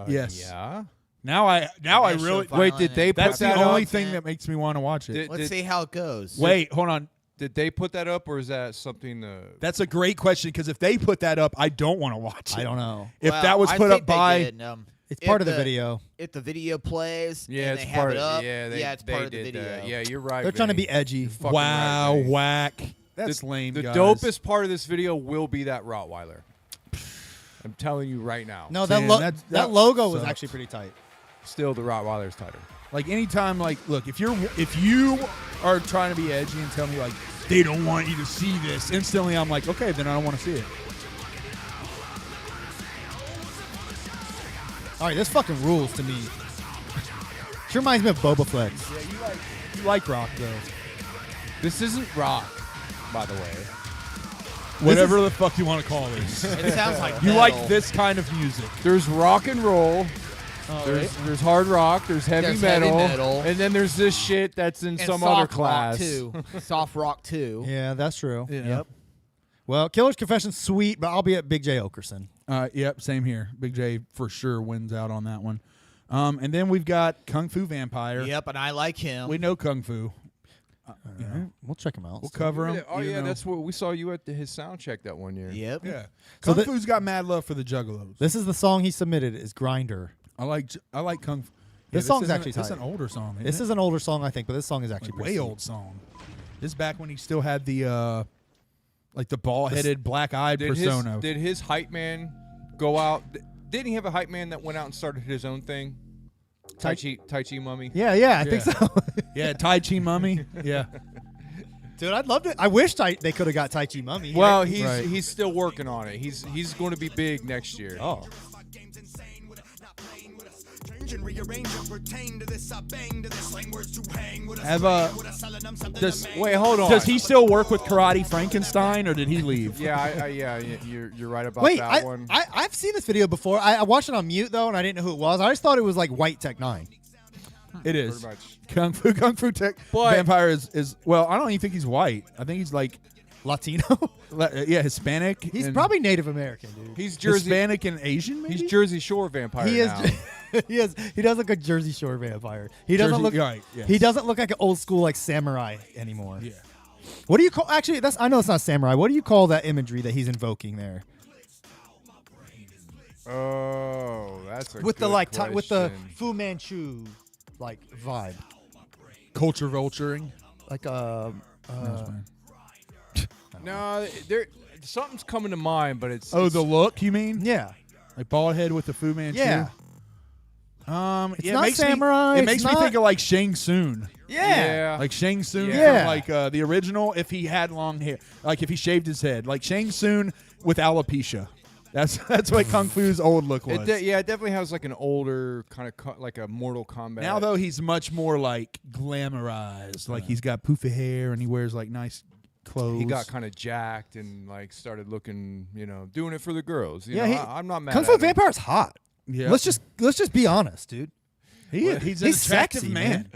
Yes. Yeah. Now I really Wait, did they That's put the that only up? thing that makes me want to watch it. Let's see how it goes. Wait, hold on. Did they put that up, or is that something? That's a great question because if they put that up, I don't want to watch it. I don't know. If Well, that was I put think up they by, did, It's if part of the video. If the video plays, Yeah, and it's they part have it of up. Yeah, it's part of the did video. that. Yeah, you're right. They're trying to Vinny. be edgy. Fucking wow, right, Vinny. whack. That's lame. The guys. dopest part of this video will be that Rottweiler. I'm telling you right now. No, Damn, that that logo was sucks. actually pretty tight. Still, the Rottweiler's tighter. Like anytime, like, look, if you are trying to be edgy and tell me like they don't want you to see this, instantly I'm like, okay, then I don't want to see it. All right, this fucking rules to me. Sure reminds me of Boba Flex. Yeah, you like rock though. This isn't rock, by the way. Whatever the fuck you want to call this. It sounds like You metal. like this kind of music. There's rock and roll. There's hard rock. There's heavy metal. And then there's this shit that's in And some soft other class. rock too. Soft rock too. Yeah, that's true. Yep. Well, Killer's Confession's sweet, but I'll be at Big J Okerson. Yep, same here. Big J for sure wins out on that one. And then we've got Kung Fu Vampire. Yep, and I like him. We know Kung Fu. You know, We'll check him out. we'll cover him. Oh, even yeah, though- that's what we saw you at his sound check that one year. Yep. Yeah. So Kung Fu's got mad love for the Juggalos. This is the song he submitted. Is Grinder. I like Kung Fu. This song's actually This is tight. an older song. This is an older song, I think, but this song is actually like pretty way sweet. old song. This is back when he still had the like the bald-headed, black-eyed persona. Did his hype man go out? Didn't he have a hype man that went out and started his own thing? Tai Chi Mummy? Yeah, I think so. Yeah, Tai Chi Mummy. Yeah. Dude, I'd love to. I wish they could have got Tai Chi Mummy. Well, Right. he's still working on it. He's going to be big next year. Oh. Wait, hold on. Does he still work with Karate Frankenstein, or did he leave? Yeah, you're right about Wait, that one. I've seen this video before. I watched it on mute, though, and I didn't know who it was. I just thought it was like White Tech 9. It is. Pretty much. Kung Fu Tech But- Vampire is well. I don't even think he's white. I think he's like Latino? Hispanic. He's and probably Native American, dude. He's Jersey. Hispanic and Asian. Maybe? He's Jersey Shore vampire He is. now. He does look like a Jersey Shore vampire. He doesn't Jersey- look. right, yes. He doesn't look like an old school like samurai anymore. Yeah. What do you call? Actually, I know it's not samurai. What do you call that imagery that he's invoking there? Oh, that's a With the good like, with the question. Fu Manchu like vibe, Culture vulturing. like No, there something's coming to mind, but it's Oh, the look, you mean? yeah. Like bald head with the Fu Manchu? Yeah. It's not it makes samurai, Me, it it's makes me not- think of like Shang Tsung. Yeah. Like Shang Tsung Yeah. from like the original, if he had long hair. Like if he shaved his head. Like Shang Tsung with alopecia. That's what Kung Fu's old look was. it definitely has like an older kind of like a Mortal Kombat. Now though he's much more like glamorized. Like he's got poofy hair and he wears like nice clothes. he got kind of jacked and like started looking, doing it for the girls. You Yeah, know, he- I'm not mad. Kung Fu at him. Vampire's hot. Yeah. Let's just be honest, dude. He's an He's attractive sexy, man.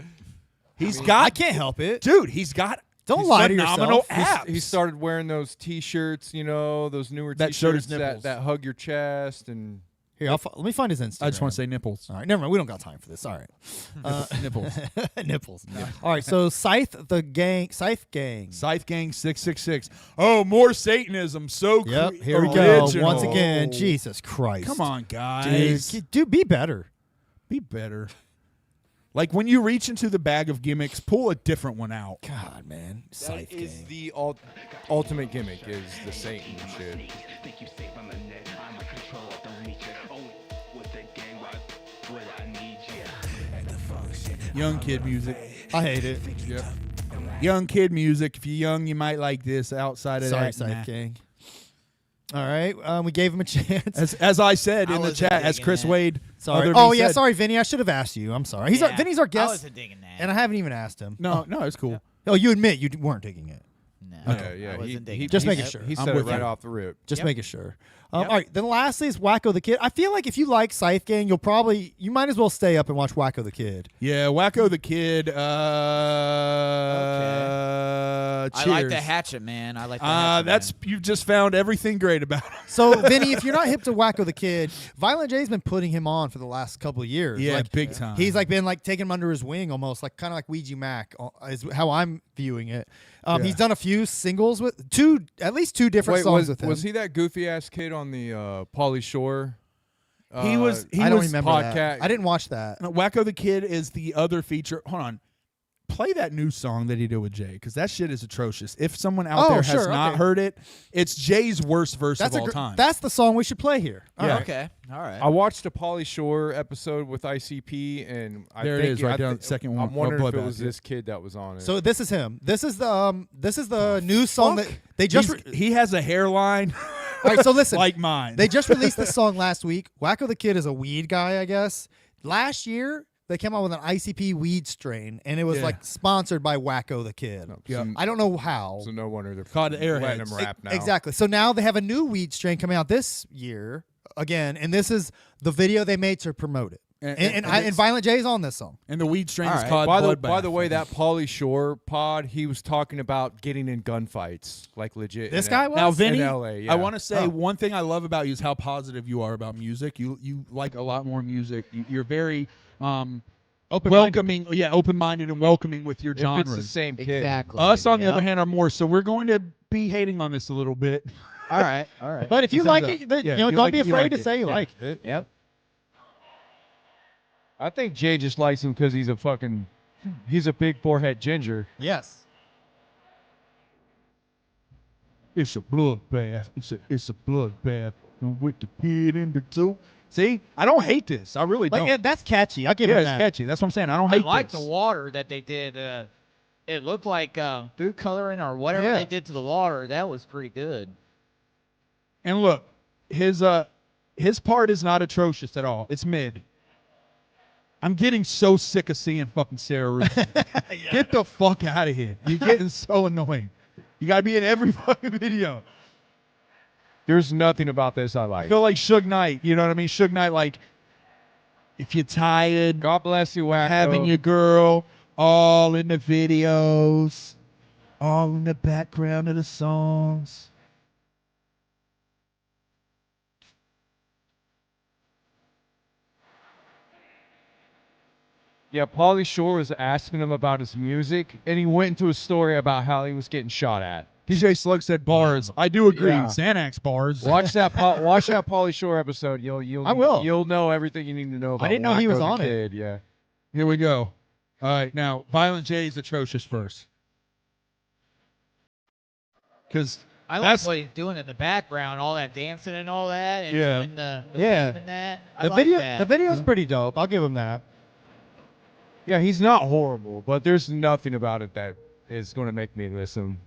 He's got I can't help it. dude, he's got Don't he's lie to phenomenal yourself. abs. He started wearing those T-shirts, those newer That showed his T-shirts nipples. that hug your chest and Here, let me find his Instagram. I just want to say nipples. All right, never mind. We don't got time for this. All right. Nipples. Nipples. All right, so Scythe Gang. Scythe Gang 666. Oh, more Satanism. So Yep, here we go. original. Once again, Jesus Christ. Come on, guys. Dude, be better. Be better. Like when you reach into the bag of gimmicks, pull a different one out. God, man. that Scythe is Gang. the ultimate gimmick is the Satan shit. Think you safe on the net, I'm in control, don't need you. Only with the gang, why would I need you? Young kid music. I hate it. Yep. Young kid music. If you're young, you might like this. Outside of Sorry, that, Scythe nah. Gang. All right, we gave him a chance. As I said I in the wasn't chat, as digging Chris that. Wade. Sorry. other Oh, me yeah, said- sorry, Vinny. I should have asked you. I'm sorry. Vinny's our I guest, wasn't digging that. and I haven't even asked him. No, it's cool. Oh, you admit you weren't digging it. No, Yeah, I wasn't digging Just that. making sure. He I'm said it with right you. off the rip. Just Yep. making sure. All right, then lastly is Wacko the Kid. I feel like if you like Scythe Gang, you might as well stay up and watch Wacko the Kid. Yeah, Wacko the Kid. Cheers. I like the hatchet, man. I like the hatchet. That's you've just found everything great about him. So, Vinny, if you're not hip to Wacko the Kid, Violent J's been putting him on for the last couple of years. Yeah, Like, big time. He's like been like taking him under his wing almost, like kind of like Ouija Mac is how I'm viewing it. He's done a few singles with at least two different songs with him. Was he that goofy ass kid on the Pauly Shore? He was. He I don't was remember podcast. that. I didn't watch that. No, Wacko the Kid is the other feature. Hold on. Play that new song that he did with Jay, because that shit is atrocious. If someone out there has not heard it, it's Jay's worst verse of all time. That's the song we should play here. Yeah. Okay. All right. I watched a Pauly Shore episode with ICP, and There it is, right there on the second one. I'm wondering if it Bloodbath, was yeah. this kid that was on it. So this is him. This is the new song that they just. He has a hairline All right, so listen. like mine. They just released this song last week. Wacko the Kid is a weed guy, I guess. Last year, they came out with an ICP weed strain, and it was like sponsored by Wacko the Kid. Yeah. I don't know how. So no wonder they're Called Airheads. letting him rap now. Exactly. So now they have a new weed strain coming out this year again, and this is the video they made to promote it. And Violent J's on this song. And the weed strain All is right. called By Bloodbath. the way, that Pauly Shore pod, he was talking about getting in gunfights, like legit. This in guy L- was? Now, Vinny, in LA, yeah. I want to say Oh. one thing I love about you is how positive you are about music. You like a lot more music. You're very welcoming. Yeah, open-minded and welcoming with your If genres. it's the same kid. Exactly. Us, on the Yep. other hand, are more. So we're going to be hating on this a little bit. All right. All right. But if you Thumbs like up. it, then, Yeah, don't you like- be you afraid like to it. say you Yeah. like it. Yep. I think Jay just likes him because he's a big forehead ginger. Yes. It's a bloodbath. It's a bloodbath. With the kid in the zoo. See, I don't hate this. I really don't. Like, that's catchy. I'll give Yeah, him it's that. catchy. That's what I'm saying. I don't I hate like this. the water that they did. It looked like Food coloring or whatever Yeah. they did to the water. That was pretty good. And look, his part is not atrocious at all. It's mid. I'm getting so sick of seeing fucking Sarah Ruth. Get the fuck out of here. You're getting so annoying. You gotta be in every fucking video. There's nothing about this I I like. feel like Suge Knight. You know what I mean? Suge Knight, like, if you're tired, God bless you, Wacko. having your girl all in the videos, all in the background of the songs. Yeah, Pauly Shore was asking him about his music, and he went into a story about how he was getting shot at. DJ Slug said bars. I do agree. Yeah. Xanax bars. Watch that Pauly Shore episode. I will. You'll know everything you need to know about. I didn't know he was Wacko the on it. Kid. Yeah. Here we go. All right, now Violent J is atrocious first. Because I like what he's doing in the background, all that dancing and all that. And Yeah. and the Yeah. and that. I The like video, that. the video's pretty dope. I'll give him that. Yeah, he's not horrible, but there's nothing about it that is going to make me listen.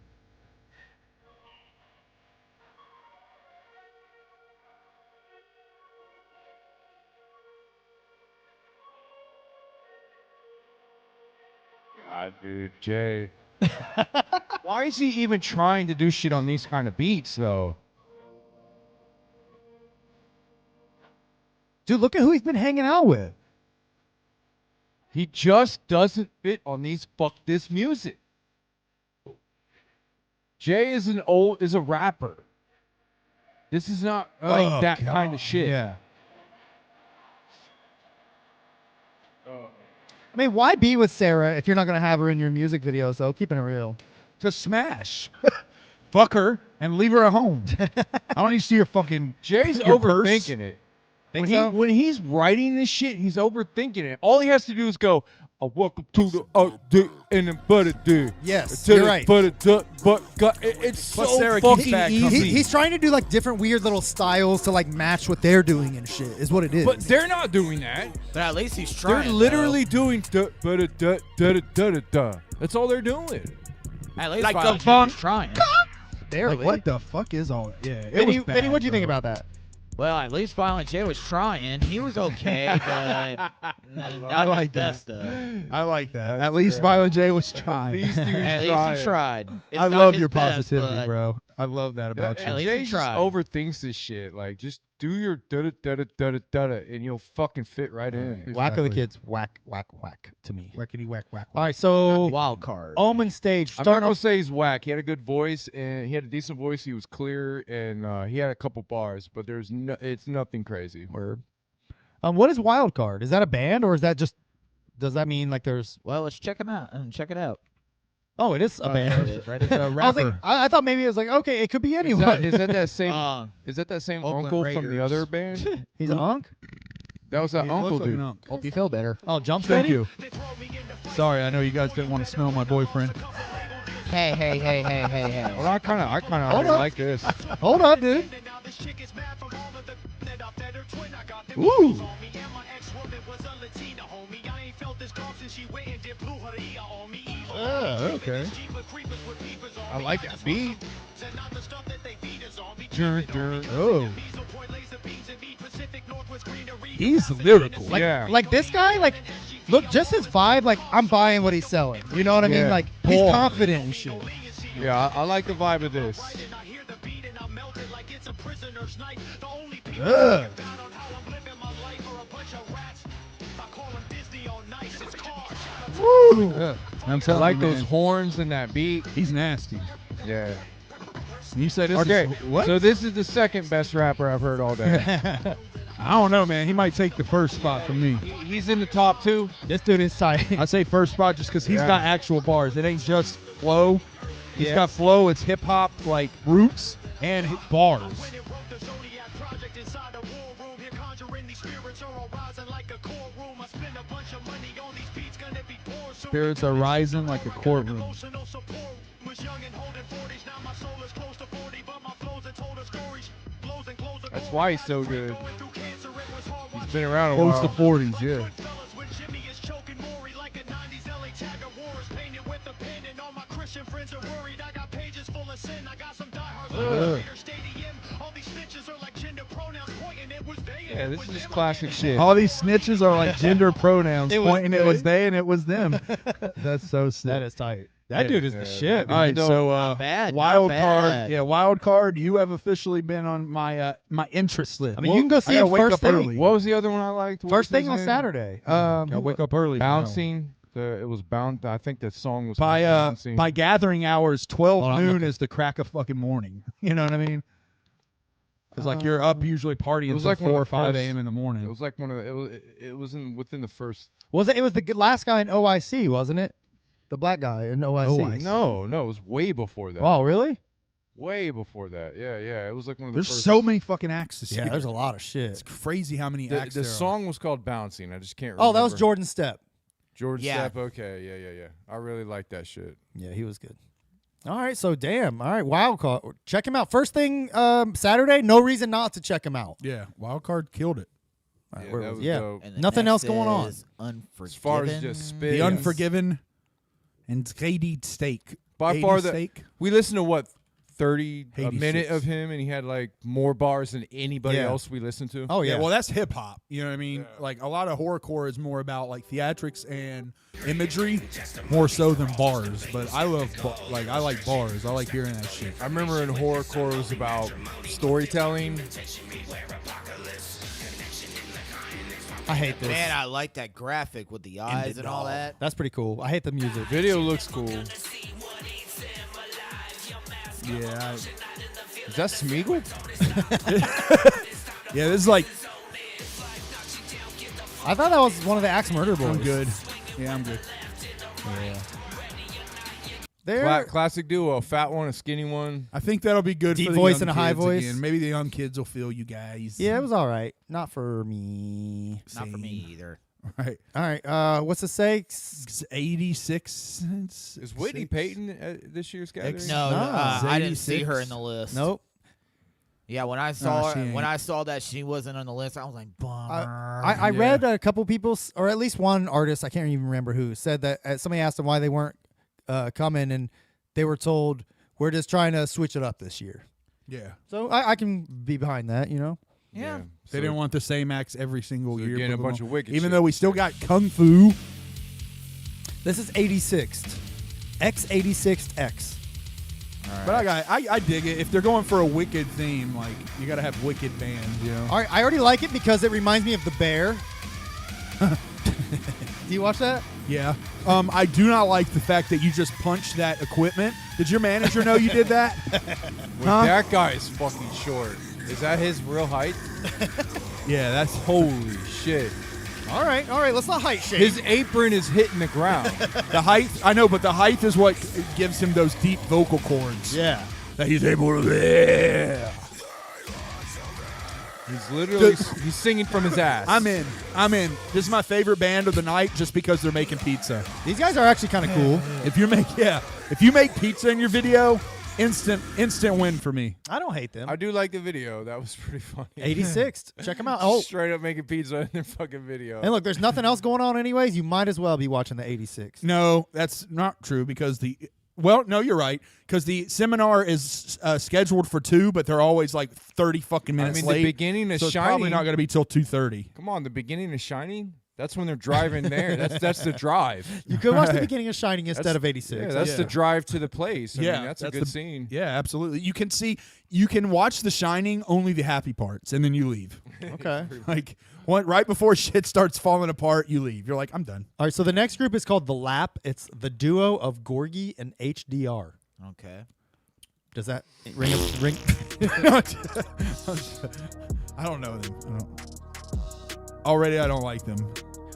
God, dude, Jay. Why is he even trying to do shit on these kind of beats, though? Dude, look at who he's been hanging out with. He just doesn't fit on these this music. Jay is a rapper. This is not like that kind of shit. Yeah. I mean, why be with Sarah if you're not going to have her in your music videos, though? Keeping it real. to smash. Fuck her and leave her at home. I don't need to see your fucking Jay's your overthinking purse. it. Think so? When he's writing this shit, he's overthinking it. All he has to do is go, welcome to the dick and then butter dick. Yes, To you're the right. butter duck, but it's But so Sarah keeps fucking back easy. He's trying to do like different weird little styles to like match what they're doing and shit. Is what it is. But they're not doing that. But at least he's trying. They're literally doing butter duck, da. That's all they're doing. At least like Violent the J was funk. trying. barely. Like, what the fuck is all? Yeah, it Vinny, was bad, Vinny, what do you think bro. about that? Well, at least Violent J was trying. He was okay, but I like that. I like that. At least Violent J was trying. At least he tried. It's I not love his your best, positivity, but bro. I love that about At you. least Jay he just tried. overthinks this shit. Like, just do your da and you'll fucking fit right in. Whack of the kids, whack to me. Whackity whack whack. All right, so Wild card. Omen stage. I'm not Start gonna off. say he's whack. He had a good voice and he had a decent voice. He was clear and he had a couple bars, but it's nothing crazy. What is Wild Card? Is that a band or is that just? Does that mean like there's? Well, let's check him out and check it out. Oh, it is a band. It is, right? It's a I was rapper. like, I thought maybe it was like, okay, it could be anyone. Is that that same? Oakland Is that that same uncle from the Raiders. other band? He's an unk. That was that He uncle looks like dude. an unk. Hope you feel better. Oh, jump. Thank you. Sorry, I know you guys didn't want to smell my boyfriend. Hey. Well, I kind of Hold up. like this. Hold up, dude. Ooh. Okay. I like that beat. Oh. He's lyrical. Like, Yeah. like this guy, like, look, just his vibe, like, I'm buying what he's selling. You know what I mean? Yeah. Like, he's Paul. confident and shit. Yeah, I like the vibe of this. Ugh. Woo. Yeah. I'm I telling like you, those man. horns and that beat. He's nasty. Yeah. You say this Okay, is what? so this is the second best rapper I've heard all day. I don't know, man. He might take the first spot from me. He's in the top two. This dude is tight. I say first spot just because he's Yeah. got actual bars. It ain't just flow. He's Yeah. got flow. It's hip hop like roots and bars. Spirits are rising like a courtroom. That's why he's so good. He's been around a Close while. to 40s, yeah. Yeah, this is just classic shit. All these snitches are like gender pronouns, It was pointing it good. was they and it was them. That's so sick. That is tight. That dude is the Yeah. shit. All right, so bad, wild not card, bad. yeah, wild card. You have officially been on my my interest list. I mean, you can go see I gotta him wake first up thing. early. What was the other one I liked? What First was thing his on name? Saturday. Gotta wake up early. Bouncing. It was bound. I think the song was By Bouncing. by gathering hours, 12 Hold on, I'm noon looking. is the crack of fucking morning. You know what I mean? Because like you're up usually partying It was until like one of 4 or the 5 first- a.m. in the morning. It was like one of the, it was within the first. Was it? It was the last guy in OIC, wasn't it? The black guy in OIC. OIC. No, it was way before that. Oh, really? Way before that. Yeah. It was like one of the There's first. so many fucking acts this Yeah, year. there's a lot of It's shit. crazy how many The, acts the there are. song was called Bouncing. I just can't remember. Oh, that was Jordan Step. Jordan Yeah. Step. Okay, yeah. I really like that shit. Yeah, he was good. All right, so damn. All right, wild card. Check him out. First thing Saturday, no reason not to check him out. Yeah, Wildcard killed it. All right, Yeah, where that was- was yeah. dope. And the Nothing next else going on. is Unforgiven. As far as just spit. The Yeah. Unforgiven and Haiti Steak. By Haiti far Steak. we listened to what 30 a 86. minute of him, and he had like more bars than anybody Yeah. else we listened to. Oh, Yeah, yeah. well, that's hip hop. You know what I mean? Like a lot of horrorcore is more about like theatrics and imagery, more so than bars. But I love I like bars. I like hearing that shit. I remember in horrorcore it was about storytelling. I hate this. Man, I like that graphic with the eyes and all that. That's pretty cool. I hate the music. Video looks cool. Yeah, Is that Smeagol? yeah. This is like I thought that was one of the Axe Murder Boys. I'm good. Yeah, I'm good. Yeah. There. Classic duo, a fat one, a skinny one. I think that'll be good Deep for the voice young and a high kids voice. again. Maybe the young kids will feel you guys. Yeah, it was all right. Not for me. Not for me either. Right. All right. What's it say? It's 86. Is Whitney Payton at this year's gathering? No, Nah. I didn't see her 86. in the list. Nope. Yeah, when I saw she her, when ain't. I saw that she wasn't on the list, I was like, bummer. I Yeah. read a couple people, or at least one artist, I can't even remember who, said that somebody asked them why they weren't coming, and they were told, we're just trying to switch it up this year. Yeah. So I can be behind that, you know? yeah. They didn't want the same acts every single so year. getting a put them bunch on. of wicked Even shit. though we still got Kung Fu. This is 86th. X86X. But I dig it. If they're going for a wicked theme, like you got to have wicked bands, you know. All right, I already like it because it reminds me of The Bear. Do you watch that? Yeah. I do not like the fact that you just punched that equipment. Did your manager know you did that? Well, that guy is fucking short. Is that his real height? Yeah, that's Holy shit. All right, let's not height shame. His apron is hitting the ground. the height. I know, but the height is what gives him those deep vocal cords. Yeah. That he's able to. Yeah. He's literally he's singing from his ass. I'm in. This is my favorite band of the night just because they're making pizza. These guys are actually kind of cool. If you make pizza in your video, instant win for me. I don't hate them. I do like the video. That was pretty funny. 86th. Check them out. Oh, Straight up making pizza in their fucking video. and look, there's nothing else going on anyways. You might as well be watching the 86. No, that's not true because no, you're right. Because the seminar is scheduled for 2, but they're always like 30 fucking minutes late. the beginning of so it's probably Shining. not going to be till 2:30. Come on, the beginning of Shining. That's when they're driving there. That's the drive. You could watch the beginning of Shining instead of 86. Yeah, that's the drive to the place. I mean, that's a good scene. Yeah, absolutely. You can watch The Shining, only the happy parts, and then you leave. Okay. Like right before shit starts falling apart, you leave. You're like, I'm done. All right, so the next group is called The Lap. It's the duo of Gorgie and HDR. Okay. Does that ring? I don't know them. Already, I don't like them.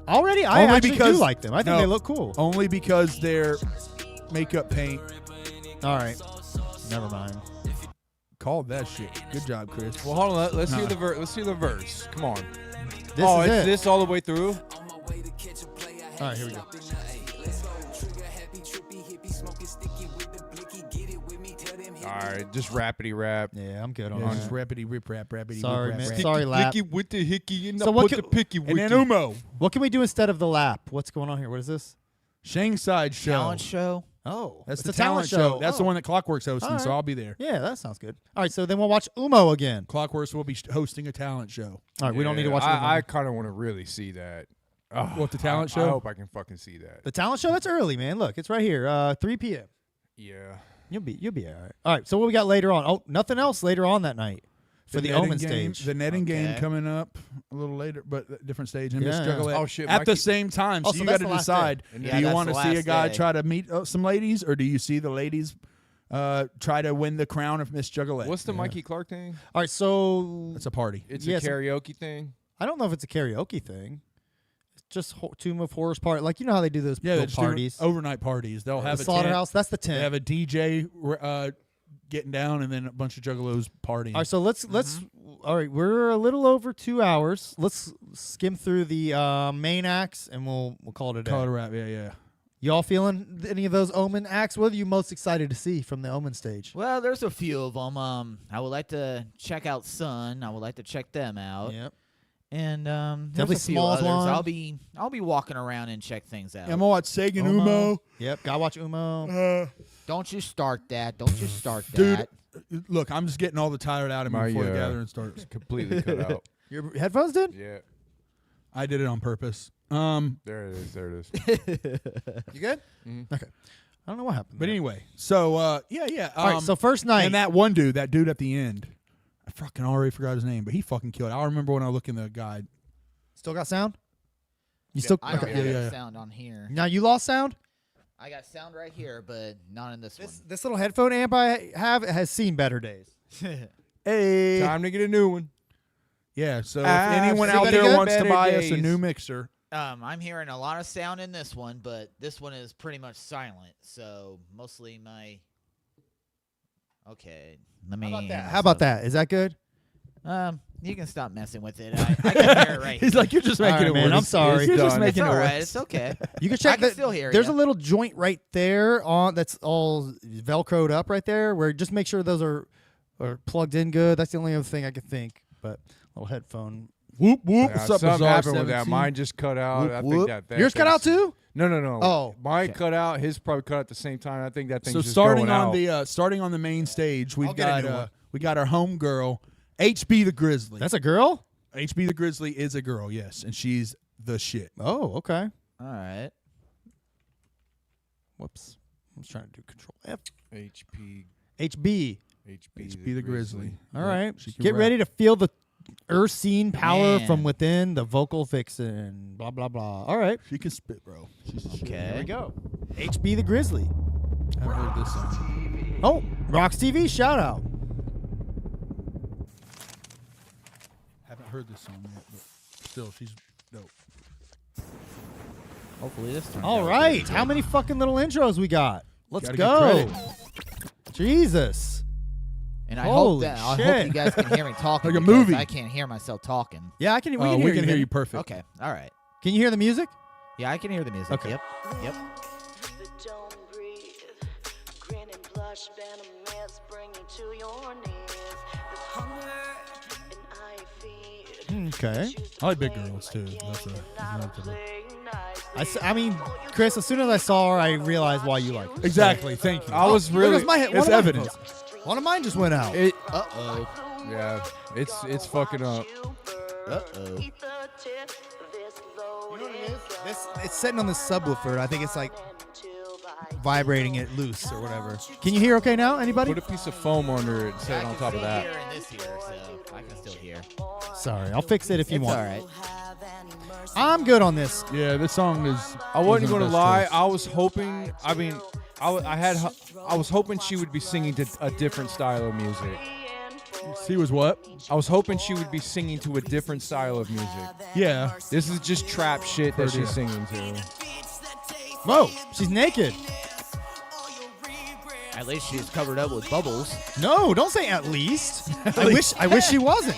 Already, I Only actually because- do like them. I think no. they look cool. Only because their makeup paint. All right. Never mind. Called that shit. Good job, Chris. Well, hold on. Let's hear the verse. Let's hear the verse. Come on. This oh, is it's it. this all the way through. All right, here we go. All right, just rappity rap. Yeah, I'm good on Yeah, that. just rappity rip rap rappity. Sorry, rip, rap, man. rap. Sorry, Lap. Hickey with the hickey and So so what put can- the picky And with then the Umo. What can we do instead of The Lap? What's going on here? What is this? Shangside show. Talent show. Oh, That's it's the a talent show. That's Oh. the one that Clockwork's hosting, All so right. I'll be there. Yeah, that sounds good. All right, so then we'll watch Umo again. Clockworks will be hosting a talent show. All right, we don't need to watch I it. kind of want to really see that. Oh, What, the talent I show? hope I can fucking see that. The talent show, that's early, man. Look, it's right here, 3 p.m. Yeah. You'll be all right. All right, so what we got later on? Oh, nothing else later on that night for the netting Omen game, stage. The netting game Okay. coming up a little later, but a different stage. And Yeah. Miss Juggalette Oh, shit, at the Mikey. same time. Oh, So so you that's got to the last decide: day. do Yeah, you that's want to the see a last guy day. try to meet some ladies, or do you see the ladies try to win the crown of Miss Juggalette. What's the Mikey Clark thing? All right, so It's a party. It's Yes. a karaoke thing. I don't know if it's a karaoke thing. It's just Tomb of Horrors party. Like, you know how they do those Yeah, little they just do parties. overnight parties. They'll have The a Slaughterhouse, tent. that's the They tent. have a DJ getting down, and then a bunch of juggalos partying. All right, so let's all right, we're a little over 2 hours. Let's skim through the main acts and we'll call it a day. Call it a wrap. Yeah. Y'all feeling any of those Omen acts? What are you most excited to see from the Omen stage? Well, there's a few of them. I would like to check out Sun. I would like to check them out. Yep. And Definitely there's a few Smalls others. one. I'll be walking around and check things out. I'm gonna watch Sagan Umo. Yep, gotta watch Umo. Don't you start that. Don't you start Dude, that. look, I'm just getting all the tired out of me My, before the gathering starts. It's completely cut out. Your headphones did? Yeah. I did it on purpose. There it is. There it is. You good? Mhm. Okay. I don't know what happened. But there. anyway, so yeah. All right, so first night. And that one dude, that dude at the end, I fucking already forgot his name, but he fucking killed it. I'll remember when I look in the guide. Still got sound? You still I don't okay. have yeah. sound on here. Now you lost sound? I got sound right here, but not in this, This little headphone amp I have has seen better days. one. Hey. Time to get a new one. Yeah, so if Ah, anyone see out better there good? wants to Better buy us a days. new mixer, I'm hearing a lot of sound in this one, but this one is pretty much silent. So mostly my. Okay, let me. How about that? Is that good? You can stop messing with it. I can hear it right. he's like, you're just making All right, it man, worse. I'm sorry. You're just done. making It's it all worse. right. It's okay. You can check I can that. still hear There's ya. a little joint right there on that's all velcroed up right there. Where just make sure those are plugged in good. That's the only other thing I could think. But little headphone. Whoop whoop. Yeah, What's up, something Bizarre happened with that. 17? Mine just cut out. Whoop, I whoop. think that Yours cut out thing's- too? No. Oh, Mine cut out. His probably cut out at the same time. I think that thing's So just starting going on out. starting on the main stage, I'll we've get a got new one. we got our home girl, HB the Grizzly. that's a girl. HB the Grizzly is a girl, yes, and she's the shit. Oh, okay. All right. Whoops. I was trying to do Control F. HP HB. the Grizzly. All right. She can Get rap. ready to feel the Ursine power Man. from within, the vocal vixen, blah, blah, blah. All right. She can spit, bro. She's the shit. Okay. There we go. HB the Grizzly. I haven't heard this song. Oh, Rocks TV, shout out. Haven't heard this song yet, but still, she's dope. Hopefully this turns All out right. good. How many fucking little intros we got? Let's Gotta give go. credit. Jesus. And I Holy hope shit. you guys can hear me talking. Like a because movie. I can't hear myself talking. Yeah, I can. We Oh, can we hear can you. hear you man. perfect. Okay. All right. Can you hear the music? Yeah, I can hear the music. Okay. Yep. Yep. But don't breathe. Grin and blush, venomous, bring you to your knees. With hunger and I feed. Okay. I like big girls too. That's another thing. I mean, Chris, as soon as I saw her, I realized why you like her. Exactly. Thank you. I was Look, really. it's my head. it's evident. One of mine just went out. Uh-oh. Yeah, it's fucking up. Uh-oh. You know what it is? It's sitting on the subwoofer. I think it's like vibrating it loose or whatever. Can you hear okay now? Anybody? Put a piece of foam under it and set it on top of that. Here and this here, so I can still hear. Sorry, I'll fix it if you It's want. all right. I'm good on this. Yeah, this song is. I wasn't isn't the gonna best lie. choice. I was hoping. I mean, I was hoping she would be singing to a different style of music. She was what? I was hoping she would be singing to a different style of music. Yeah. This is just trap shit that Heard she's it. singing to. Whoa, she's naked. At least she's covered up with bubbles. No, don't say at least. I wish she wasn't.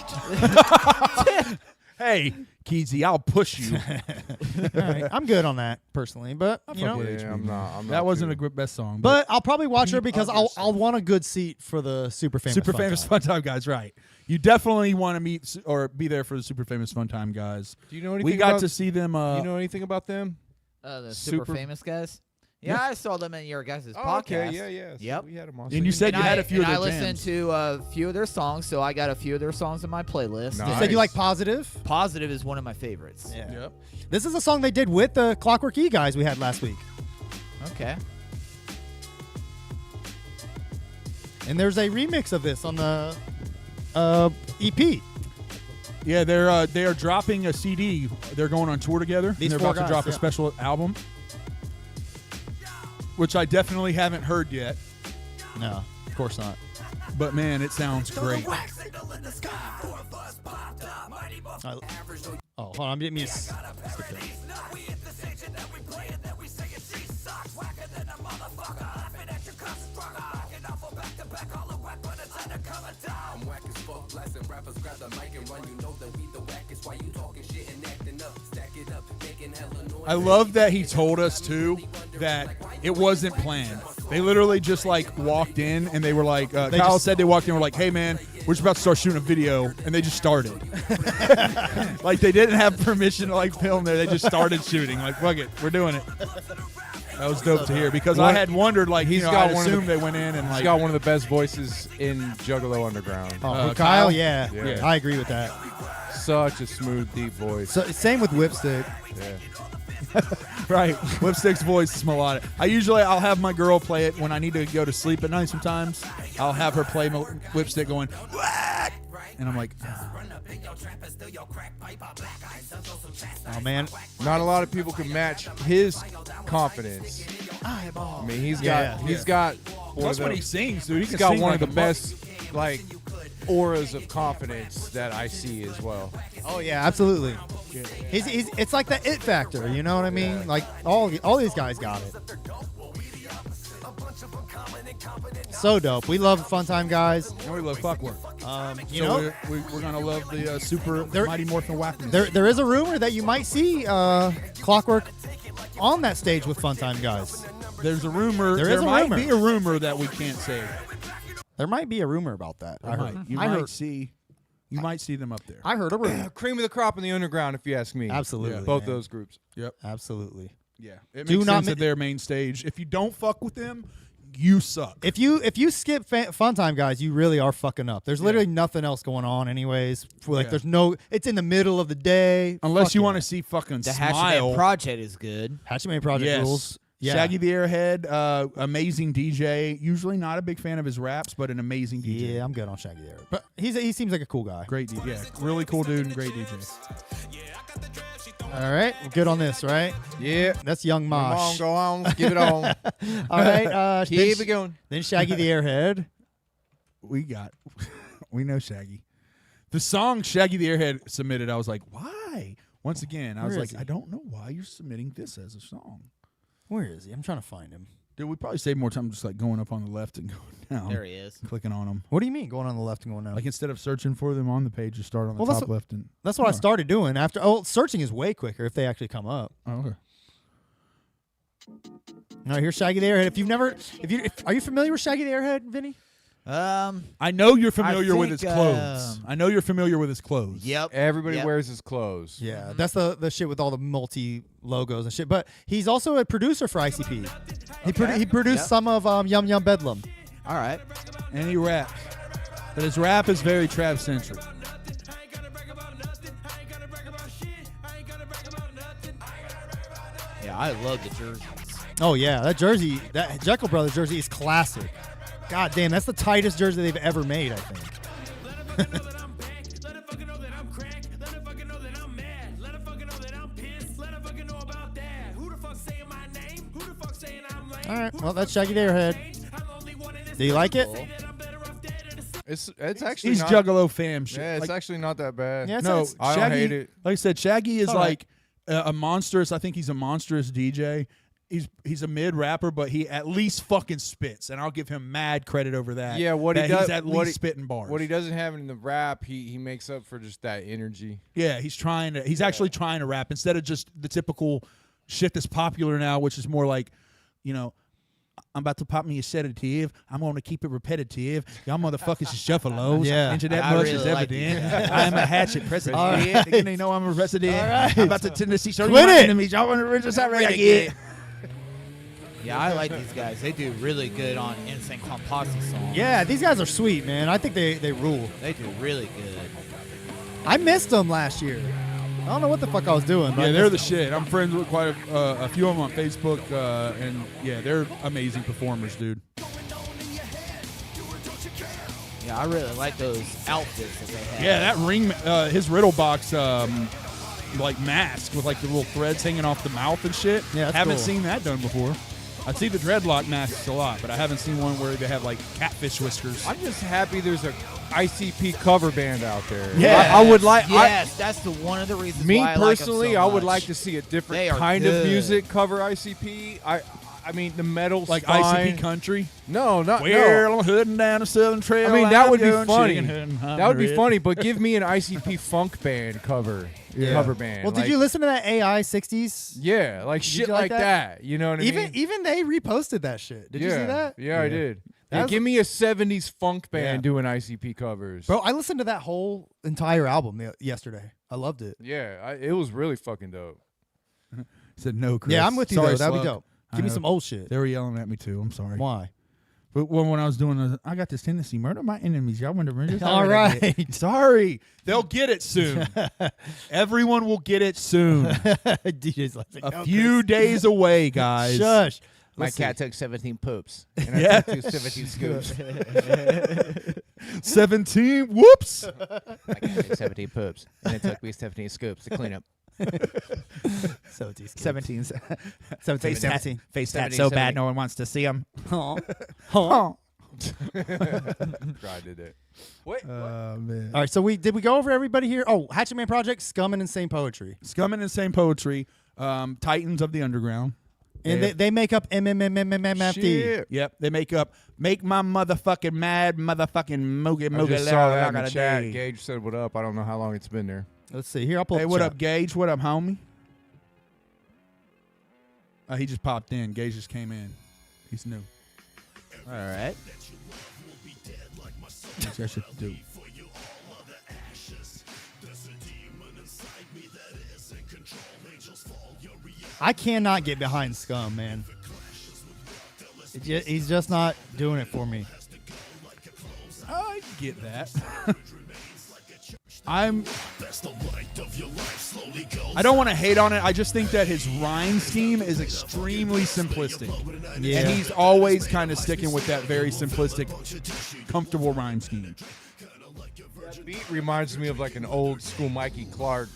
Hey, Keezy, I'll push you. All right, I'm good on that personally, but you know, Yeah, I'm not. That wasn't too. a best song. but I'll probably watch her because other I'll want a good seat for the super famous. Super Fun Famous Time. Fun Time Guys, right. You definitely want to meet or be there for the Super Famous Fun Time Guys. Do you know anything We got about, to see them. you know anything about them? The super Super- famous guys. Yeah, I saw them in your guys' podcast. Okay, yeah. So Yep. we had them on. And you said And you had I- a few of and their I listened jams. to a few of their songs, so I got a few of their songs in my playlist. Nice. You said you like Positive. Positive is one of my favorites. Yeah. Yep. This is a song they did with the Clockwork E guys we had last week, Okay. and there's a remix of this on the EP. Yeah, they are dropping a CD. They're going on tour together. These and they're four about guys, to drop yeah. a special album, which I definitely haven't heard yet. No, of course not. But man, it sounds great. Oh, hold on. I'm getting me. I'm whack as fuck, blasting rappers grab the mic and run. You know that we the wackest. Why you talking shit and acting up? Stack it up, making hella noise. I love that he told us too that it wasn't planned. They literally just like walked in and they were like, Kyle said they walked in and were like, hey man, we're just about to start shooting a video, and they just started. Like they didn't have permission to like film there. They just started shooting. Like fuck it, we're doing it. That was dope to hear because I had wondered like I assumed they went in and like he's got one of the best voices in Juggalo Underground. Oh, Kyle, yeah, I agree with that. Such a smooth, deep voice. So, same with Whipstick. Yeah. Right, Whipstick's voice is melodic. I'll have my girl play it when I need to go to sleep at night. Sometimes I'll have her play Whipstick going, "Whack!" And I'm like, oh man, not a lot of people can match his confidence. I mean, he's got Plus when he sings, dude, he's got one of the best like auras of confidence that I see as well. Oh yeah, absolutely. He's it's like the it factor, you know what I mean? Yeah. Like all these guys got it. So dope. We love Fun Time Guys. And we love Clockwork. You know, we're gonna love the Super Mighty Morphin Whackman. There is a rumor that you might see Clockwork on that stage with Fun Time Guys. There's a rumor. There might be a rumor that we can't say. There might be a rumor about that. You might see them up there. I heard a rumor. Cream of the crop in the underground, if you ask me. Absolutely. Both those groups. Yep. Absolutely. Yeah. It makes sense at their main stage. If you don't fuck with them, you suck. If you skip Fun Time Guys, you really are fucking up. There's literally nothing else going on anyways. There's no. It's in the middle of the day. Unless you want to see fucking the Smile. Hatchet Project is good. Hatchet Project rules. Yeah. Shaggy the Airhead, amazing DJ. Usually not a big fan of his raps, but an amazing DJ. Yeah, I'm good on Shaggy the Airhead. But he seems like a cool guy. Great DJ. Yeah, really cool dude and great DJ. All right, we're good on this, right? Yeah. That's Young Mosh. Go on, give it on. All right. Keep it going. Then Shaggy the Airhead. We know Shaggy. The song Shaggy the Airhead submitted, I was like, why? Once again, I was like, I don't know why you're submitting this as a song. Where is he? I'm trying to find him. Dude, we probably save more time just like going up on the left and going down. There he is. Clicking on them. What do you mean going on the left and going down? Like instead of searching for them on the page, just start on the top left. And that's what I started doing after. Oh, searching is way quicker if they actually come up. Oh, okay. All right, here's Shaggy the Airhead. Are you familiar with Shaggy the Airhead, Vinny? I know you're familiar with his clothes. I know you're familiar with his clothes. Yep. Everybody wears his clothes. Yeah, that's the shit with all the multi logos and shit. But he's also a producer for ICP. He produced some of Yum Yum Bedlam. All right. And he raps. But his rap is very Trav-centric. Yeah, I love the jerseys. Oh yeah, that jersey, that Jekyll Brothers jersey is classic. God damn, that's the tightest jersey they've ever made, I think. All right, well, that's Shaggy the Airhead. Do you like it? It's actually he's not, Juggalo fam shit. Yeah, it's actually not that bad. Yeah, no, I Shaggy, don't hate it. Like I said, Shaggy is all right. like a monstrous. I think he's a monstrous DJ. He's a mid rapper, but he at least fucking spits, and I'll give him mad credit over that. Yeah, what he that does, he's at least spitting bars. What he doesn't have in the rap, he makes up for just that energy. Yeah, he's actually trying to rap instead of just the typical shit that's popular now, which is more like, you know, I'm about to pop me a sedative. I'm going to keep it repetitive. Y'all motherfuckers is shufflos. Yeah. Internet I much really is like evident. I'm a hatchet president. All right. You know I'm a president. All right. I'm about to Tennessee. Quit it. Enemies. Y'all want to just ready to get. Yeah, I like these guys. They do really good on Insane Clown Posse songs. Yeah, these guys are sweet, man. I think they rule. They do really good. I missed them last year. I don't know what the fuck I was doing. But Yeah, they're the shit. I'm friends with quite a few of them on Facebook, and yeah, they're amazing performers, dude. Yeah, I really like those outfits that they have. Yeah, that ring, his riddle box, like mask with like the little threads hanging off the mouth and shit. Yeah, that's haven't cool. seen that done before. I see the dreadlock masks a lot, but I haven't seen one where they have like catfish whiskers. I'm just happy there's a ICP cover band out there. Yeah. I would like. Yes, that's the one of the reasons. Me why personally, I I like 'em so would like much. to see a They different are kind of good. music cover ICP. I mean, the metal's Like fine. ICP country. No, not Well, no. I'm heading down the Southern Trail. I mean, that would be I'm funny. chicken heading That would be hungry. funny, but give me an ICP funk band cover band. Well, did Like, you listen to that AI 60s? Yeah, like Did shit you like like that? You know what I mean? Even they reposted that shit. Did you see that? Yeah, I did. That Yeah, was- give me a 70s funk band Yeah. doing ICP covers. Bro, I listened to that whole entire album yesterday. I loved it. Yeah, it was really fucking dope. Said no, Chris. Yeah, I'm with you Sorry, though. That'd be Slug. dope. I Give me know. some old shit. They were yelling at me too. I'm sorry. Why? But when I was doing, I got this tendency, murder my enemies. Y'all want to murder? All right. Sorry, they'll get it soon. Everyone will get it soon. DJ's like, A few days away, guys. Shush. My Let's cat see. took 17 poops. And Yeah. I took 17 scoops. 17. Whoops. My cat took 17 poops. And it took me 17 scoops to clean up. 17. 17. 17. Face tat 17. so bad no one wants to see them. Huh. I did it. Wait. Man. All right, so did we go over everybody here? Oh, Hatchet Man Project, Scum and Insane Poetry. Scum and Insane Poetry, Titans of the Underground. And they make up MMMMMMFD. Shit. Yep, they make my motherfucking mad motherfucking moogie I moogie. just saw that in got the a chat. day. Gage said, "What up?" I don't know how long it's been there. Let's see. Here, I'll pull Hey, up what the up, chat. Gage? What up, homie? He just popped in. Gage just came in. He's new. All right. That's what I should do. I cannot get behind Scum, man. He's just not doing it for me. I get that. I don't want to hate on it. I just think that his rhyme scheme is extremely simplistic. Yeah. And he's always kind of sticking with that very simplistic, comfortable rhyme scheme. That beat reminds me of like an old school Mikey Clark.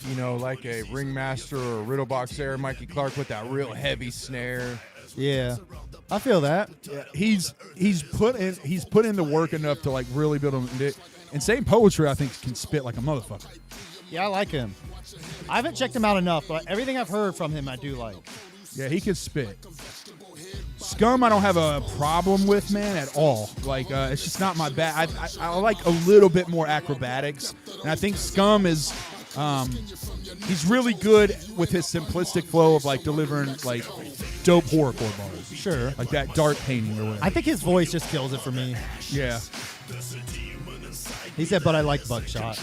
You know, like a ringmaster or a riddle box era Mikey Clark with that real heavy snare. Yeah, I feel that. Yeah, he's put in the work enough to like really build him. Insane Poetry, I think, can spit like a motherfucker. Yeah, I like him. I haven't checked him out enough, but everything I've heard from him, I do like. Yeah, he can spit. Scum, I don't have a problem with, man, at all. Like, it's just not my bad. I like a little bit more acrobatics, and I think Scum is, he's really good with his simplistic flow of like delivering like dope horrorcore bars. Sure. Like that dark painting or whatever. I think his voice just kills it for me. Yeah. He said, but I like Buckshot.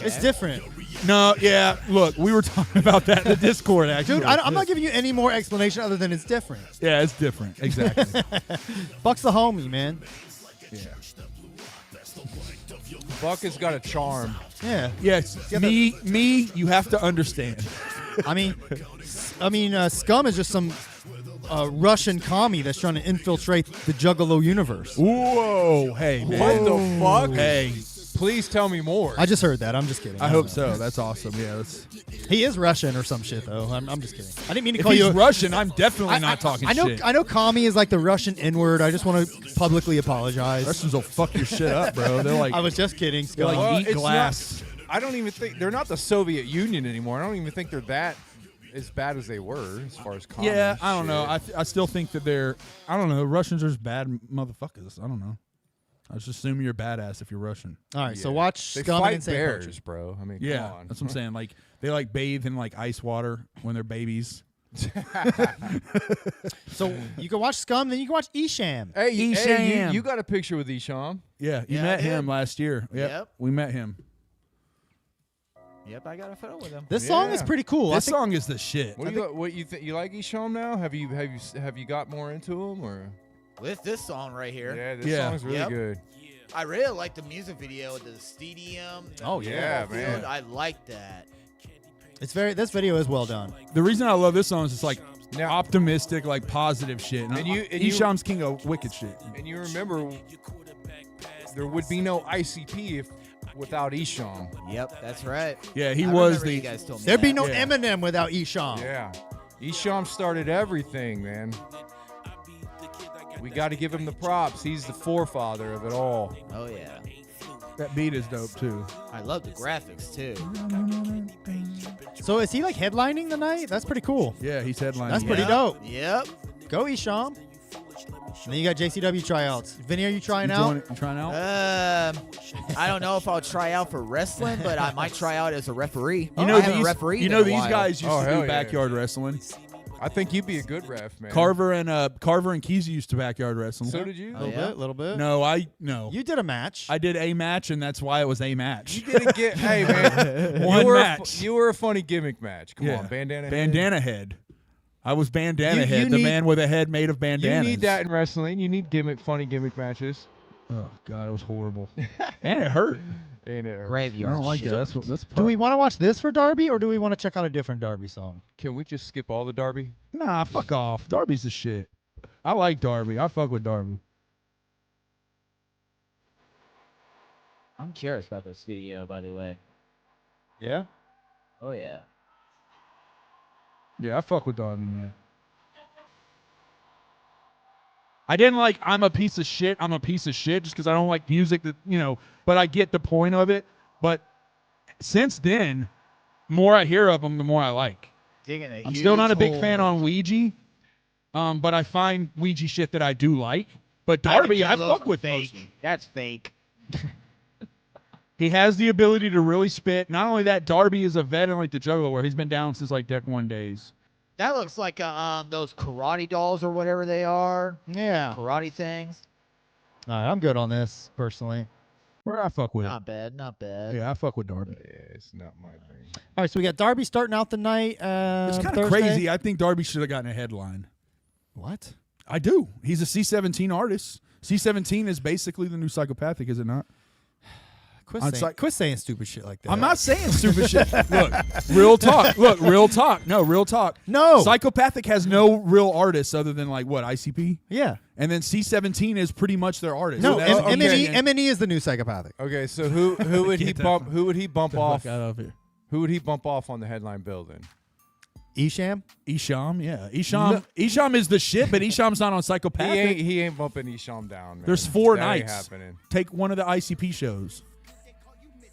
It's different. No, yeah. Look, we were talking about that in the Discord, actually. Dude, I'm not giving you any more explanation other than it's different. Yeah, it's different. Exactly. Buck's the homie, man. Yeah. Buck has got a charm. Yeah. Yes. Me, you have to understand. I mean, Scum is just some Russian commie that's trying to infiltrate the Juggalo universe. Whoa. Hey, man. What the fuck? Hey. Please tell me more. I just heard that. I'm just kidding. I hope so. That's awesome. Yeah. He is Russian or some shit, though. I'm just kidding. I didn't mean to If call he's you. Russian, I'm definitely not talking I know. shit. I know. Commie is like the Russian N-word. I just want to publicly apologize. Russians will fuck your shit up, bro. They're like, I was just kidding. they're Scum. like eat it's glass. I don't even think they're not the Soviet Union anymore. I don't even think they're that as bad as they were as far as communist Yeah, I don't know. shit. I still think that I don't know. Russians are just bad motherfuckers. I don't know. I just assume you're a badass if you're Russian. All right, so Yeah. watch They Scum and fight Insane bears, Poetry. bro. I mean, Yeah, come on. that's what I'm saying. Like they like bathe in like ice water when they're babies. So you can watch Scum, then you can watch Esham. Hey, Isham. you got a picture with Isham. Yeah, you Yeah, met I did. him last year. Yep. We met him. Yep, I got a photo with him. This song is Yeah. pretty cool. This song is the shit. What you think? You like Isham now? Have you got more into him or? With this song right here. Yeah, this Yeah. song's really Yep. good. I really like the music video with the stadium. Oh, yeah, field. man. I like that. This video is well done. The reason I love this song is it's like Now- optimistic, like positive shit. And you- and you- Esham's king of wicked shit. And you remember, there would be no ICP without Isham. Yep, that's right. Yeah, he I was remember the. you guys told me There'd be that. no Yeah. Eminem without Esham. Yeah. Isham started everything, man. We got to give him the props. He's the forefather of it all. Oh yeah. That beat is dope too. I love the graphics too. So is he like headlining the night? That's pretty cool. Yeah, he's headlining. That's pretty Yep. dope. Yep. Go Isham. And then you got JCW tryouts. Vinny, are you trying You out? You trying out? I don't know if I'll try out for wrestling, but I might try out as a referee. You know I haven't these. refereed You in know a these while. guys used Oh, to hell do yeah. backyard wrestling. I think you'd be a good ref, man. Carver and Keezy used to backyard wrestling. So did you? Oh, yeah? Little bit. No. You did a match. I did a match, and that's why it was a match. You didn't get. Hey, man. One you were match. you were a funny gimmick match. Come Yeah. on, bandana. Bandana head. I was bandana You head, the need- man with a head made of You bandanas. need that in wrestling. You need funny gimmick matches. Oh God, it was horrible, and it hurt. Ain't it? Graveyard. shit. That's do we want to watch this for Darby, or do we want to check out a different Darby song? Can we just skip all the Darby? Nah, fuck off. Darby's the shit. I like Darby. I fuck with Darby. I'm curious about this video, by the way. Yeah. Oh yeah. Yeah, I fuck with Darby, man. I didn't like I'm a piece of shit just because I don't like music that, but I get the point of it. But since then, more I hear of them, the more I like. Digging a I'm still not a big fan on Ouija, but I find Ouija shit that I do like. But Darby, I fuck with those. That's fake. He has the ability to really spit. Not only that, Darby is a vet in like the Juggler, where he's been down since like Deck 1 days. That looks like those karate dolls or whatever they are. Yeah. Karate things. All right, I'm good on this personally. Where I fuck with. Not bad, not bad. Yeah, I fuck with Darby. Yeah, it's not my thing. All right, so we got Darby starting out the night. It's kind of Thursday. crazy. I think Darby should have gotten a headline. What? I do. He's a C17 artist. C17 is basically the new Psychopathic, is it not? Quit saying stupid shit like that. I'm not saying stupid shit. Look, real talk. Look, real talk. No, real talk. No. Psychopathic has no real artists other than like what, ICP? Yeah. And then C17 is pretty much their artist. No, So that's M&E is the new Psychopathic. Okay, so who would he Get that bump? fuck- Who would he bump off? Out of here. Who would he bump off on the headline building? Isham? Isham, yeah. Isham is the shit, but Isham's not on Psychopathic. He ain't bumping Isham down, man. There's 4 That ain't nights. happening. Take one of the ICP shows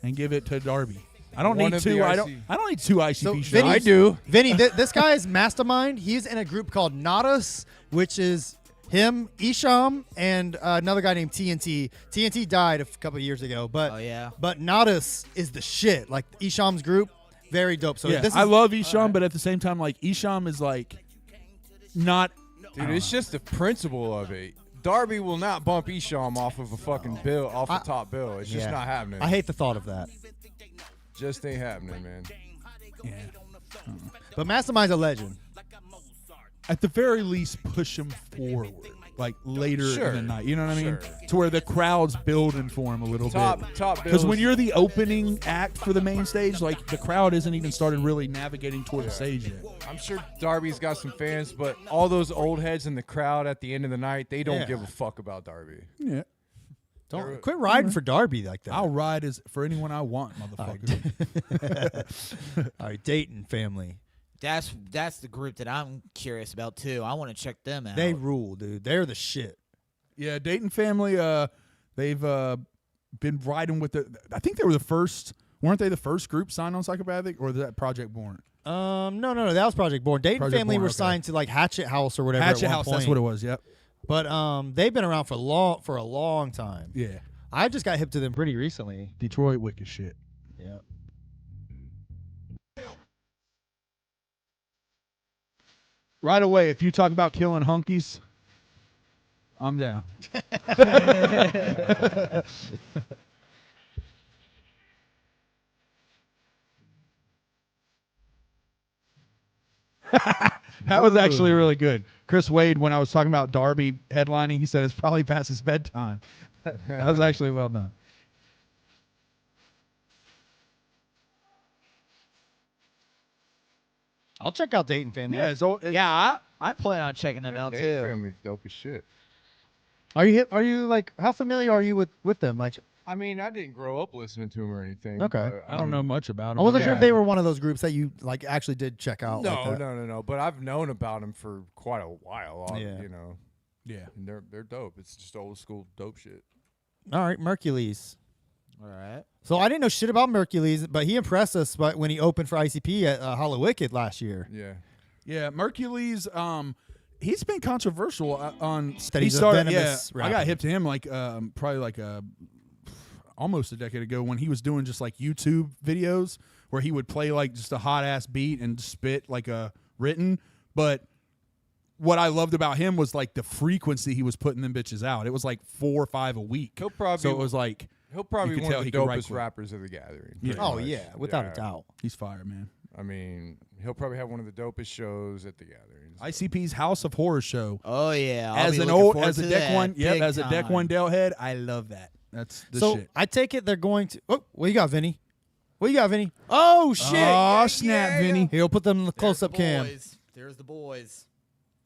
and give it to Darby. I don't One need of 2. the I IC don't need 2 ICP So shows. Vinny- I do. Vinny, this guy's mastermind. He's in a group called Nadas, which is him, Isham, and another guy named TNT. TNT died a couple of years ago, but Oh, yeah? but Nadas is the shit. Like Isham's group, very dope. So Yeah, this is, I love Isham, but at the same time, like Isham is like not. Dude, it's just the principle of it. Darby will not bump Isham off of a fucking bill, off the top bill. It's just Yeah. not happening. I hate the thought of that. Just ain't happening, man. Yeah. But Mastermind's a legend. At the very least, push him forward, like later Sure. in the night. You know what I mean? Sure. To where the crowd's building for him a little Top bit. bills. Because when you're the opening act for the main stage, like the crowd isn't even started really navigating toward the stage yet. I'm sure Darby's got some fans, but all those old heads in the crowd at the end of the night, they don't Yeah. give a fuck about Darby. Yeah. Don't quit riding for Darby like that. I'll ride as for anyone I want, motherfucker. All right, Dayton family. That's the group that I'm curious about too. I want to check them out. They rule, dude. They're the shit. Yeah, Dayton family. They've been riding with the. I think they were the first. Weren't they the first group signed on Psychopathic, or was that Project Born? No. That was Project Born. Dayton Project family Born, were okay. signed to like Hatchet House or whatever. at Hatchet one House. That's point. what it was. Yep. But they've been around for a long time. Yeah. I just got hip to them pretty recently. Detroit wicked shit. Yeah. Right away, if you talk about killing hunkies, I'm down. That was actually really good. Chris Wade, when I was talking about Darby headlining, he said it's probably past his bedtime. That was actually well done. I'll check out Dayton family. Yeah, so Yeah, I plan on checking them out They too. family's dope as shit. Are you like how familiar are you with them? Like I mean, I didn't grow up listening to him or anything. Okay. but, I don't know much about him. I wasn't sure Yeah. if they were one of those groups that you like actually did check out. No, like that. no. But I've known about him for quite a while. Yeah. You know. Yeah. And they're dope. It's just old school dope shit. All right, Mercules. All right. So I didn't know shit about Mercules, but he impressed us when he opened for ICP at Hollow Wicked last year. Yeah. Yeah, Mercules. He's been controversial on. That he he's a started. venomous I got rapper. hip to him like probably like almost a decade ago when he was doing just like YouTube videos where he would play like just a hot ass beat and spit like a written. But what I loved about him was like the frequency he was putting them bitches out. It was like 4 or 5 a week. He'll probably So it was like he'll probably you be could one tell of the he could write dopest quick. rappers of the gathering. Yeah. pretty Oh much. yeah, without a doubt. he's fire, man. I mean, he'll probably have one of the dopest shows at the gatherings. ICP's House of Horror show. Oh yeah. I'll As be an looking old forward as a to deck that one, yep, big as a deck time. one Dell head, I love that. That's the So shit. I take it they're going to. Oh, what you got, Vinny? What you got, Vinny? Oh shit! Oh snap, Vinny. Here, we'll put them in the There's the close-up cam. boys. There's the boys.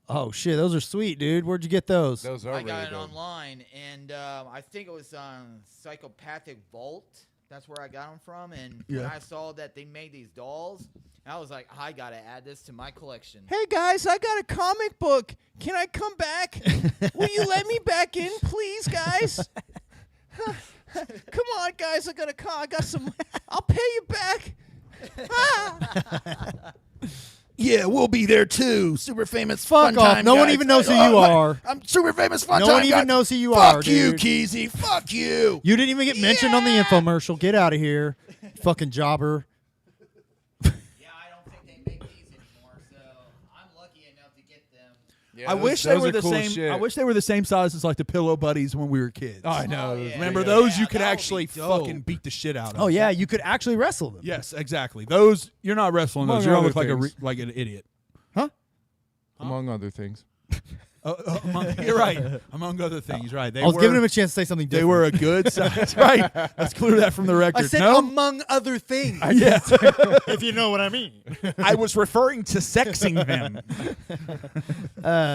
Oh shit, those are sweet, dude. Where'd you get those? Those are I really got it dope. online, and I think it was on Psychopathic Vault. That's where I got them from. And when Yeah. I saw that they made these dolls, I was like, I gotta add this to my collection. Hey guys, I got a comic book. Can I come back? Will you let me back in, please, guys? Come on, guys. I got some. I'll pay you back. Yeah, we'll be there too. Super famous Fuck fun off. time No one guys. even knows who Oh, you what? are. I'm super famous fun No time one even guys. knows who you Fuck are, you, dude. Keezy. Fuck you. You didn't even get mentioned on the infomercial. Get out of here, fucking jobber. Yeah, I don't think they make these anymore, so I'm lucky enough to get them. Yeah, I those- wish they those were are the cool same. shit. I wish they were the same size as like the Pillow Buddies when we were kids. I know. Oh, yeah. Remember Yeah, those? You could that would be actually dope. fucking beat the shit out of. Oh yeah, you could actually wrestle them. Yes, exactly. Those you're not wrestling those. Among You're gonna other look like things. like an idiot. Among other things. You're right. Among other things, right? They I was were, giving him a chance to say something They different. were a good size, right? Let's clear that from the record. I said no, among other things. yeah. if you know what I mean. I was referring to sexing them.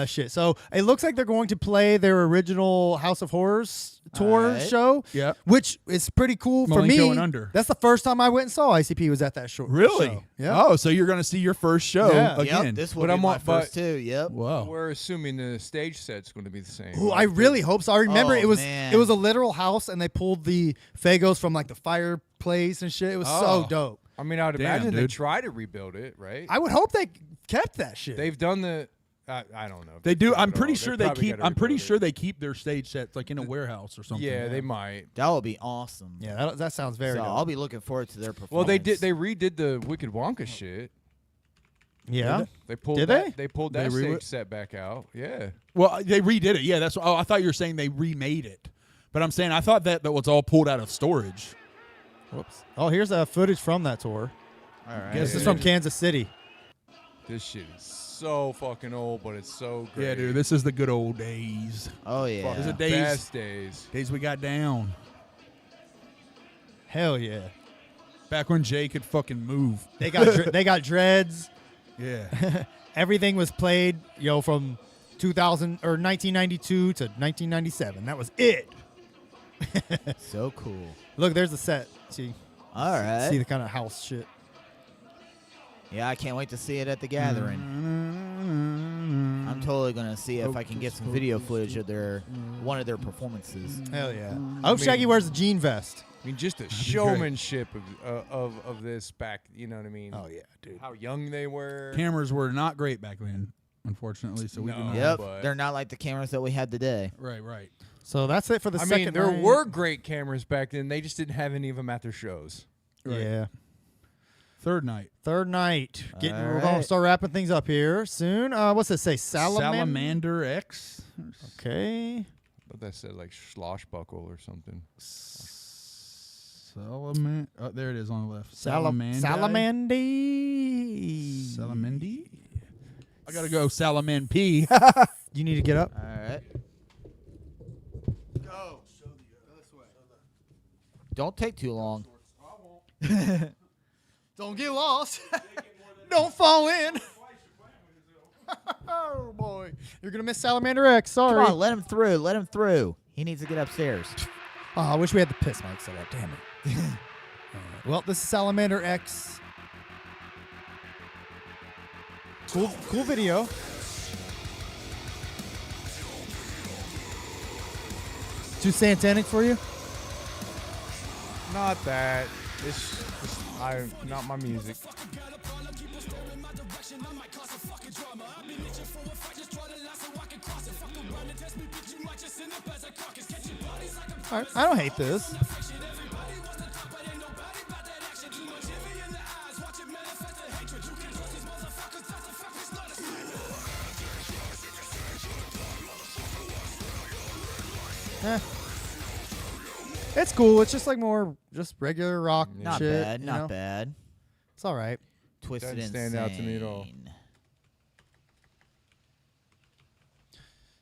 Shit. So it looks like they're going to play their original House of Horrors tour Alright. show. Yeah. Which is pretty cool for Malenko me. and Under. That's the first time I went and saw ICP was at that show. Really? show. Yeah. Oh, so you're gonna see your first show Yeah. again? Yep, this will But be I'm my on- but- first too. Yep. Whoa. We're assuming the stage set's going to be the same. Ooh, I really hope so. I remember Oh, it was man. it was a literal house and they pulled the Fagos from like the fireplace and shit. It was so Oh. dope. I mean, I would Damn, imagine they dude. try to rebuild it, right? I would hope they kept that shit. They've done the. I don't know. if They do. did I'm it pretty all. sure they probably keep. gotta I'm pretty rebuild sure it. they keep their stage sets like in a warehouse or something. Yeah, they might. That would be awesome. yeah, that sounds very So dope. I'll be looking forward to their performance. Well, they did. They redid the Wicked Wonka shit. yeah. They pulled. Did that, they? pulled They that re- stage set back out. Yeah. Well, they redid it. Yeah, that's. Oh, I thought you were saying they remade it, but I'm saying I thought that was all pulled out of storage. Whoops. Oh, here's footage from that tour. All right. This is from Kansas City. This shit is so fucking old, but it's so great. Yeah, dude, this is the good old days. Oh yeah. This is the days. best days. Days we got down. Hell yeah. Back when Jay could fucking move. They got they got dreads. Yeah. Everything was played, from 2000 or 1992 to 1997. That was it. So cool. Look, there's the set. See All right. see the kind of house shit. Yeah, I can't wait to see it at the gathering. I'm totally gonna see if I can get some video footage of one of their performances. Hell yeah. I hope Shaggy wears a jean vest. I mean, just the showmanship of this back. You know what I mean? Oh yeah, dude. How young they were. Cameras were not great back then, unfortunately. So we No. do not. Yep, but- they're not like the cameras that we had today. Right. So that's it for the I second mean, there night. were great cameras back then. They just didn't have any of them at their shows. Right. Yeah. Third night. Third night. We're going to right. start wrapping things up here soon. What's it say? Salamander X. Okay. I thought that said like Schlossbuckle or something. Salaman. Oh, there it is on the left. Salamandi. Salamandi. Salamandi. I gotta go. Salaman P. You need to get up. All right. Go. Don't take too long. Don't get lost. Don't fall in. Oh, boy. You're going to miss Salamander X. Sorry. Come on, let him through. Let him through. He needs to get upstairs. Oh, I wish we had the piss mic set up. Damn it. Well, this is Salamander X. Cool video. Too satanic for you? Not that. It's not my music. All right, I don't hate this. It's cool. It's just like more just regular rock Not shit. bad. you Not know? bad. It's all right. Twisted Doesn't Insane. stand out to me at all.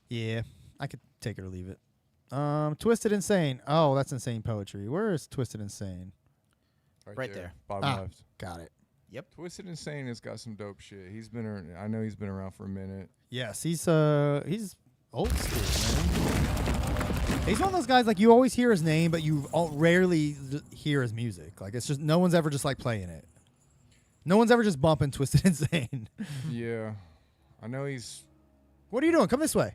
Yeah, I could take it or leave it. Twisted Insane. Oh, that's Insane Poetry. Where is Twisted Insane? Right there. Bottom left. Got it. Yep. Twisted Insane has got some dope shit. I know he's been around for a minute. Yes, he's old school, man. He's one of those guys like you always hear his name, but you rarely hear his music. Like it's just no one's ever just like playing it. No one's ever just bumping Twisted Insane. Yeah, I know he's. What are you doing? Come this way.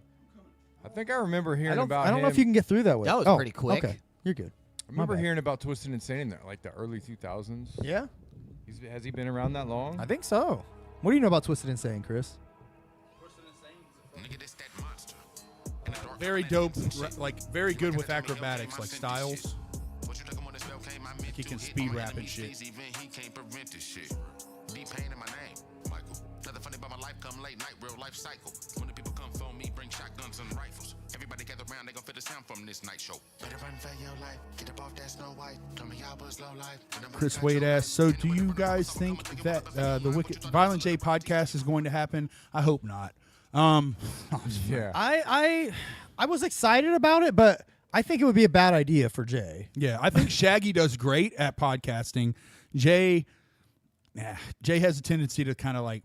I think I remember hearing about I don't him. know if you can get through that way. That was Oh, pretty quick. Okay, you're good. I remember bad. hearing about Twisted Insane in like the early 2000s. Yeah, Has he been around that long? I think so. What do you know about Twisted Insane, Chris? Very dope, like very good with acrobatics, like styles. Like he can speed rap and shit. Chris Wade asks, so do you guys think that the Wicked Violent J podcast is going to happen? I hope not. Yeah. I was excited about it, but I think it would be a bad idea for Jay. Yeah, I think Shaggy does great at podcasting. Jay has a tendency to kind of like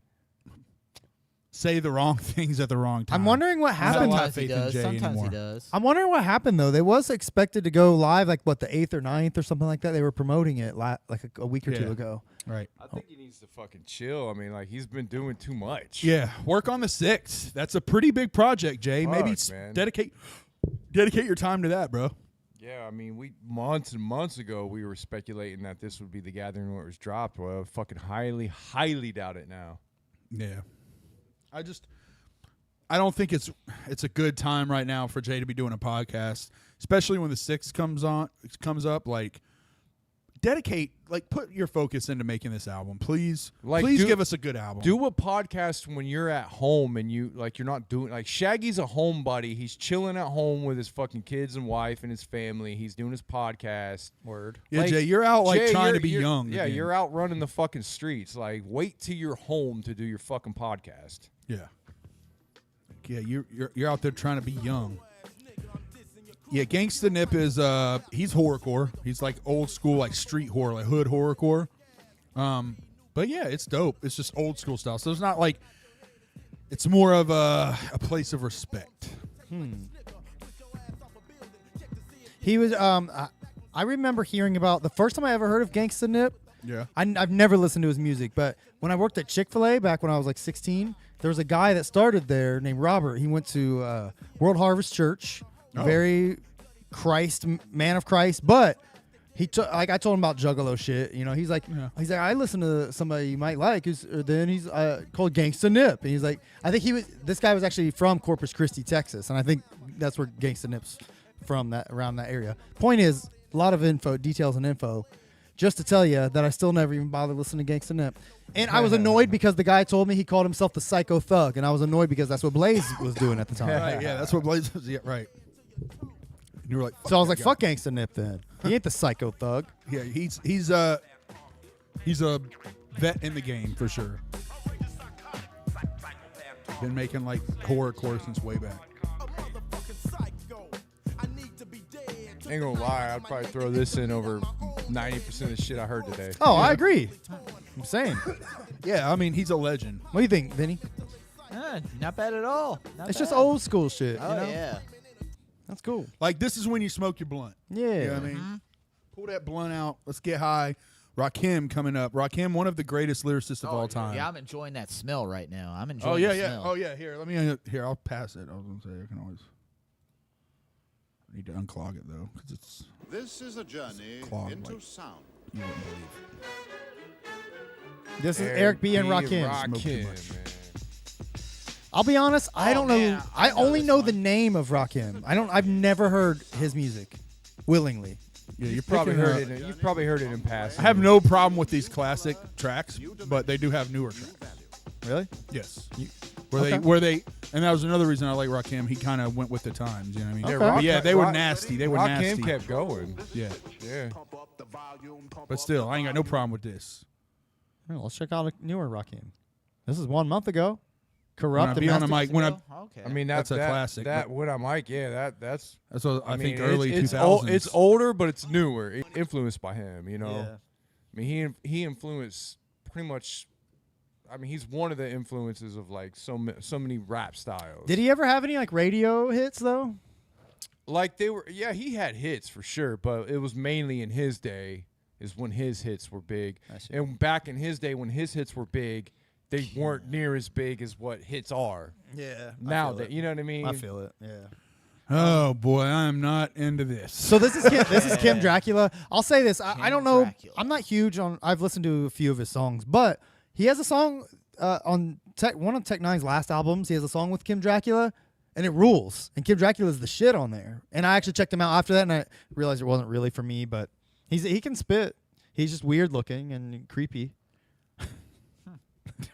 say the wrong things at the wrong time. I'm wondering what happened. Sometimes he does. Jay Sometimes anymore. he does. I'm wondering what happened though. They was expected to go live like what the 8th or 9th or something like that. They were promoting it like a week or two Yeah. ago. Right. I think he needs to fucking chill. I mean, like he's been doing too much. Yeah, work on the 6th. That's a pretty big project, Jay. Maybe man. dedicate your time to that, bro. Yeah, I mean, months and months ago, we were speculating that this would be the gathering where it was dropped. Well, I fucking highly doubt it now. Yeah. I don't think it's a good time right now for Jay to be doing a podcast, especially when the 6th comes up. Like, put your focus into making this album, please. Like, Please give us a good album. Do a podcast when you're at home and you're not doing like Shaggy's a homebody. He's chilling at home with his fucking kids and wife and his family. He's doing his podcast. Word. Yeah, Like, Jay, you're out Jay, trying to be you're- young. Yeah, again. you're out running the fucking streets. Like, wait till you're home to do your fucking podcast. Yeah. Yeah, you're out there trying to be young. Yeah, Gangsta Nip is he's horrorcore. He's like old school, like street horror, like hood horrorcore. But yeah, it's dope. It's just old school style. So it's not like it's more of a place of respect. He was I remember hearing about the first time I ever heard of Gangsta Nip. Yeah. I've never listened to his music, but when I worked at Chick-fil-A back when I was like 16, there was a guy that started there named Robert. He went to World Harvest Church, very man of Christ, but he I told him about Juggalo shit. You know, he's like I listen to somebody you might like. He's called Gangsta Nip, and he's like, I think this guy was actually from Corpus Christi, Texas, and I think that's where Gangsta Nip's from, around that area. Point is, a lot of details and info. Just to tell you that I still never even bothered listening to Gangsta Nip. And I was annoyed because the guy told me he called himself the Psycho Thug, and I was annoyed because that's what Blaze was doing at the time. Right, yeah, that's what Blaze was. Yeah, right. And you were like, So I was like, fuck Gangsta Nip then. He ain't the Psycho Thug. Yeah, he's a vet in the game for sure. Been making like horrorcore since way back. Ain't gonna lie, I'd probably throw this in over 90% of the shit I heard today. Oh, I agree. I'm saying. Yeah, I mean, he's a legend. What do you think, Vinny? Not bad at all. It's just old school shit. Oh, you know? yeah. That's cool. Like, this is when you smoke your blunt. Yeah. You know what I mean? Pull that blunt out. Let's get high. Rakim coming up. Rakim, one of the greatest lyricists of all time. Yeah, I'm enjoying that smell right now. I'm Oh, enjoying yeah, the yeah. smell. Oh, yeah. Here, here, I'll pass it. I was going to say, I can always. I need to unclog it, though, because it's. This is a journey clogged, into like, sound. You wouldn't believe. This is Eric B. and Rakim. Smoke too Rakim, much. man. I'll be honest, I don't know. man, I I know only this know one. the name of Rakim. I've never heard his music willingly. Yeah, You've probably heard it. You've probably heard it in I passing. have no problem with these classic tracks, but they do have newer tracks. Really? Yes. Okay. Where they, and that was another reason I like Rakim. He kind of went with the times. You know what I mean? Okay. But yeah, they were nasty. They were Rakim nasty. kept going. Yeah, Yeah. but still, I ain't got no problem with this. Oh, let's check out a newer Rakim. This is 1 month ago. When Corrupt I and be on the Master- mic, when I Okay. I mean, That's a that, classic. That when I'm like, yeah, that's. that's what I think mean, early it's 2000s. It's older, but it's newer. Influenced by him, you know. Yeah. I mean, he influenced pretty much. I mean, he's one of the influences of like so many rap styles. Did he ever have any like radio hits though? Like they were, yeah, he had hits for sure, but it was mainly in his day is when his hits were big. I see. And back in his day when his hits were big, they weren't near as big as what hits are. Yeah. Now that you know what I mean. I feel it. Yeah. Oh boy, I am not into this. So this is Kim Dracula. I'll say this. I don't know. Dracula. I'm not huge on. I've listened to a few of his songs, but he has a song on one of Tech Nine's last albums. He has a song with Kim Dracula, and it rules. And Kim Dracula is the shit on there. And I actually checked him out after that, and I realized it wasn't really for me. But he can spit. He's just weird looking and creepy.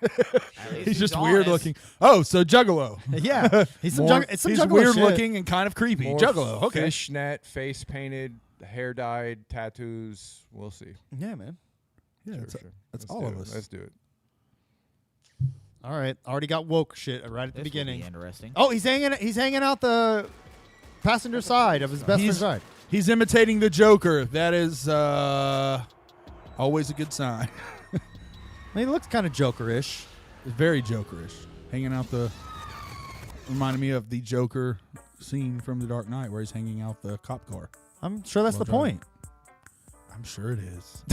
At least He's just weird honest. looking. Oh, so Juggalo. Yeah, he's some More- it's some he's Juggalo weird shit. looking and kind of creepy. More Juggalo. Okay. Fishnet, face painted, hair dyed, tattoos. We'll see. Yeah, man. Yeah, Sure, that's, sure. that's Let's all do of it. us. Let's do it. All right, already got woke shit right at the This will be beginning. interesting. Oh, he's hanging out the passenger side of his best friend's ride. He's imitating the Joker. That is always a good sign. I mean, he looks kind of Jokerish. It's very Jokerish. Hanging out reminded me of the Joker scene from The Dark Knight where he's hanging out the cop car. I'm sure that's Well the done. point. I'm sure it is.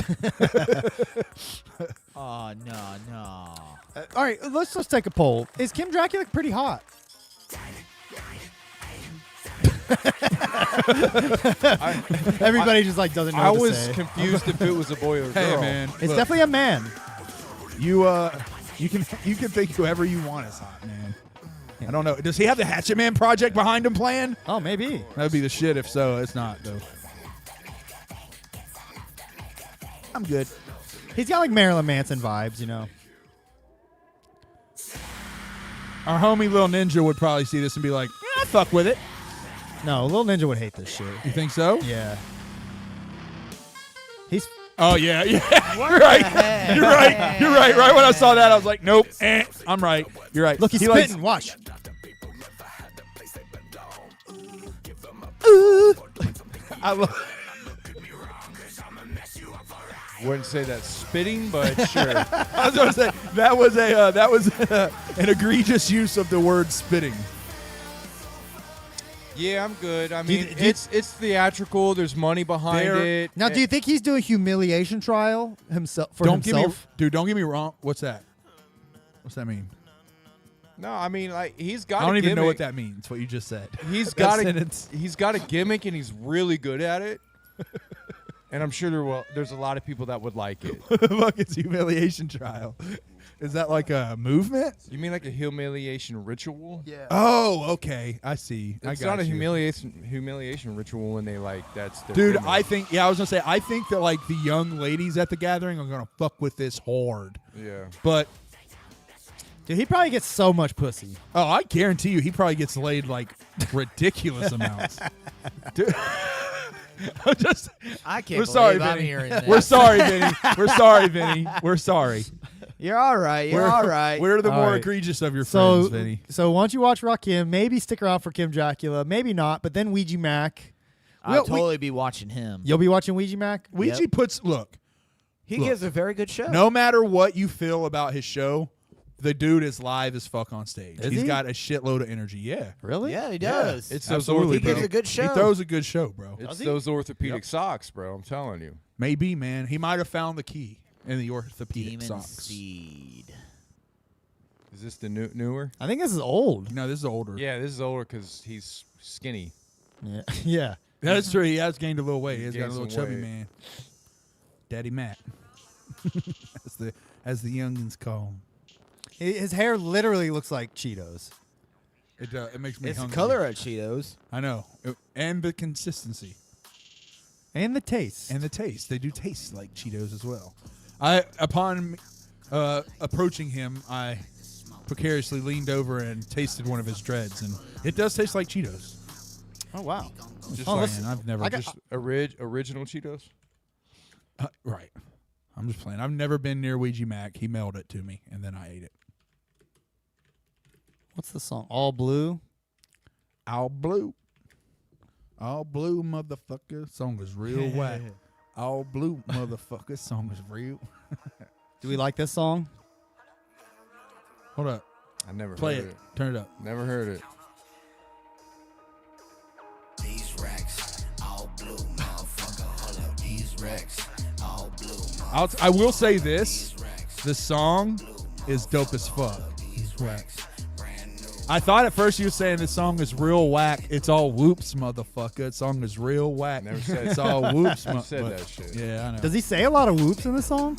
Oh no. All right, let's just take a poll. Is Kim Dracula pretty hot? Everybody just like doesn't know. I what to was say. confused if it was a boy or a Hey girl. man, It's look, definitely a man. you can think whoever you want is hot, man. I don't know. Does he have the Hatchet Man project behind him playing? Oh, maybe. That'd be the shit if so. It's not though. I'm good. He's got like Marilyn Manson vibes, you know. Our homie Lil Ninja would probably see this and be like, "Yeah, fuck with it." No, Lil Ninja would hate this shit. You think so? Yeah. He's Oh yeah, yeah. You're right. You're right. You're right. Right when I saw that, I was like, "Nope, I'm right." You're right. look. He's He likes- spitting. Watch. I love. Wouldn't say that's spitting, but sure. I was going to say that was an egregious use of the word spitting. Yeah, I'm good. I Do you- mean, do you- it's theatrical. There's money behind it. Now, do you think he's doing humiliation trial himself for Don't himself? don't get me wrong. What's that? What's that mean? No, I mean, like he's got. I don't a even know gimmick. what that means. What you just said. He's That got a sentence. he's got a gimmick and he's really good at it. And I'm sure there's a lot of people that would like it. What the fuck is humiliation trial? Is that like a movement? You mean like a humiliation ritual? Yeah. Oh, okay. I see. I It's got not a you. humiliation ritual when they like that's their Dude, gimmick. I think I was gonna say I think that like the young ladies at the gathering are gonna fuck with this hard. Yeah. But Dude, he probably gets so much pussy. oh, I guarantee you, he probably gets laid like ridiculous amounts. Dude, I'm just. I can't We're believe sorry, I'm Vinny. hearing this. We're sorry, Vinny. We're sorry, Vinny. We're sorry. You're all right. You're all right. We're the All more right. egregious of your So, friends, Vinny. so once you watch Rakim, maybe stick around for Kim Dracula, maybe not. But then Ouija Mac. I'll totally be watching him. You'll be watching Ouija Mac. Ouija puts look. He Look. gives a very good show. No matter what you feel about his show, The dude is live as fuck on stage. Is He's he? got a shitload of energy. Yeah. Really? Yeah, he does. It's those Absolutely, he gives bro. a good show. He throws a good show, bro. It's those orthopedic socks, bro. I'm telling you. Maybe, man. He might have found the key in the orthopedic Demon socks. Seed. Is this the newer? I think this is old. No, this is older. Yeah, this is older because he's skinny. Yeah. Yeah. That's true. He has gained a little weight. He's got a gained little some chubby weight. man. Daddy Mac. as the youngins call him. His hair literally looks like Cheetos. It makes me It's the hungry. color of Cheetos. I know. And the consistency. And the taste. And the taste. They do taste like Cheetos as well. Upon approaching him, I precariously leaned over and tasted one of his dreads, and it does taste like Cheetos. Oh, wow. Just Oh, like listen, I've never just original Cheetos. right. I'm just playing. I've never been near Ouija Mac. He mailed it to me, and then I ate it. What's the song? All Blue? All blue. All blue, motherfucker. Song is real whack. All blue, motherfucker. Song is real. Do we like this song? Hold up. I never Play heard it. Turn it up. Never heard it. These racks, all blue, motherfucker. Hold up, these racks, all blue, I will say this. This song is dope as fuck. I thought at first you were saying this song is real whack. It's all whoops, motherfucker. This song is real whack. Never said It's all whoops. Never said that shit. Yeah, I know. Does he say a lot of whoops in the song?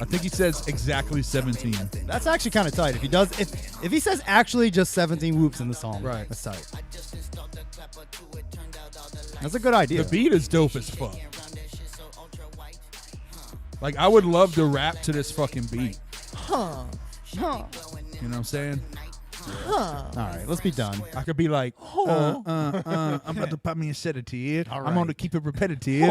I think he says exactly 17. That's actually kind of tight. If he does, if he says actually just 17 whoops in the song, Right. That's tight. That's a good idea. The beat is dope as fuck. Like, I would love to rap to this fucking beat. You know what I'm saying? All right, let's be done. I could be like, I'm about to pop me a sedative. All I'm going to right. keep it repetitive.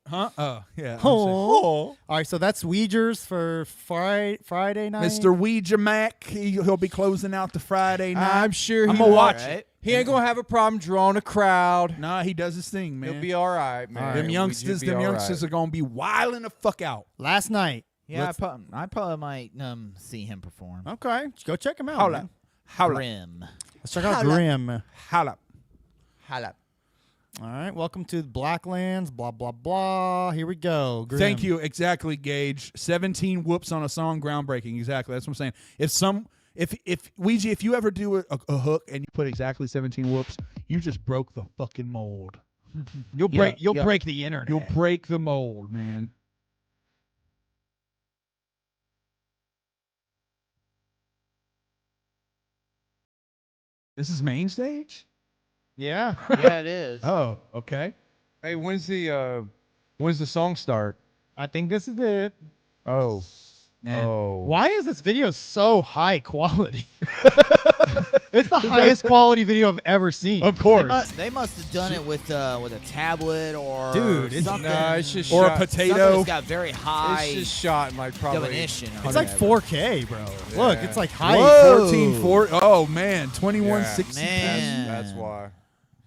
Huh? Yeah. I'm saying- All right, so that's Ouija's for Friday night. Mr. Ouija Mac, he'll be closing out the Friday night. I'm sure I'm he gonna will. watch Right? it. He ain't gonna have a problem drawing a crowd. Nah, he does his thing, man. He'll be all right, man. Them youngsters are gonna be wilding the fuck out. Last night. Yeah, I probably might see him perform. Okay, go check him out. Hold man. up. Holla. Grim. Let's check out Grim. Holla. Holla. All right, welcome to the Blacklands. Blah blah blah. Here we go. Grim. Thank you. Exactly, Gage. 17 whoops on a song, groundbreaking. Exactly. That's what I'm saying. If Ouija, if you ever do a hook and you put exactly 17 whoops, you just broke the fucking mold. You'll break the internet. You'll break the mold, man. This is main stage? Yeah. Yeah, it is. Oh, okay. Hey, when's the song start? I think this is it. Oh. Man. Oh. Why is this video so high quality? It's the highest quality video I've ever seen. Of course. They must have done it with a tablet or Dude, it's- something. Nah, it's just Or a shot. Something potato. that's got very high It's just shot in like probably. definition. or It's like whatever. 4K, bro. Look, it's like high. Whoa. 14, 4. Oh, man. 2160. Man. That's why.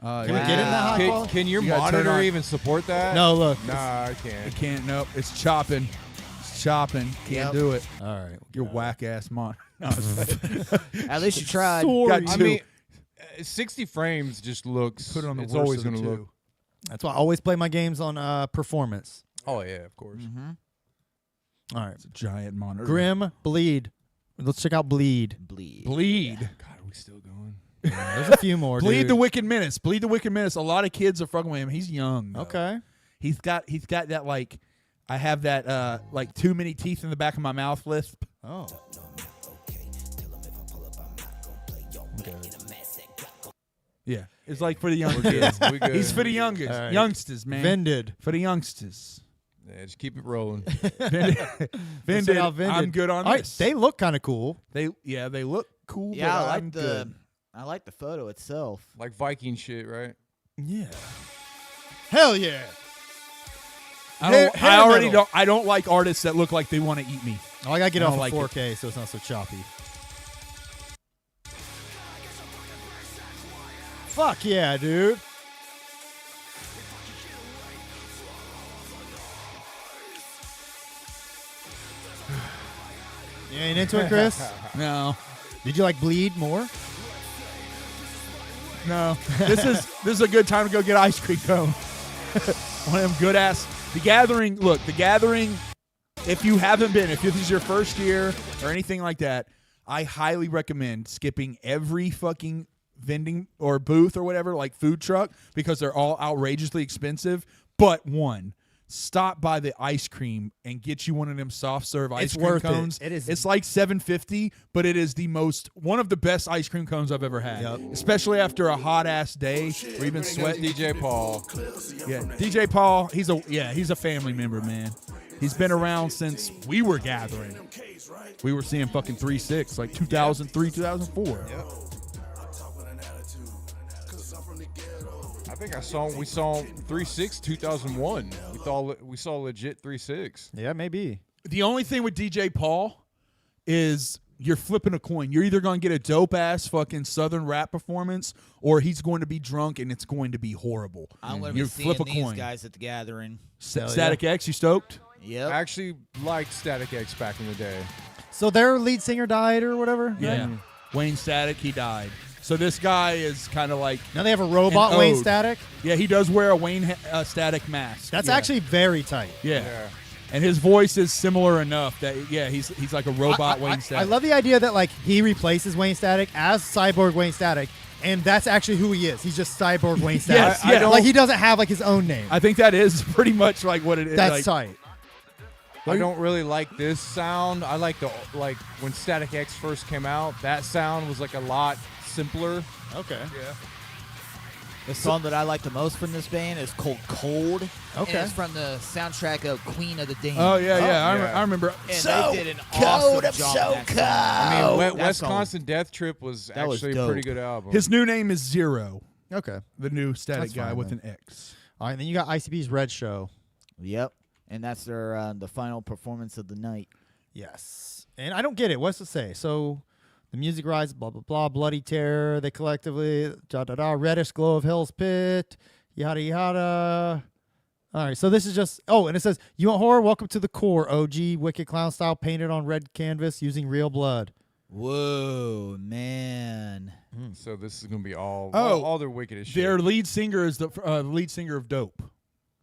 Can we get in that high Can, quality? can your You gotta turn monitor on- even support that? No, look. Nah, I It can't. can't. Nope. It's chopping. It's chopping. Can't Yep. do it. All right. Your whack ass mon. No, At least you tried. Got I two. mean, 60 frames just looks. Put it on the it's worst always of the gonna two. look. That's why I always play my games on performance. Oh yeah, of course. All right. It's a giant monitor. Grim, Bleed. Let's check out Bleed. Bleed. Bleed. God, are we still going? There's a few more. Bleed dude. the Wicked Menace. Bleed the Wicked Menace. A lot of kids are fucking with him. He's young. Though. Okay. He's got that like, I have that like too many teeth in the back of my mouth lisp. Oh. Yeah, it's like for the younger kids. We good. He's for the youngest, All right. youngsters, man. Vended. For the youngsters. Yeah, just keep it rolling. Vended. Let's Vended. check out Vended. I'm good on All right, this. they look kind of cool. They look cool. Yeah, but I I'm like good. I like the photo itself. Like Viking shit, right? Yeah. Hell yeah. I already don't. I don't like artists that look like they want to eat me. Oh, I gotta get I off don't of like 4K so it's not so choppy. Fuck yeah, dude. You ain't into it, Chris? No. Did you like bleed more? No. This is a good time to go get ice cream cone. One of them good ass. The Gathering. Look, The Gathering. If you haven't been, if this is your first year or anything like that, I highly recommend skipping every fucking vending or booth or whatever, like food truck, because they're all outrageously expensive. But one, stop by the ice cream and get you one of them soft serve ice cream worth cones. it is. It's like $7.50, but it is one of the best ice cream cones I've ever had. Yep. Especially after a hot ass day where you've been sweating. DJ Paul. Yeah, DJ Paul. He's a family member, man. He's been around since we were gathering. We were seeing fucking 3-6, like 2003, 2004. Yep. I think we saw 3-6 2001. We saw legit 3-6. Yeah, maybe. The only thing with DJ Paul is you're flipping a coin. You're either going to get a dope ass fucking Southern rap performance, or he's going to be drunk and it's going to be horrible. I'm going to You be seeing flip a these coin. guys at the Gathering. Static X, you stoked? Yep. I actually liked Static X back in the day. So their lead singer died or whatever? Yeah. Right? Wayne Static, he died. So this guy is kind of like Now they have a robot an Wayne ode. Static. Yeah, he does wear a Wayne Static mask. That's Yeah. actually very tight. Yeah. And his voice is similar enough that he's like a robot Wayne Static. I love the idea that like he replaces Wayne Static as Cyborg Wayne Static, and that's actually who he is. He's just Cyborg Wayne Static. Yes, yeah. Like he doesn't have like his own name. I think that is pretty much like what it is. That's tight. I don't really like this sound. I like when Static X first came out. That sound was like a lot simpler. Okay. Yeah. The song that I like the most from this band is called Cold. Okay. And it's from the soundtrack of Queen of the Dame. Oh yeah. yeah. I remember. And So they did an cold, awesome I'm job so on that cold. song. I mean, That Wisconsin Death Trip was that was actually a pretty dope. good album. His new name is Zero, Okay. the new Static That's guy fine, with then. an X. All right, then you got ICB's Red Show. Yep. And that's their the final performance of the night. Yes. And I don't get it. What's it say? So the music rides, blah, blah, blah, bloody terror. They collectively, da, da, da, reddish glow of Hell's Pit, yada, yada. All right, so this is just, and it says, you want horror? Welcome to the core. OG, Wicked Clown style, painted on red canvas using real blood. Whoa, man. So this is gonna be all their wickedest Their shit. lead singer is the lead singer of Dope,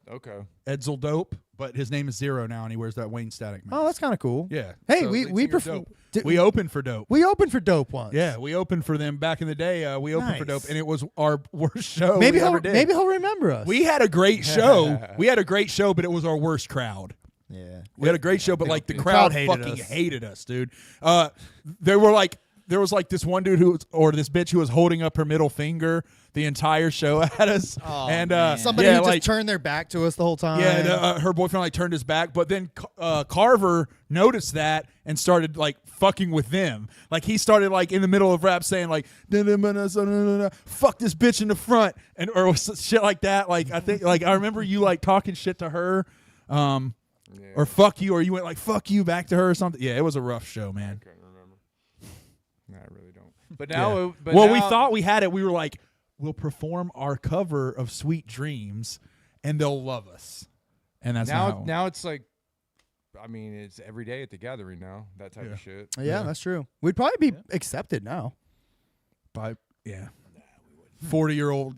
Okay. Edsel Dope, but his name is Zero now, and he wears that Wayne Static mask. Oh, that's kind of cool. Yeah. Hey, So we lead singer perform. Dope. We opened for Dope. We opened for Dope once. Yeah, we opened for them back in the day. We opened for Nice. Dope, and it was our worst show Maybe we ever did. maybe he'll remember us. We had a great show. We had a great show, but it was our worst crowd. Yeah. We had a great show, but like the crowd crowd hated fucking us. hated us, dude. There was like this one dude or this bitch who was holding up her middle finger the entire show at us. Oh, and man. Somebody yeah, who like, just turned their back to us the whole time. yeah, and, her boyfriend like turned his back, but then Carver noticed that and started like fucking with them. Like he started like in the middle of rap saying like fuck this bitch in the front or shit like that. Like I think like I remember you like talking shit to her, or fuck you, or you went like fuck you back to her or something. Yeah, it was a rough show, man. I can't remember. No, I really don't. But now, Yeah. but well, now, we thought we had it. We were like, we'll perform our cover of Sweet Dreams, and they'll love us. And that's now. how. Now it's like, I mean, it's every day at the Gathering now. That type of shit. Yeah, that's true. We'd probably be accepted now. By 40-year-old.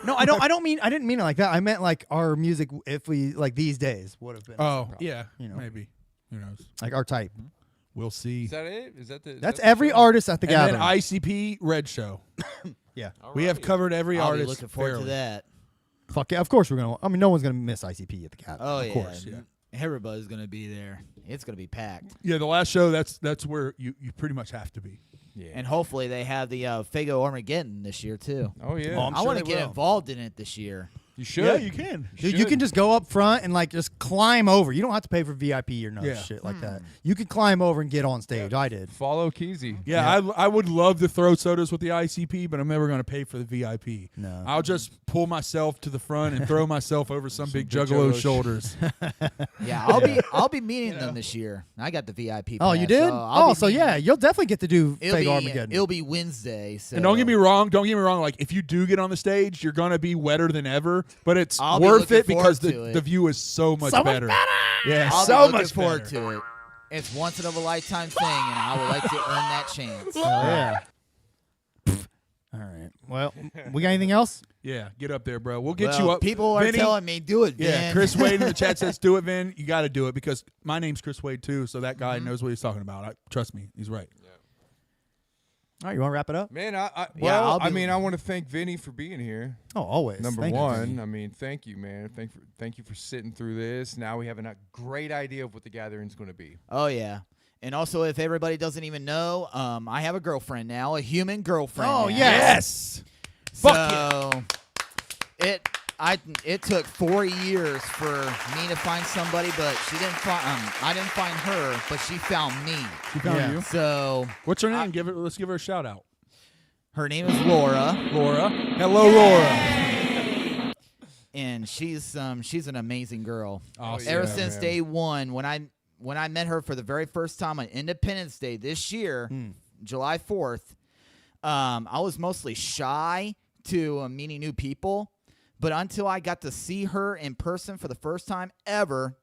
No, I didn't mean it like that. I meant like our music, if we like these days would have been. Oh yeah, You know. maybe. Who knows? Like our type. We'll see. Is that it? Is that the? That's the every show? artist at the And then gathering. ICP Red Show. Yeah. We have covered every I'll be artist. looking forward fairly. to that. Fuck yeah. Of course we're gonna. I mean, no one's gonna miss ICP at the gathering. Oh, of yeah. course. yeah. Everybody's going to be there. It's going to be packed. Yeah, the last show. That's where you pretty much have to be. Yeah. And hopefully they have the Fago Armageddon this year, too. Oh yeah. Oh, I'm I sure want to they get will. involved in it this year. you should. Yeah, you can. Dude, you can just go up front and like just climb over. You don't have to pay for VIP or no Yeah. shit like that. You can climb over and get on stage. I did. follow Keezy. Yeah, I would love to throw sodas with the ICP, but I'm never going to pay for the VIP. No. I'll just pull myself to the front and throw myself over some big juggalo's shoulders. Yeah, I'll be meeting them this year. I got the VIP. Oh, pass, you did? So I'll be So meeting yeah, them. you'll definitely get to do It'll Fake be, Armageddon. it'll be Wednesday. So And don't get me wrong. Like if you do get on the stage, you're going to be wetter than ever, but it's I'll be worth looking it because forward to it. the view is so much So much better. better! Yeah, I'll so be looking much forward better. to it. It's once in a lifetime thing, and I would like to earn that chance. Yeah. All right. Well, we got anything else? Yeah, get up there, bro. We'll get Well, you up. People are Vinny, telling me, do it, Vin. Yeah, Chris Wade in the chat says, do it, Vin. You got to do it because my name's Chris Wade, too, so that guy knows what he's talking about. Trust me, he's right. All right, you want to wrap it up? Man, I'll I be- mean, I want to thank Vinny for being here. Oh, always. Number Thank you, one, Vinny. I mean, thank you, man. Thank you for sitting through this. Now we have a great idea of what the gathering's going to be. Oh, yeah. And also, if everybody doesn't even know, I have a girlfriend now, a human girlfriend. Oh, now. Yes. So it took 4 years for me to find somebody, but she didn't find. I didn't find her, but she found me. She found Yeah. you. So What's her name? Let's give her a shout out. her name is Laura, Laura. Hello, Laura. and she's an amazing girl. Awesome. Ever Yeah, since man. day one, when I met her for the very first time on Independence Day this year, July 4th, I was mostly shy to meeting new people, but until I got to see her in person for the first time ever,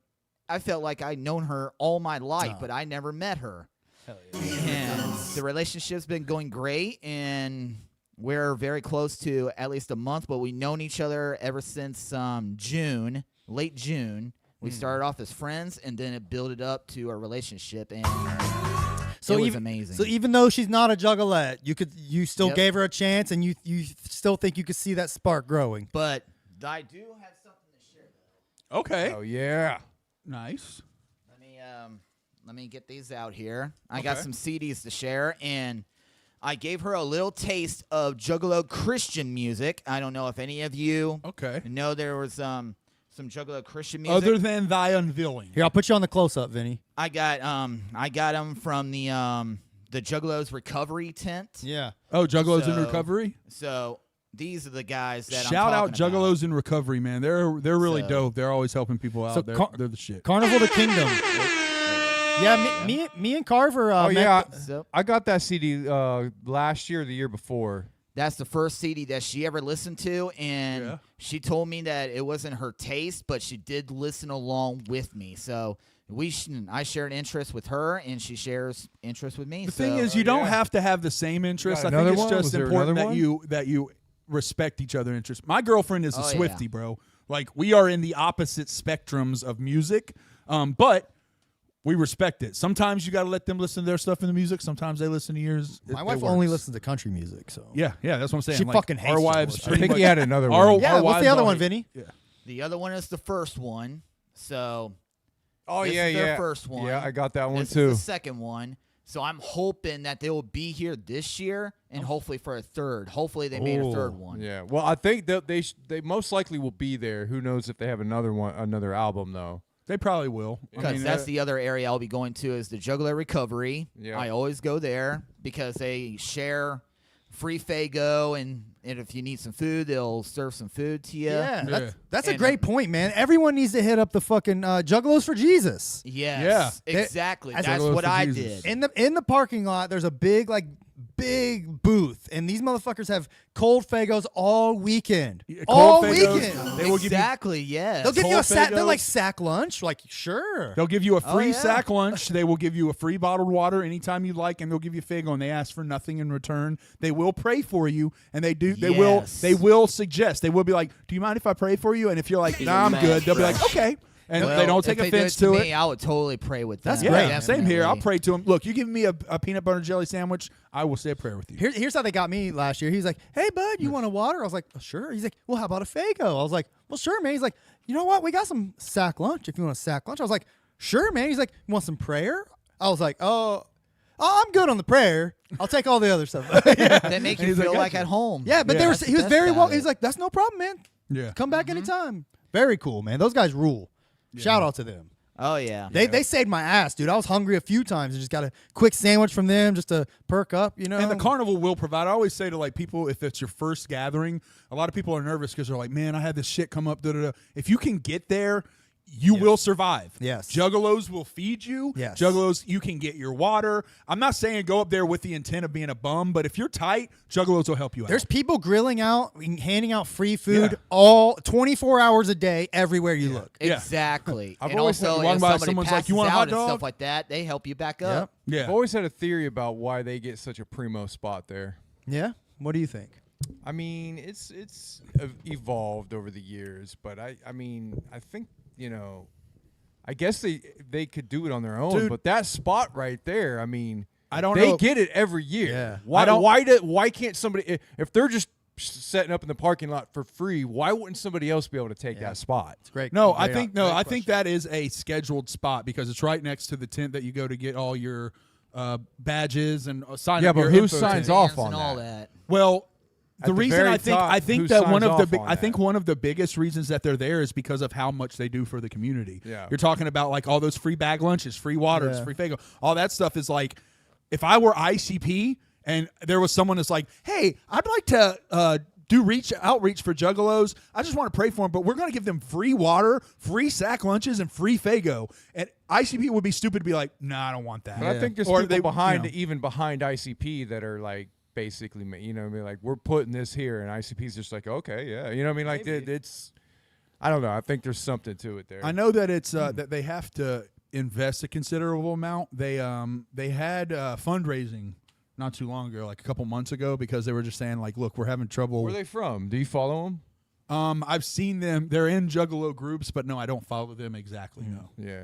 I felt like I'd known her all my life, but I never met her. And the relationship's been going great, and we're very close to at least a month, but we've known each other ever since June, late June. We started off as friends, and then it built it up to a relationship, and it was amazing. So even though she's not a juggalette, you still Yep. gave her a chance, and you still think you could see that spark growing. But I do have something to share, though. Okay. Oh, yeah. Nice. Let me get these out here. I got Okay. some CDs to share, and I gave her a little taste of Juggalo Christian music. I don't know if any of you Okay. know there was some Juggalo Christian music. Other than thy unveiling. Here, I'll put you on the close-up, Vinny. I got them from the Juggalos Recovery Tent. Yeah. Oh, Juggalos in So- Recovery? So these are the guys that Shout I'm out talking about. Juggalos in Recovery, man. They're really So- dope. They're always helping people out. So They're the shit. Carnival the Kingdom. Yeah, me and Carver. Oh, yeah. So I got that CD last year or the year before. that's the first CD that she ever listened to, and Yeah. she told me that it wasn't her taste, but she did listen along with me. So I share an interest with her, and she shares interest with me. The thing is, you don't have to have the same interests. I got think another it's one? just Was there important another that you respect each other's interests. My girlfriend is a Oh, yeah. Swiftie, bro. Like, we are in the opposite spectrums of music, but we respect it. Sometimes you got to let them listen to their stuff in the music. Sometimes they listen to yours. My It wife works. only listens to country music, so Yeah, that's what I'm saying. She Like, fucking hates our wives. Juggalos. I pretty think much- he had another our- one. Yeah, our what's the wives other all one, hate- Vinny? Yeah. The other one is the first one. So Oh, this yeah, is their yeah. first one. Yeah, I got that one this too. is the second one. So I'm hoping that they will be here this year, and hopefully for a third. Hopefully they made a third one. Yeah. Well, I think that they most likely will be there. Who knows if they have another album though? They probably will. Because that's the other area I'll be going to is the Juggalo Recovery. Yeah. I always go there because they share free Fago, and if you need some food, they'll serve some food to you. Yeah, that's a And- great point, man. Everyone needs to hit up the fucking Juggalos for Jesus. Yes, Yeah. exactly. That's That's Juggalos what for I Jesus. did. In the parking lot, there's a big booth, and these motherfuckers have cold Fagos all weekend. Yeah, all cold Fagos. weekend. They will give you. Exactly, yes. They'll give you a cold sack. They're Fagos. like sack lunch. Like, sure. They'll give you a free yeah. sack lunch. They will give you a free bottled water anytime you like, and they'll give you Fago, and they ask for nothing in return. They will pray for you, and they do. Yes. They will suggest. They will be like, "Do you mind if I pray for you?" And if you're like, "Nah, I'm good," they'll be like, "Okay," and Well, they don't take if offense they do to me, it. I would totally pray with them. That's Yeah, great. same here. I'll Definitely. pray to them. Look, you give me a peanut butter and jelly sandwich, I will say a prayer with you. Here's how they got me last year. He's like, "Hey, bud, you want a water?" I was like, "Sure." He's like, "Well, how about a Fago?" I was like, "Well, sure, man." He's like, "You know what? We got some sack lunch if you want a sack lunch." I was like, "Sure, man." He's like, "You want some prayer?" I was like, "Oh, I'm good on the prayer. I'll take all the other stuff." They make you he's like, feel like "Gotcha." at home. Yeah, but Yeah. they were. He was That's very well. about He's it. like, "That's no problem, man. Yeah. Come back anytime." Very cool, man. Those guys rule. Shout out to them. Oh, yeah. They saved my ass, dude. I was hungry a few times and just got a quick sandwich from them just to perk up, you know. And the carnival will provide. I always say to like people, if it's your first gathering, a lot of people are nervous because they're like, "Man, I had this shit come up." Da, da, da. If you can get there, you will survive. Yes. Juggalos will feed you. Yes. Juggalos, you can get your water. I'm not saying go up there with the intent of being a bum, but if you're tight, Juggalos will help you out. There's people grilling out, and handing out free food Yeah. all 24 hours a day, everywhere you look. Yeah. Exactly. I've and always said also, walking if by, somebody someone's like, passes "You want a out hot and dog?" stuff like that, they help you back up. Yeah. I've always had a theory about why they get such a primo spot there. Yeah. What do you think? I mean, it's evolved over the years, but I mean, I think, I guess they could do it on their own, Dude. but that spot right there, I mean, I don't they know. get it every year. Yeah. Why can't somebody, if they're just setting up in the parking lot for free, why wouldn't somebody else be able to take that spot? It's great. No, Great I think question. that is a scheduled spot because it's right next to the tent that you go to get all your badges and sign Yeah, up but your who info signs tent. off Fans on and all that? that. Well, At the the reason very I think top, I think who that one signs of the off big, on I think that? one of the biggest reasons that they're there is because of how much they do for the community. Yeah. You're talking about like all those free bag lunches, free waters, Yeah. free Fago. All that stuff is like, if I were ICP and there was someone that's like, hey, I'd like to do outreach for Juggalos. I just want to pray for them, but we're going to give them free water, free sack lunches, and free Fago. And ICP would be stupid to be like, no, I don't want that. But I think there's Or people behind, you know. even behind ICP, that are like basically, what I mean, like, we're putting this here, and ICP's just like, okay, yeah, you know what I mean, like it's, I don't know. I think there's something to it there. I know that it's that they have to invest a considerable amount. They had fundraising not too long ago, like a couple months ago, because they were just saying like, look, we're having trouble. Where are they from? Do you follow them? I've seen them. They're in Juggalo groups, but no, I don't follow them exactly. No, Yeah.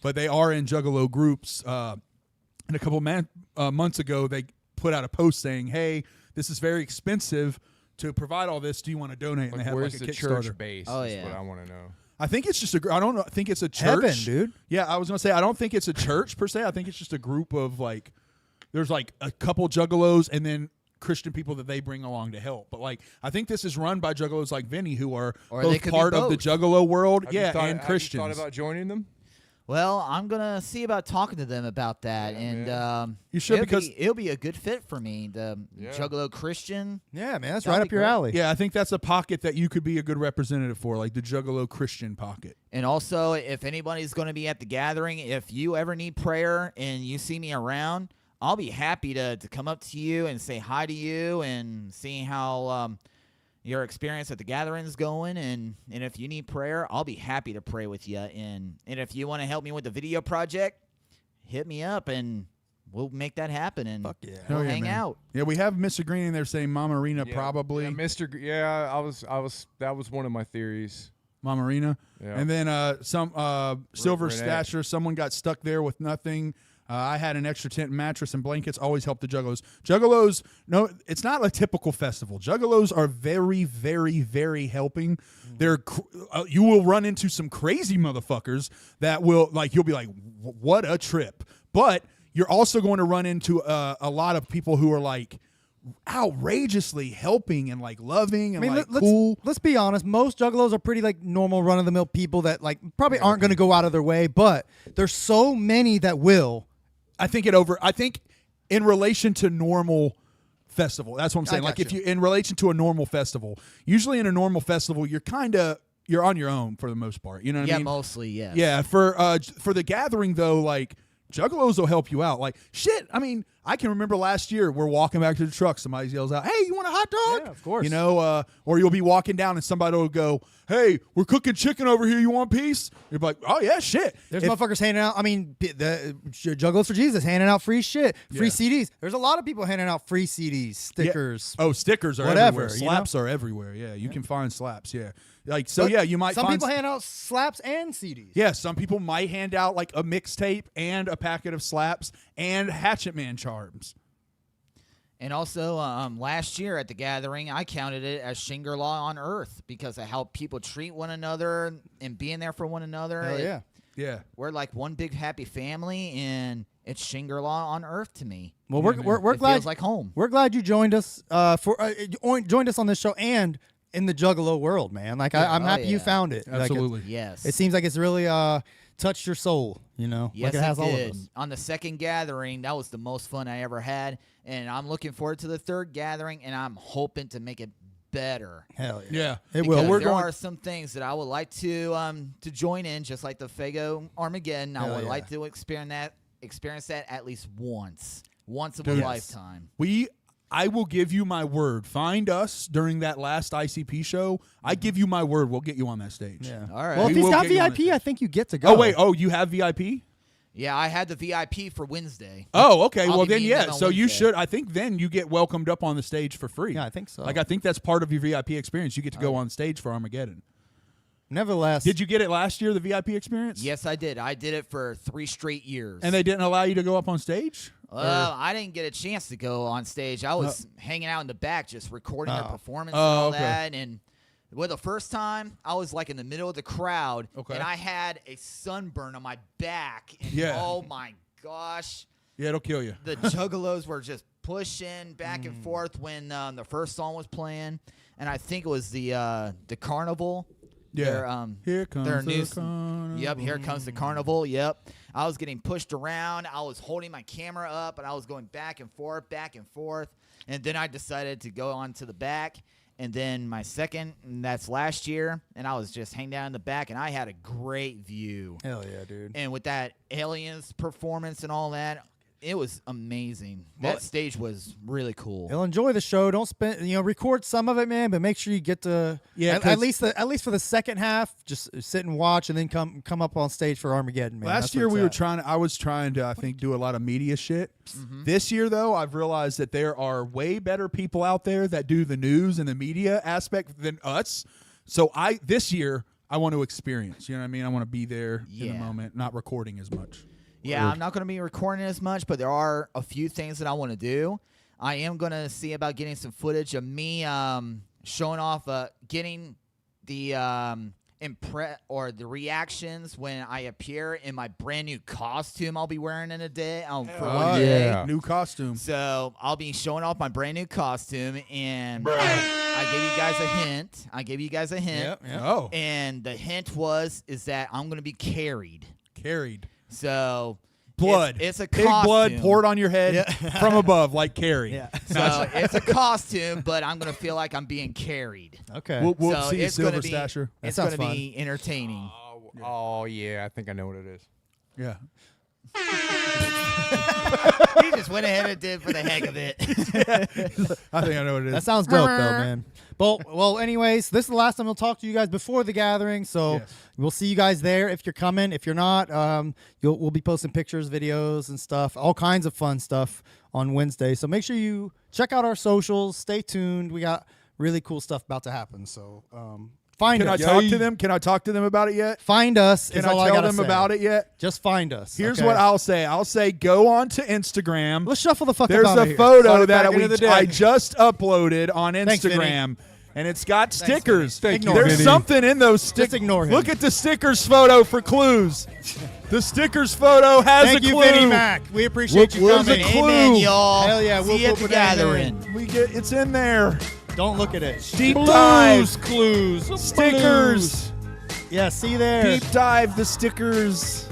but they are in Juggalo groups. And a couple months ago, they put out a post saying, "Hey, this is very expensive to provide all this. Do you want to donate?" And Like, they had where's like a the Kickstarter. church base? Oh, is yeah. what I want to know. I think it's just I don't know. I think it's a church. Heaven, dude. Yeah, I was gonna say I don't think it's a church per se. I think it's just a group of like, there's like a couple Juggalos and then Christian people that they bring along to help. But like, I think this is run by Juggalos like Vinny, who are Or they both could be part of the both. Juggalo world. Have you Yeah, thought- and have Christians. you thought about joining them? Well, I'm gonna see about talking to them about that, and You should, because- it'll be a good fit for me. The Yeah. Juggalo Christian. Yeah, man, that's That'd right be up your great. alley. Yeah, I think that's a pocket that you could be a good representative for, like the Juggalo Christian pocket. And also, if anybody's going to be at the gathering, if you ever need prayer and you see me around, I'll be happy to come up to you and say hi to you and see how your experience at the gathering is going. And if you need prayer, I'll be happy to pray with you. And if you want to help me with the video project, hit me up and we'll make that happen. And Fuck yeah. we'll Hell yeah, hang man. out. Yeah, we have Mr. Green in there saying Mama Arena Yeah. probably. Yeah, Mr. Yeah, I was. That was one of my theories. Mama Arena. Yeah. And then some Silver Renee. Stature, someone got stuck there with nothing. I had an extra tent, mattress, and blankets. Always help the Juggalos. Juggalos, no, it's not a typical festival. Juggalos are very, very, very helping. They're you will run into some crazy motherfuckers that will you'll be like, what a trip. But you're also going to run into a lot of people who are like outrageously helping and like loving and cool. Let's be honest. Most Juggalos are pretty like normal, run of the mill people that like probably aren't going to go out of their way, but there's so many that will. I think in relation to normal festival, that's what I'm saying. Like if you in relation to a normal festival, usually in a normal festival, you're on your own for the most part. You know what I mean? Yeah, mostly, yes. Yeah, for the gathering though, like Juggalos will help you out. Like shit. I mean, I can remember last year we're walking back to the truck. Somebody yells out, "Hey, you want a hot dog?" Yeah, of course. You know, or you'll be walking down and somebody will go, "Hey, we're cooking chicken over here. You want a piece?" You're like, "Oh yeah, shit." There's motherfuckers handing out. I mean, the Juggalos for Jesus handing out free shit, free Yeah. CDs. There's a lot of people handing out free CDs, stickers. Yeah. Oh, stickers are whatever, everywhere. you know? Slaps are everywhere. Yeah, you can find slaps. Yeah, like so. Yeah, you might. Some find people hand out slaps and CDs. Yeah, some people might hand out like a mixtape and a packet of slaps and Hatchet Man charms. And also, last year at the gathering, I counted it as Shangri-La on Earth because of how people treat one another and being there for one another. Hell yeah. Yeah. We're like one big happy family, and it's Shangri-La on Earth to me. Well, Yeah, we're It glad feels like home. We're glad you joined us joined us on this show and in the Juggalo world, man. Like I'm Oh, happy you yeah. found it. Like, Absolutely. Yes. it seems like it's really touched your soul. You know, Yes, like it has all did. of us. On the second gathering, that was the most fun I ever had, and I'm looking forward to the third gathering, and I'm hoping to make it better. Hell Yeah, It Because will. there are some things that I would like to join in, just like the Fago Armageddon. I Hell would yeah. like to experience that at least once of a Dude. lifetime. I will give you my word. Find us during that last ICP show. I give you my word. We'll get you on that stage. Yeah. All right. Well, We if he's will got get you on VIP, that I think you get to go. Oh wait. Oh, you have VIP? Yeah, I had the VIP for Wednesday. Oh, okay. I'll Well, be then meeting them yeah. on So you Wednesday. should. I think then you get welcomed up on the stage for free. Yeah, I think so. Like I think that's part of your VIP experience. You get to go on stage for Armageddon. Nevertheless, Did you get it last year? The VIP experience? Yes, I did. I did it for 3 straight years. And they didn't allow you to go up on stage? I didn't get a chance to go on stage. I was hanging out in the back just recording their performance and Oh, all okay. that. And the first time, I was like in the middle of the crowd, Okay. and I had a sunburn on my back. And Yeah. oh my gosh, Yeah, it'll kill you. the juggalos were just pushing back and forth when the first song was playing. And I think it was the Carnival. Yeah. Here comes their the new, carnival. Yep, here comes the carnival. Yep. I was getting pushed around. I was holding my camera up, and I was going back and forth. And then I decided to go on to the back. And then my second, and that's last year, and I was just hanging down in the back, and I had a great view. Hell yeah, dude. And with that Aliens performance and all that, it was amazing. Well- That stage was really cool. You'll enjoy the show. Don't record some of it, man, but make sure you get to at least for the second half. Just sit and watch, and then come up on stage for Armageddon, man. Last That's year where I it's at. was trying to, I think, do a lot of media shit. This year though, I've realized that there are way better people out there that do the news and the media aspect than us. So this year I want to experience. You know what I mean? I want to be there in the Yeah. moment, not recording as much. Yeah, I'm not going to be recording as much, but there are a few things that I want to do. I am going to see about getting some footage of me showing off, getting the the reactions when I appear in my brand new costume I'll be wearing in a day. For one day. yeah. New costume. So I'll be showing off my brand new costume, and I gave you guys a hint. Yep, yep. Oh, And the hint is that I'm going to be carried. carried. So Blood. It's a Pig costume. blood poured on your head from above like Carrie. Yeah. So it's a costume, but I'm gonna feel like I'm being carried. Okay. We'll So see it's Silver gonna be Stasher. it's sounds gonna fun. be entertaining. Oh yeah, I think I know what it is. Yeah. He just went ahead and did for the heck of it. I think I know what it is. That sounds dope, though, man. Well, anyways, this is the last time we'll talk to you guys before the gathering, so Yes. we'll see you guys there if you're coming. If you're not, we'll be posting pictures, videos, and stuff, all kinds of fun stuff on Wednesday. So make sure you check out our socials. Stay tuned. We got really cool stuff about to happen. So find Can I us. talk to them? Can I talk to them about it yet? Find us. Can is I all tell gotta them say. about it yet? Just find us. Here's okay? what I'll say. I'll say go on to Instagram. Let's shuffle the fuck There's up out a of here. photo Slide it that back into the deck. I just uploaded on Thanks, Vinny. Instagram, and it's got stickers. Thank you, There's Vinny. something in those stickers. Just ignore him. Look at the stickers photo for clues. The stickers photo has Thank a you, clue. Vinny Mac. We appreciate you Where's coming. the clue? Amen, y'all. Hell yeah, we'll See you at put the that in there. gathering. It's in there. Don't look at it. Deep dive clues, stickers. Yeah, see there. Deep dive the stickers.